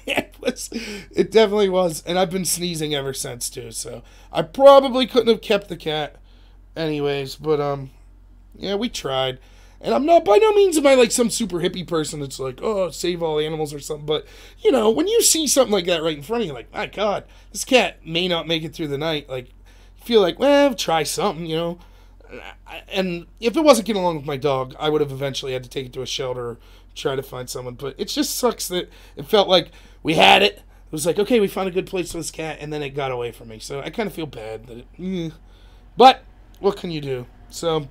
It definitely was. And I've been sneezing ever since, too. So I probably couldn't have kept the cat anyways. But, yeah, we tried. And I'm not, by no means am I like some super hippie person that's like, oh, save all animals or something. But, when you see something like that right in front of you, like, my God, this cat may not make it through the night. Like, feel like, well, try something, And if it wasn't getting along with my dog, I would have eventually had to take it to a shelter or try to find someone. But it just sucks that it felt like we had it. It was like, okay, we found a good place for this cat, and then it got away from me. So I kind of feel bad that But what can you do? So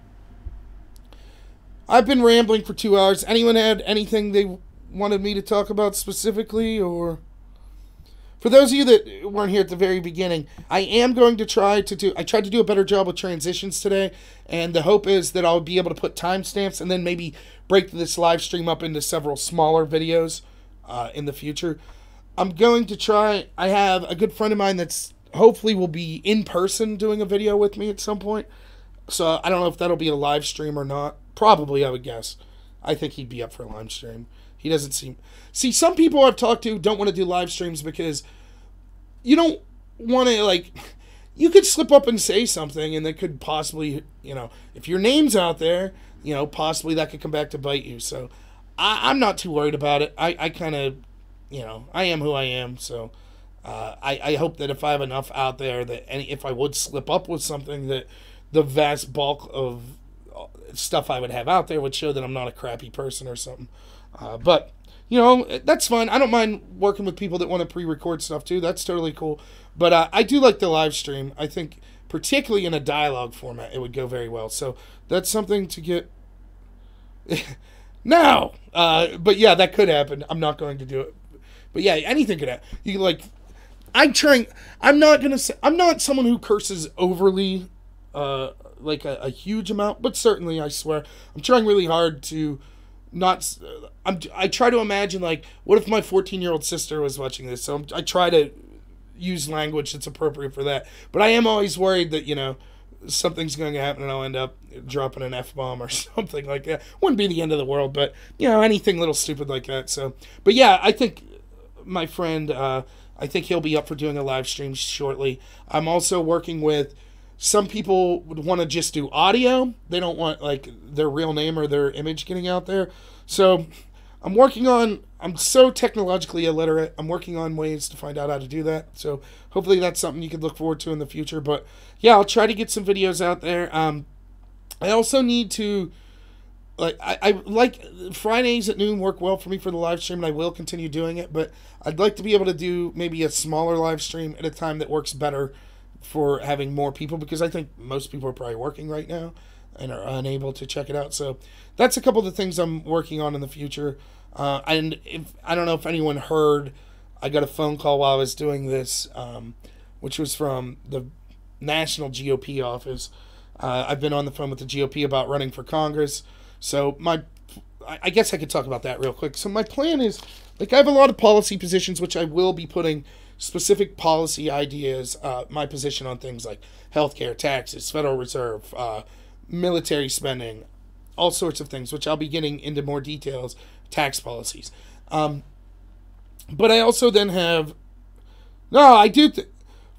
I've been rambling for 2 hours. Anyone had anything they wanted me to talk about specifically? Or for those of you that weren't here at the very beginning, I am going to I tried to do a better job with transitions today, and the hope is that I'll be able to put timestamps and then maybe break this live stream up into several smaller videos in the future. I'm going to try. I have a good friend of mine that's hopefully will be in person doing a video with me at some point. So I don't know if that'll be a live stream or not. Probably, I would guess. I think he'd be up for a live stream. He doesn't seem... See, some people I've talked to don't want to do live streams because you don't want to, like... You could slip up and say something, and that could possibly, if your name's out there, possibly that could come back to bite you. So I'm not too worried about it. I kind of, I am who I am. So I hope that if I have enough out there that if I would slip up with something, that the vast bulk of stuff I would have out there would show that I'm not a crappy person or something. But, that's fine. I don't mind working with people that want to pre-record stuff too. That's totally cool. But I do like the live stream. I think, particularly in a dialogue format, it would go very well. So that's something to get now. But yeah, that could happen. I'm not going to do it. But yeah, anything could happen. You can I'm not someone who curses overly, like a huge amount, but certainly, I swear, I'm trying really hard to not. I try to imagine, like, what if my 14-year-old sister was watching this? So I try to use language that's appropriate for that. But I am always worried that something's going to happen and I'll end up dropping an F-bomb or something like that. Wouldn't be the end of the world, but anything little stupid like that. So, but yeah, I think my friend, I think he'll be up for doing a live stream shortly. I'm also working with. Some people would want to just do audio. They don't want, like, their real name or their image getting out there. So I'm so technologically illiterate. I'm working on ways to find out how to do that. So hopefully that's something you could look forward to in the future. But yeah, I'll try to get some videos out there. I also need to like I like Fridays at noon work well for me for the live stream, and I will continue doing it. But I'd like to be able to do maybe a smaller live stream at a time that works better for having more people, because I think most people are probably working right now and are unable to check it out. So that's a couple of the things I'm working on in the future. And I don't know if anyone heard, I got a phone call while I was doing this, which was from the National GOP office. I've been on the phone with the GOP about running for Congress. So I guess I could talk about that real quick. So my plan is, like, I have a lot of policy positions, which I will be putting specific policy ideas, my position on things like healthcare, taxes, Federal Reserve, military spending, all sorts of things, which I'll be getting into more details, tax policies. But I also then have,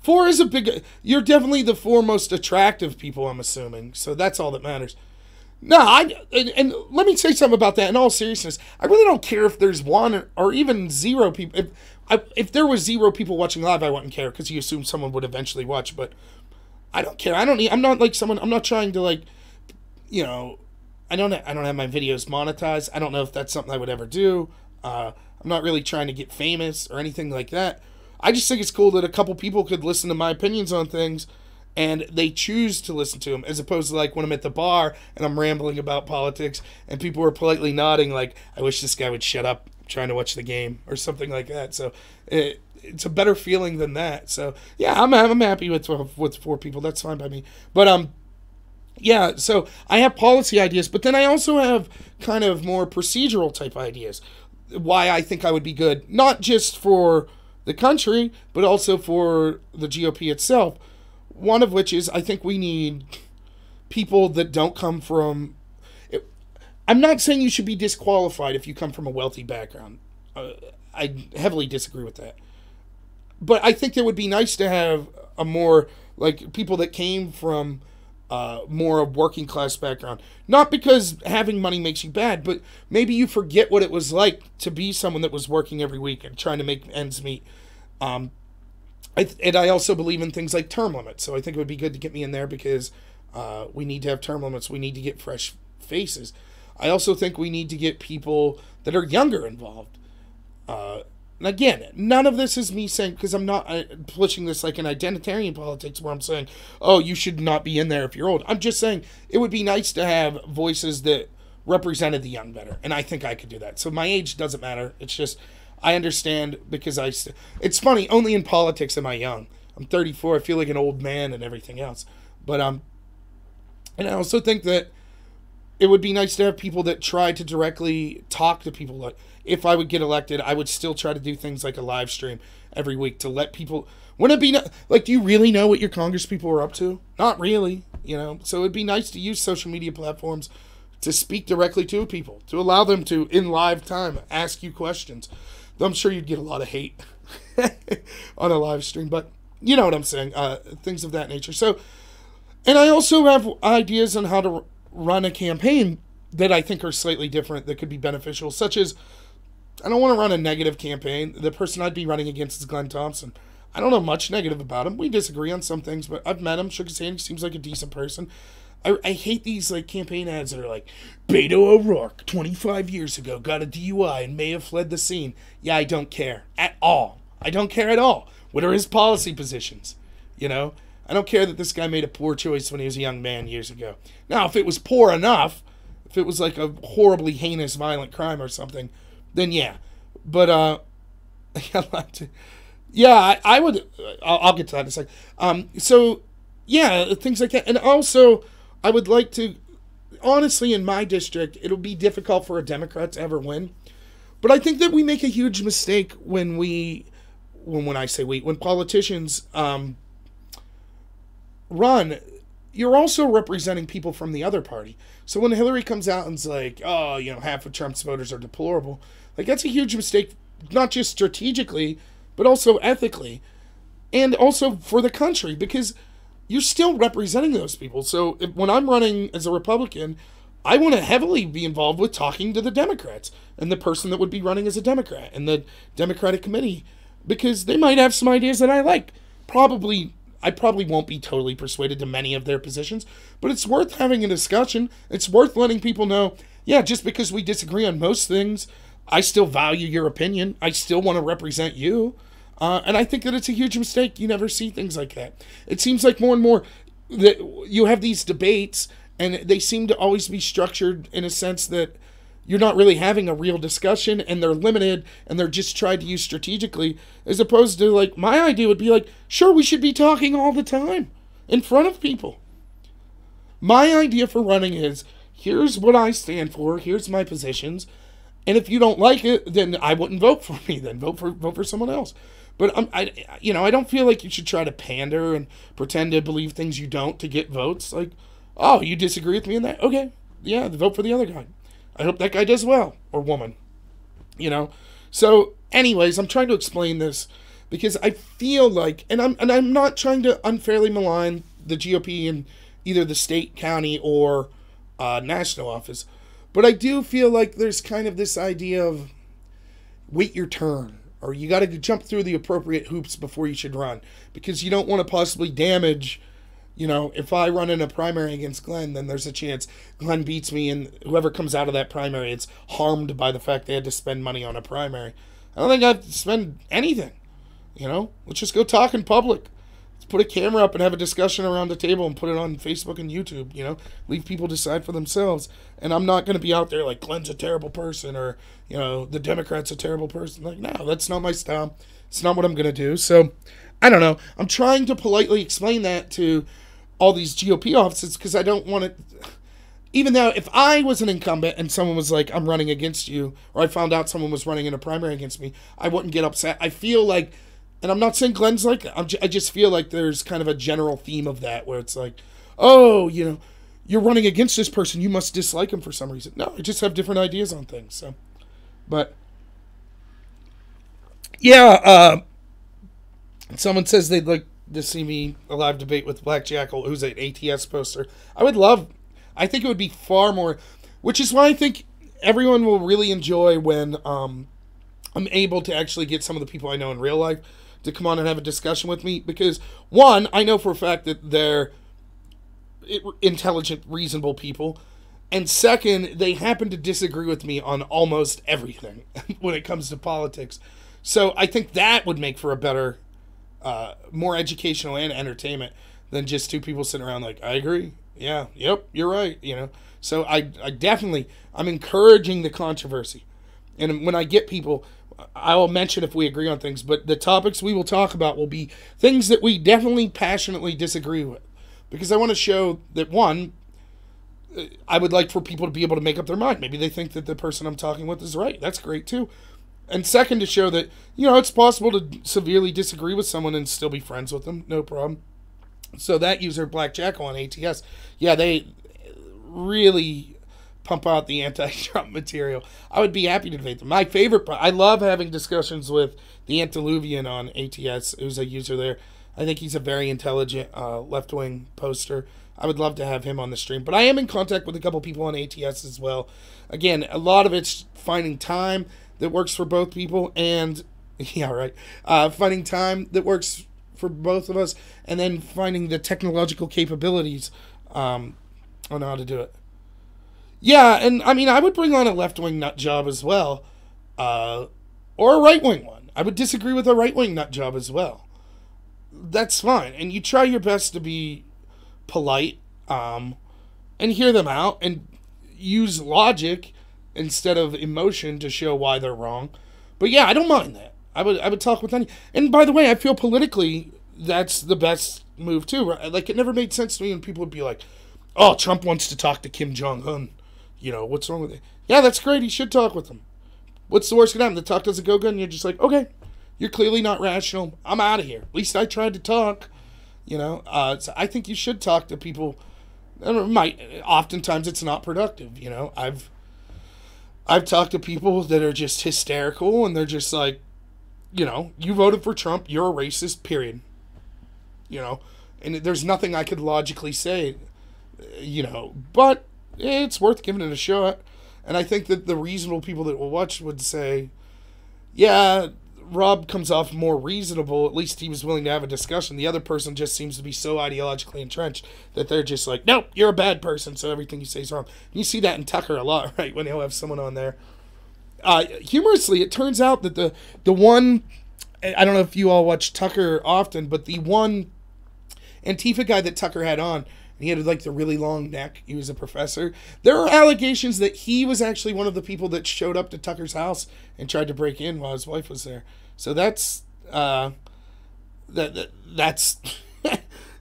four is a big, you're definitely the four most attractive people, I'm assuming. So that's all that matters. No, and let me say something about that in all seriousness. I really don't care if there's one or even zero people. If there was zero people watching live, I wouldn't care, because you assume someone would eventually watch. But I don't care. I'm not like someone. I'm not trying to, like, you know, I don't have my videos monetized. I don't know if that's something I would ever do. I'm not really trying to get famous or anything like that. I just think it's cool that a couple people could listen to my opinions on things, and they choose to listen to them, as opposed to, like, when I'm at the bar and I'm rambling about politics and people are politely nodding like, I wish this guy would shut up, I'm trying to watch the game, or something like that. So it's a better feeling than that. So yeah, I'm happy with four people. That's fine by me. But yeah, so I have policy ideas, but then I also have kind of more procedural type ideas. Why I think I would be good, not just for the country, but also for the GOP itself. One of which is, I think we need people that don't come from... I'm not saying you should be disqualified if you come from a wealthy background. I heavily disagree with that. But I think it would be nice to have a more, like, people that came from more of working class background. Not because having money makes you bad, but maybe you forget what it was like to be someone that was working every week and trying to make ends meet. And I also believe in things like term limits, so I think it would be good to get me in there, because we need to have term limits. We need to get fresh faces. I also think we need to get people that are younger involved. And again, none of this is me saying, because I'm not pushing this like an identitarian politics where I'm saying, oh, you should not be in there if you're old. I'm just saying it would be nice to have voices that represented the young better, and I think I could do that. So my age doesn't matter. It's just, I understand, because it's funny, only in politics am I young. I'm 34, I feel like an old man and everything else. But and I also think that it would be nice to have people that try to directly talk to people. Like, if I would get elected, I would still try to do things like a live stream every week to let people... Wouldn't it be... Like, do you really know what your Congress people are up to? Not really, you know? So it'd be nice to use social media platforms to speak directly to people, to allow them to, in live time, ask you questions. I'm sure you'd get a lot of hate on a live stream, but you know what I'm saying, things of that nature. So, and I also have ideas on how to run a campaign that I think are slightly different, that could be beneficial, such as, I don't want to run a negative campaign. The person I'd be running against is Glenn Thompson. I don't know much negative about him. We disagree on some things, but I've met him, shook his hand, he seems like a decent person. I hate these, like, campaign ads that are like, Beto O'Rourke, 25 years ago, got a DUI and may have fled the scene. Yeah, I don't care at all. I don't care at all. What are his policy positions? You know? I don't care that this guy made a poor choice when he was a young man years ago. Now, if it was poor enough, if it was like a horribly heinous, violent crime or something, then yeah. But, yeah, I would... I'll get to that in a second. So, yeah, things like that. And also... I would like to, honestly, in my district, it'll be difficult for a Democrat to ever win. But I think that we make a huge mistake when politicians run, you're also representing people from the other party. So when Hillary comes out and's like, oh, you know, half of Trump's voters are deplorable, like, that's a huge mistake, not just strategically, but also ethically, and also for the country, because you're still representing those people. So when I'm running as a Republican, I want to heavily be involved with talking to the Democrats and the person that would be running as a Democrat and the Democratic committee, because they might have some ideas that I like. I probably won't be totally persuaded to many of their positions, but it's worth having a discussion. It's worth letting people know, yeah, just because we disagree on most things, I still value your opinion. I still want to represent you. And I think that it's a huge mistake. You never see things like that. It seems like more and more that you have these debates, and they seem to always be structured in a sense that you're not really having a real discussion, and they're limited, and they're just tried to use strategically, as opposed to, like, my idea would be like, sure, we should be talking all the time in front of people. My idea for running is, here's what I stand for, here's my positions, and if you don't like it, then I wouldn't vote for me, then vote for someone else. But I don't feel like you should try to pander and pretend to believe things you don't to get votes. Like, oh, you disagree with me in that? Okay, yeah, vote for the other guy. I hope that guy does well, or woman. So anyways, I'm trying to explain this because I feel like, and I'm not trying to unfairly malign the GOP in either the state, county, or national office, but I do feel like there's kind of this idea of wait your turn, or you got to jump through the appropriate hoops before you should run, because you don't want to possibly damage. If I run in a primary against Glenn, then there's a chance Glenn beats me, and whoever comes out of that primary, it's harmed by the fact they had to spend money on a primary. I don't think I have to spend anything. Let's just go talk in public. Let's put a camera up and have a discussion around the table and put it on Facebook and YouTube. Leave people decide for themselves. And I'm not going to be out there like Glenn's a terrible person, or, the Democrat's a terrible person. Like, no, that's not my style. It's not what I'm going to do. So, I don't know. I'm trying to politely explain that to all these GOP offices, because I don't want it. Even though if I was an incumbent and someone was like, I'm running against you, or I found out someone was running in a primary against me, I wouldn't get upset. I feel like, and I'm not saying Glenn's like that, I just feel like there's kind of a general theme of that, where it's like, oh, you're running against this person, you must dislike him for some reason. No, I just have different ideas on things. So, but yeah, someone says they'd like to see me a live debate with Black Jackal, who's an ATS poster. I think it would be far more, which is why I think everyone will really enjoy when I'm able to actually get some of the people I know in real life to come on and have a discussion with me, because one, I know for a fact that they're intelligent, reasonable people, and second, they happen to disagree with me on almost everything when it comes to politics. So I think that would make for a better, more educational and entertainment than just two people sitting around like, I agree, yeah, yep, you're right, So I definitely, I'm encouraging the controversy. And when I get people, I will mention if we agree on things, but the topics we will talk about will be things that we definitely passionately disagree with. Because I want to show that, one, I would like for people to be able to make up their mind. Maybe they think that the person I'm talking with is right. That's great, too. And second, to show that, it's possible to severely disagree with someone and still be friends with them. No problem. So that user, Black Jackal on ATS, yeah, they really pump out the anti-Trump material. I would be happy to debate them. My favorite part, I love having discussions with the Antediluvian on ATS, who's a user there. I think he's a very intelligent left-wing poster. I would love to have him on the stream. But I am in contact with a couple people on ATS as well. Again, a lot of it's finding time that works for both people, and yeah, right. Finding time that works for both of us, and then finding the technological capabilities on how to do it. Yeah, and I mean, I would bring on a left-wing nut job as well, or a right-wing one. I would disagree with a right-wing nut job as well. That's fine, and you try your best to be polite, and hear them out, and use logic instead of emotion to show why they're wrong. But yeah, I don't mind that. I would talk with any. And by the way, I feel politically that's the best move too. Right? Like, it never made sense to me when people would be like, "Oh, Trump wants to talk to Kim Jong-un. What's wrong with it?" Yeah, that's great. He should talk with him. What's the worst gonna happen? The talk doesn't go good, and you're just like, okay, you're clearly not rational. I'm out of here. At least I tried to talk. So I think you should talk to people. Oftentimes it's not productive. I've talked to people that are just hysterical, and they're just like, you voted for Trump, you're a racist, period. And there's nothing I could logically say, but it's worth giving it a shot. And I think that the reasonable people that will watch would say, yeah, Rob comes off more reasonable. At least he was willing to have a discussion. The other person just seems to be so ideologically entrenched that they're just like, nope, you're a bad person, so everything you say is wrong. You see that in Tucker a lot, right, when he'll have someone on there. Humorously, it turns out that the one, I don't know if you all watch Tucker often, but the one Antifa guy that Tucker had on, he had like the really long neck. He was a professor. There are allegations that he was actually one of the people that showed up to Tucker's house and tried to break in while his wife was there. So that's that's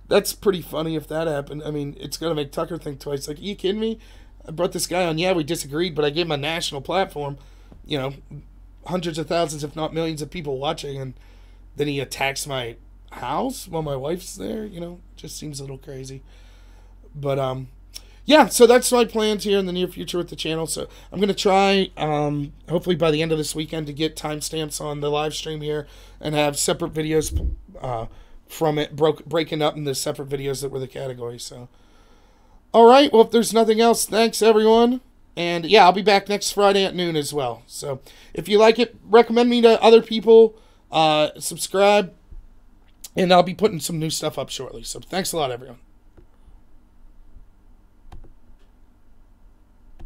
that's pretty funny if that happened. I mean, it's gonna make Tucker think twice. Like, are you kidding me? I brought this guy on. Yeah, we disagreed, but I gave him a national platform. You know, hundreds of thousands, if not millions, of people watching, and then he attacks my house while my wife's there. You know, just seems a little crazy. But yeah, so that's my plans here in the near future with the channel. So I'm gonna try, hopefully by the end of this weekend, to get timestamps on the live stream here and have separate videos from it, breaking up into separate videos that were the categories. So, all right. Well, if there's nothing else, thanks everyone. And yeah, I'll be back next Friday at noon as well. So if you like it, recommend me to other people. Subscribe, and I'll be putting some new stuff up shortly. So thanks a lot, everyone.